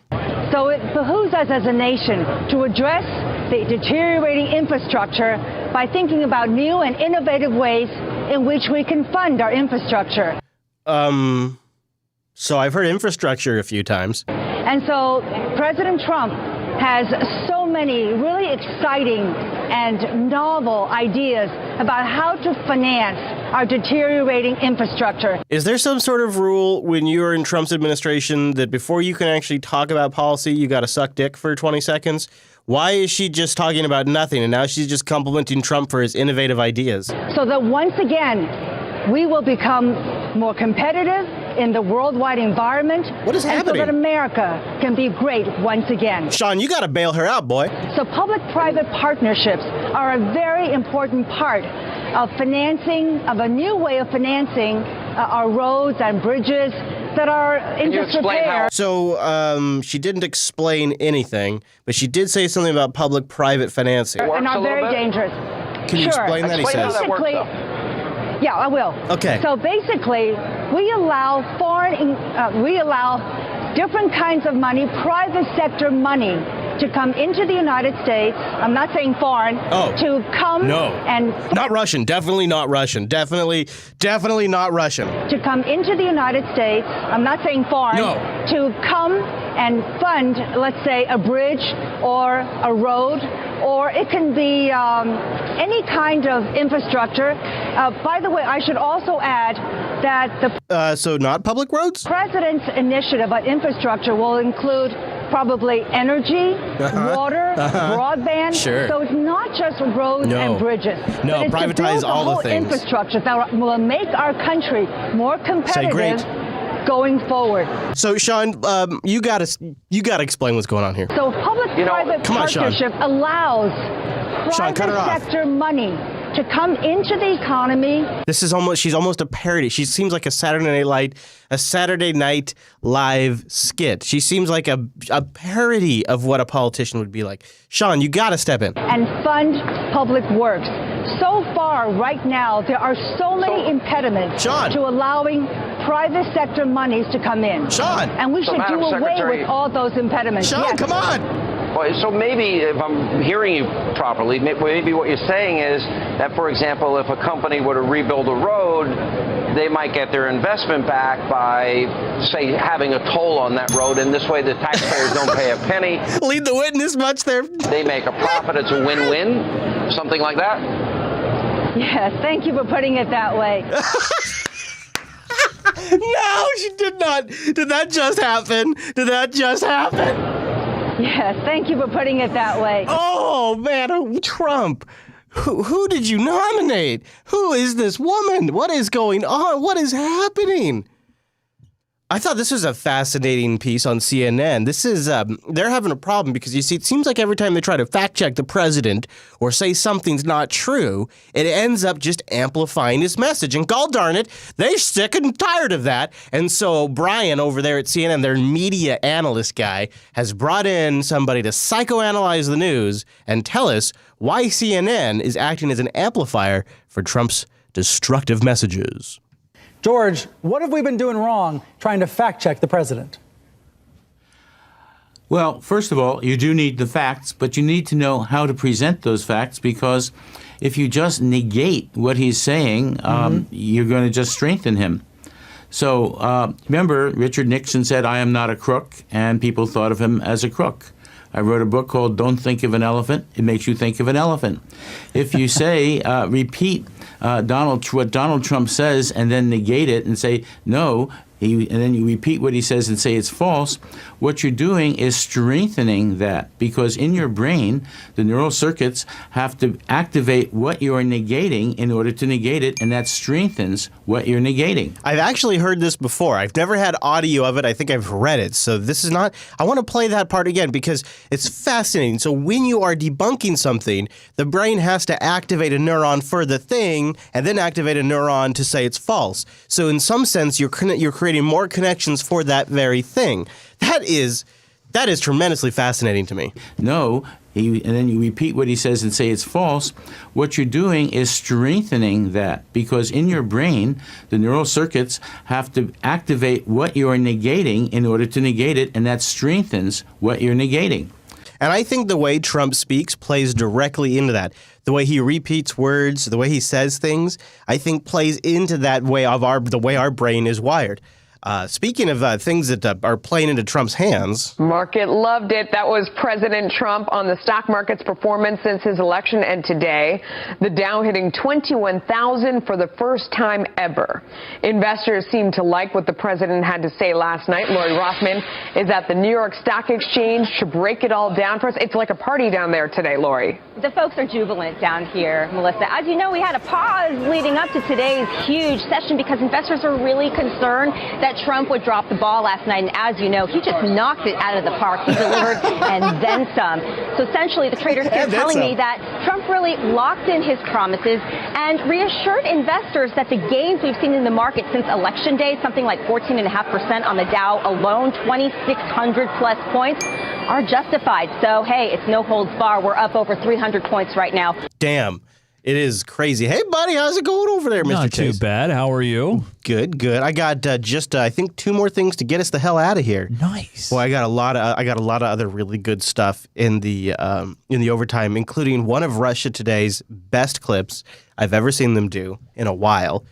So it behooves us as a nation to address the deteriorating infrastructure by thinking about new and innovative ways in which we can fund our infrastructure. So I've heard infrastructure a few times. And so President Trump has so many really exciting and novel ideas about how to finance our deteriorating infrastructure. Is there some sort of rule when you're in Trump's administration that before you can actually talk about policy, you got to suck dick for 20 seconds? Why is she just talking about nothing and now she's just complimenting Trump for his innovative ideas? So that once again, we will become more competitive in the worldwide environment. What is happening? So that America can be great once again. Sean, you got to bail her out, boy. So public-private partnerships are a very important part of financing, of a new way of financing our roads and bridges that are in disrepair. So she didn't explain anything, but she did say something about public-private financing. And are very dangerous. Can you explain that, he says? Yeah, I will. Okay. So basically, we allow different kinds of money, private sector money, to come into the United States. I'm not saying foreign. To come and not Russian. Definitely not Russian. Definitely not Russian. To come into the United States. I'm not saying foreign. To come and fund, let's say, a bridge or a road, or it can be any kind of infrastructure. By the way, I should also add that the so not public roads? President's initiative on infrastructure will include probably energy, water, broadband. Sure. So it's not just roads and bridges. No, but it's privatize to build all the whole things. Infrastructure that will make our country more competitive going forward. So Sean, you gotta explain what's going on here. So public-private partnership allows private sector money to come into the economy. She's almost a parody. She seems like a Saturday Night Live skit. She seems like a parody of what a politician would be like. Sean, you got to step in. And fund public works. So far, right now, there are so many impediments to allowing private sector monies to come in. Sean! And we should do away with all those impediments. Sean, come on! Well, so maybe, if I'm hearing you properly, maybe what you're saying is that, for example, if a company were to rebuild a road, they might get their investment back by, say, having a toll on that road, and this way the taxpayers don't pay a penny. Lead the witness much there. They make a profit. It's a win-win, something like that? Yes, thank you for putting it that way. No, she did not. Did that just happen? Yes, thank you for putting it that way. Oh, man, Trump. Who did you nominate? Who is this woman? What is going on? What is happening? I thought this was a fascinating piece on CNN. This is, they're having a problem because, you see, it seems like every time they try to fact check the president or say something's not true, it ends up just amplifying his message. And gall darn it, they're sick and tired of that. And so Brian over there at CNN, their media analyst guy, has brought in somebody to psychoanalyze the news and tell us why CNN is acting as an amplifier for Trump's destructive messages. George, what have we been doing wrong trying to fact check the president? Well, first of all, you do need the facts, but you need to know how to present those facts, because if you just negate what he's saying, you're going to just strengthen him. So remember, Richard Nixon said, "I am not a crook," and people thought of him as a crook. I wrote a book called Don't Think of an Elephant. It makes you think of an elephant. If you say, repeat what Donald Trump says and then negate it and say, no, and then you repeat what he says and say it's false, what you're doing is strengthening that, because in your brain, the neural circuits have to activate what you're negating in order to negate it, and that strengthens what you're negating. I've actually heard this before. I've never had audio of it. I think I've read it. So this is not, I want to play that part again because it's fascinating. So when you are debunking something, the brain has to activate a neuron for the thing and then activate a neuron to say it's false. So in some sense, you're creating more connections for that very thing. That is tremendously fascinating to me. No, and then you repeat what he says and say it's false. What you're doing is strengthening that, because in your brain, the neural circuits have to activate what you're negating in order to negate it, and that strengthens what you're negating. And I think the way Trump speaks plays directly into that. The way he repeats words, the way he says things, I think plays into that way of the way our brain is wired. Speaking of things that are playing into Trump's hands. Market loved it. That was President Trump on the stock market's performance since his election and today. The Dow hitting 21,000 for the first time ever. Investors seem to like what the president had to say last night. Lori Rothman is at the New York Stock Exchange to break it all down for us. It's like a party down there today, Lori. The folks are jubilant down here, Melissa. As you know, we had a pause leading up to today's huge session because investors are really concerned that Trump would drop the ball last night, and as you know, he just knocked it out of the park. He delivered and then some. So essentially, the traders here telling me that Trump really locked in his promises and reassured investors that the gains we've seen in the market since Election Day, something like 14.5% on the Dow alone, 2,600 plus points, are justified. So, hey, it's no holds bar. We're up over 300 points right now. Damn. It is crazy. Hey, buddy, how's it going over there, Mr. Not Chase? too bad. How are you? Good, good. I got I think 2 more things to get us the hell out of here. Nice. Well, I got a lot of other really good stuff in the overtime, including one of Russia Today's best clips I've ever seen them do in a while.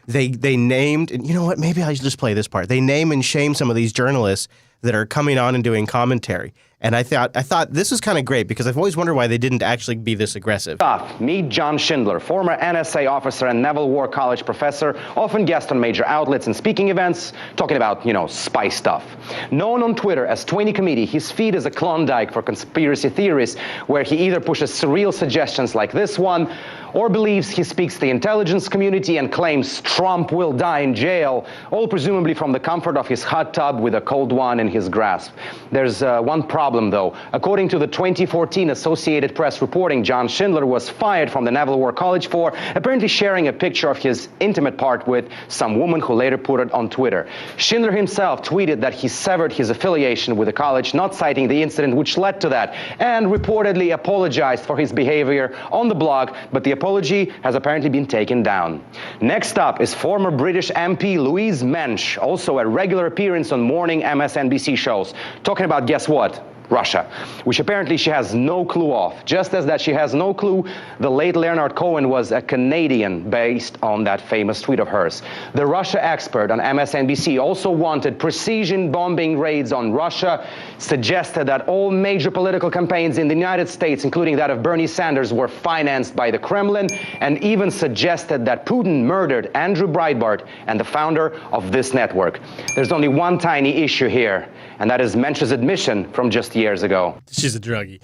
They named, and you know what? Maybe I should just play this part. They name and shame some of these journalists that are coming on and doing commentary. And I thought this was kind of great because I've always wondered why they didn't actually be this aggressive. Meet John Schindler, former NSA officer and Naval War College professor, often guest on major outlets and speaking events, talking about, spy stuff. Known on Twitter as 20 Committee, his feed is a Klondike for conspiracy theories, where he either pushes surreal suggestions like this one, or believes he speaks to the intelligence community and claims Trump will die in jail, all presumably from the comfort of his hot tub with a cold one in his grasp. There's one problem, though. According to the 2014 Associated Press reporting, John Schindler was fired from the Naval War College for apparently sharing a picture of his intimate part with some woman who later put it on Twitter. Schindler himself tweeted that he severed his affiliation with the college, not citing the incident which led to that, and reportedly apologized for his behavior on the blog, but the apology has apparently been taken down. Next up is former British MP Louise Mensch, also a regular appearance on morning MSNBC shows, talking about, guess what? Russia, which apparently she has no clue of. Just as that she has no clue the late Leonard Cohen was a Canadian based on that famous tweet of hers. The Russia expert on MSNBC also wanted precision bombing raids on Russia, suggested that all major political campaigns in the United States, including that of Bernie Sanders, were financed by the Kremlin, and even suggested that Putin murdered Andrew Breitbart and the founder of this network. There's only one tiny issue here, and that is Mensch's admission from just years ago. She's a druggie.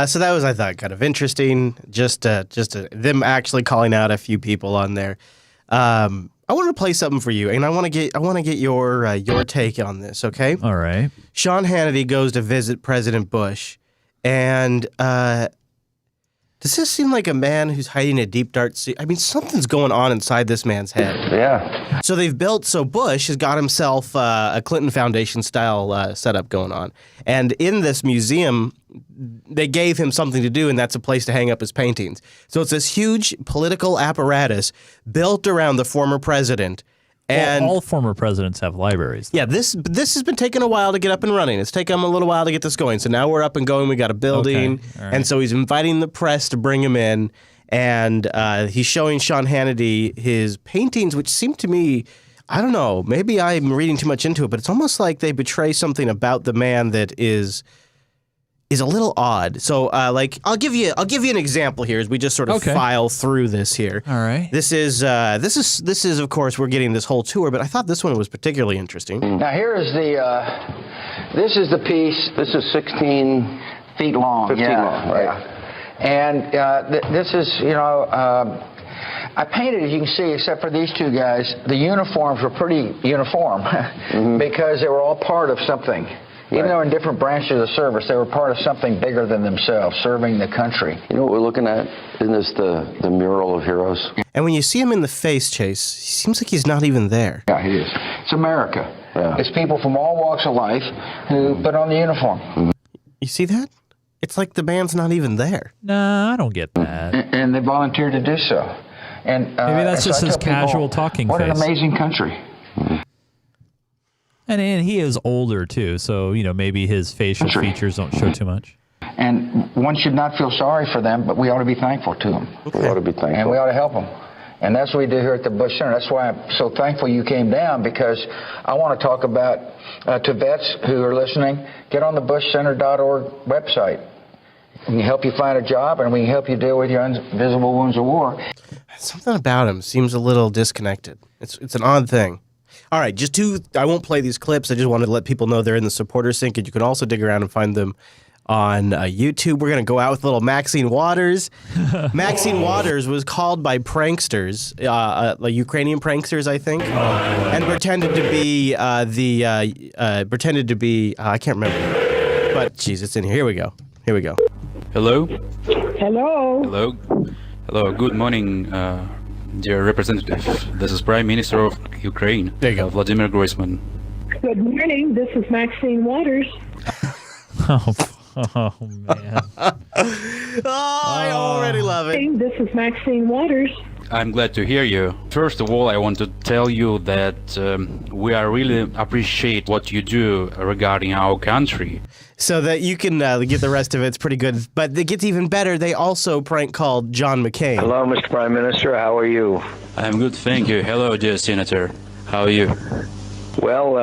So that was, I thought, kind of interesting. Just them actually calling out a few people on there. I want to play something for you, and I want to get your take on this. Okay. All right. Sean Hannity goes to visit President Bush, and does this seem like a man who's hiding a deep, dark secret? I mean, something's going on inside this man's head. Yeah. So Bush has got himself a Clinton Foundation style setup going on. And in this museum, they gave him something to do, and that's a place to hang up his paintings. So it's this huge political apparatus built around the former president. And all former presidents have libraries. Yeah, this has been taking a while to get up and running. It's taken him a little while to get this going. So now we're up and going. We got a building. Okay. Right. And so he's inviting the press to bring him in. And he's showing Sean Hannity his paintings, which seem to me, I don't know, maybe I'm reading too much into it, but it's almost like they betray something about the man that is is a little odd. So, like, I'll give you an example here as we just sort of file through this here. All right. This is of course we're getting this whole tour, but I thought this one was particularly interesting. Now here is this is the piece. This is 16 feet long. 15 long, right? Yeah. And this is, I painted, as you can see, except for these two guys, the uniforms were pretty uniform because they were all part of something. Even though in different branches of service, they were part of something bigger than themselves, serving the country. You know what we're looking at? Isn't this the mural of heroes? And when you see him in the face, Chase, he seems like he's not even there. Yeah, he is. It's America. Yeah. It's people from all walks of life who put on the uniform. You see that? It's like the band's not even there. Nah, I don't get that. And they volunteered to do so. And maybe that's just so his casual talking face. What an amazing country. And he is older, too, so, maybe his facial features don't show too much. And one should not feel sorry for them, but we ought to be thankful to them. We ought to be thankful. And we ought to help them. And that's what we do here at the Bush Center. That's why I'm so thankful you came down, because I want to talk about, to vets who are listening, get on the bushcenter.org website. We can help you find a job, and we can help you deal with your invisible wounds of war. Something about him seems a little disconnected. It's an odd thing. All right, I won't play these clips. I just wanted to let people know they're in the supporter sync, and you can also dig around and find them on YouTube. We're going to go out with a little Maxine Waters. Maxine Waters was called by pranksters, like Ukrainian pranksters, I think, and pretended to be I can't remember. But, geez, it's in here. Here we go. Hello? Hello. Hello. Hello. Good morning, dear representative. This is Prime Minister of Ukraine, Vladimir Groisman. Good morning. This is Maxine Waters. Oh man. I already love it. This is Maxine Waters. I'm glad to hear you. First of all, I want to tell you that we are really appreciate what you do regarding our country. So that you can get the rest of it. It's pretty good. But it gets even better. They also prank called John McCain. Hello, Mr. Prime Minister. How are you? I'm good, thank you. Hello, dear Senator. How are you? Well,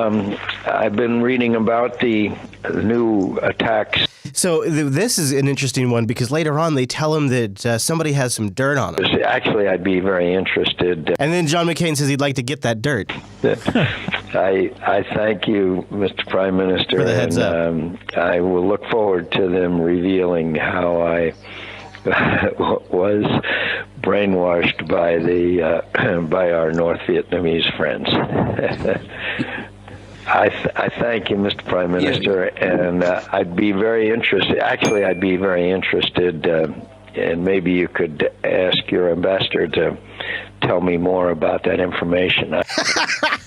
I've been reading about the new attacks. So this is an interesting one because later on they tell him that somebody has some dirt on him. Actually, I'd be very interested. And then John McCain says he'd like to get that dirt. I thank you, Mr. Prime Minister, for the heads up. I will look forward to them revealing how I was brainwashed by our North Vietnamese friends. I thank you, Mr. Prime Minister, and I'd be very interested. Actually, I'd be very interested, and maybe you could ask your ambassador to tell me more about that information.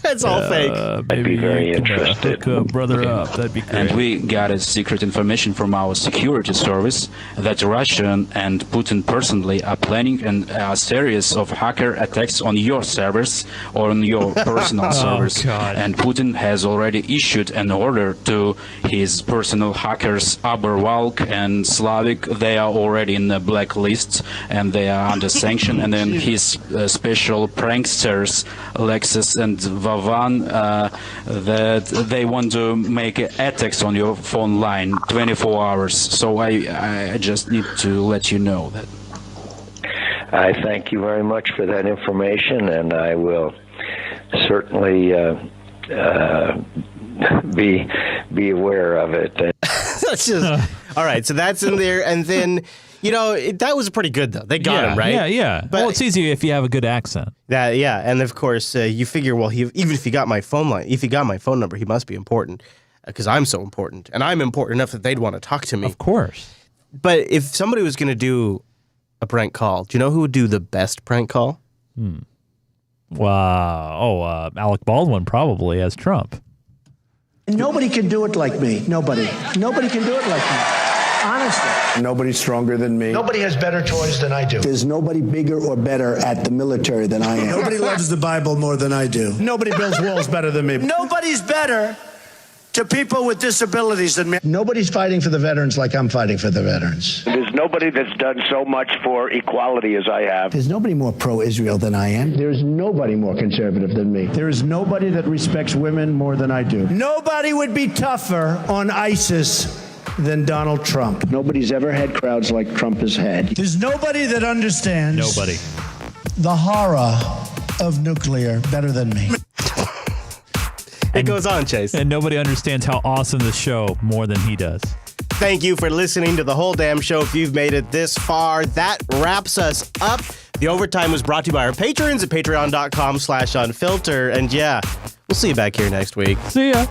It's all fake. I'd be very interested. Hook a brother up. That'd be great. And we got a secret information from our security service that Russia and Putin personally are planning a series of hacker attacks on your servers or on your personal servers. God. And Putin has already issued an order to his personal hackers, Aberwalk and Slavik. They are already in the blacklist and they are under sanction. And then his special pranksters, Lexus and Vavan, that they want to make attacks on your phone line 24 hours. So I just need to let you know that. I thank you very much for that information, and I will certainly be aware of it. That's just all right. So that's in there, and then that was pretty good though. They got him right. Yeah. But it's easy if you have a good accent. And of course you figure, well, even if he got my phone line, if he got my phone number, he must be important because I'm so important, and I'm important enough that they'd want to talk to me. Of course. But if somebody was going to do a prank call, do you know who would do the best prank call? Wow. Alec Baldwin probably as Trump. Nobody can do it like me. Nobody can do it like me. Honestly. Nobody's stronger than me. Nobody has better toys than I do. There's nobody bigger or better at the military than I am. Nobody loves the Bible more than I do. Nobody builds walls better than me. Nobody's better to people with disabilities than me. Nobody's fighting for the veterans like I'm fighting for the veterans. There's nobody that's done so much for equality as I have. There's nobody more pro-Israel than I am. There's nobody more conservative than me. There is nobody that respects women more than I do. Nobody would be tougher on ISIS than Donald Trump. Nobody's ever had crowds like Trump has had. There's nobody that understands Nobody. the horror of nuclear better than me. It goes on, Chase. And nobody understands how awesome the show more than he does. Thank you for listening to the whole damn show. If you've made it this far, that wraps us up. The Overtime was brought to you by our patrons at patreon.com/unfilter. And yeah, we'll see you back here next week. See ya.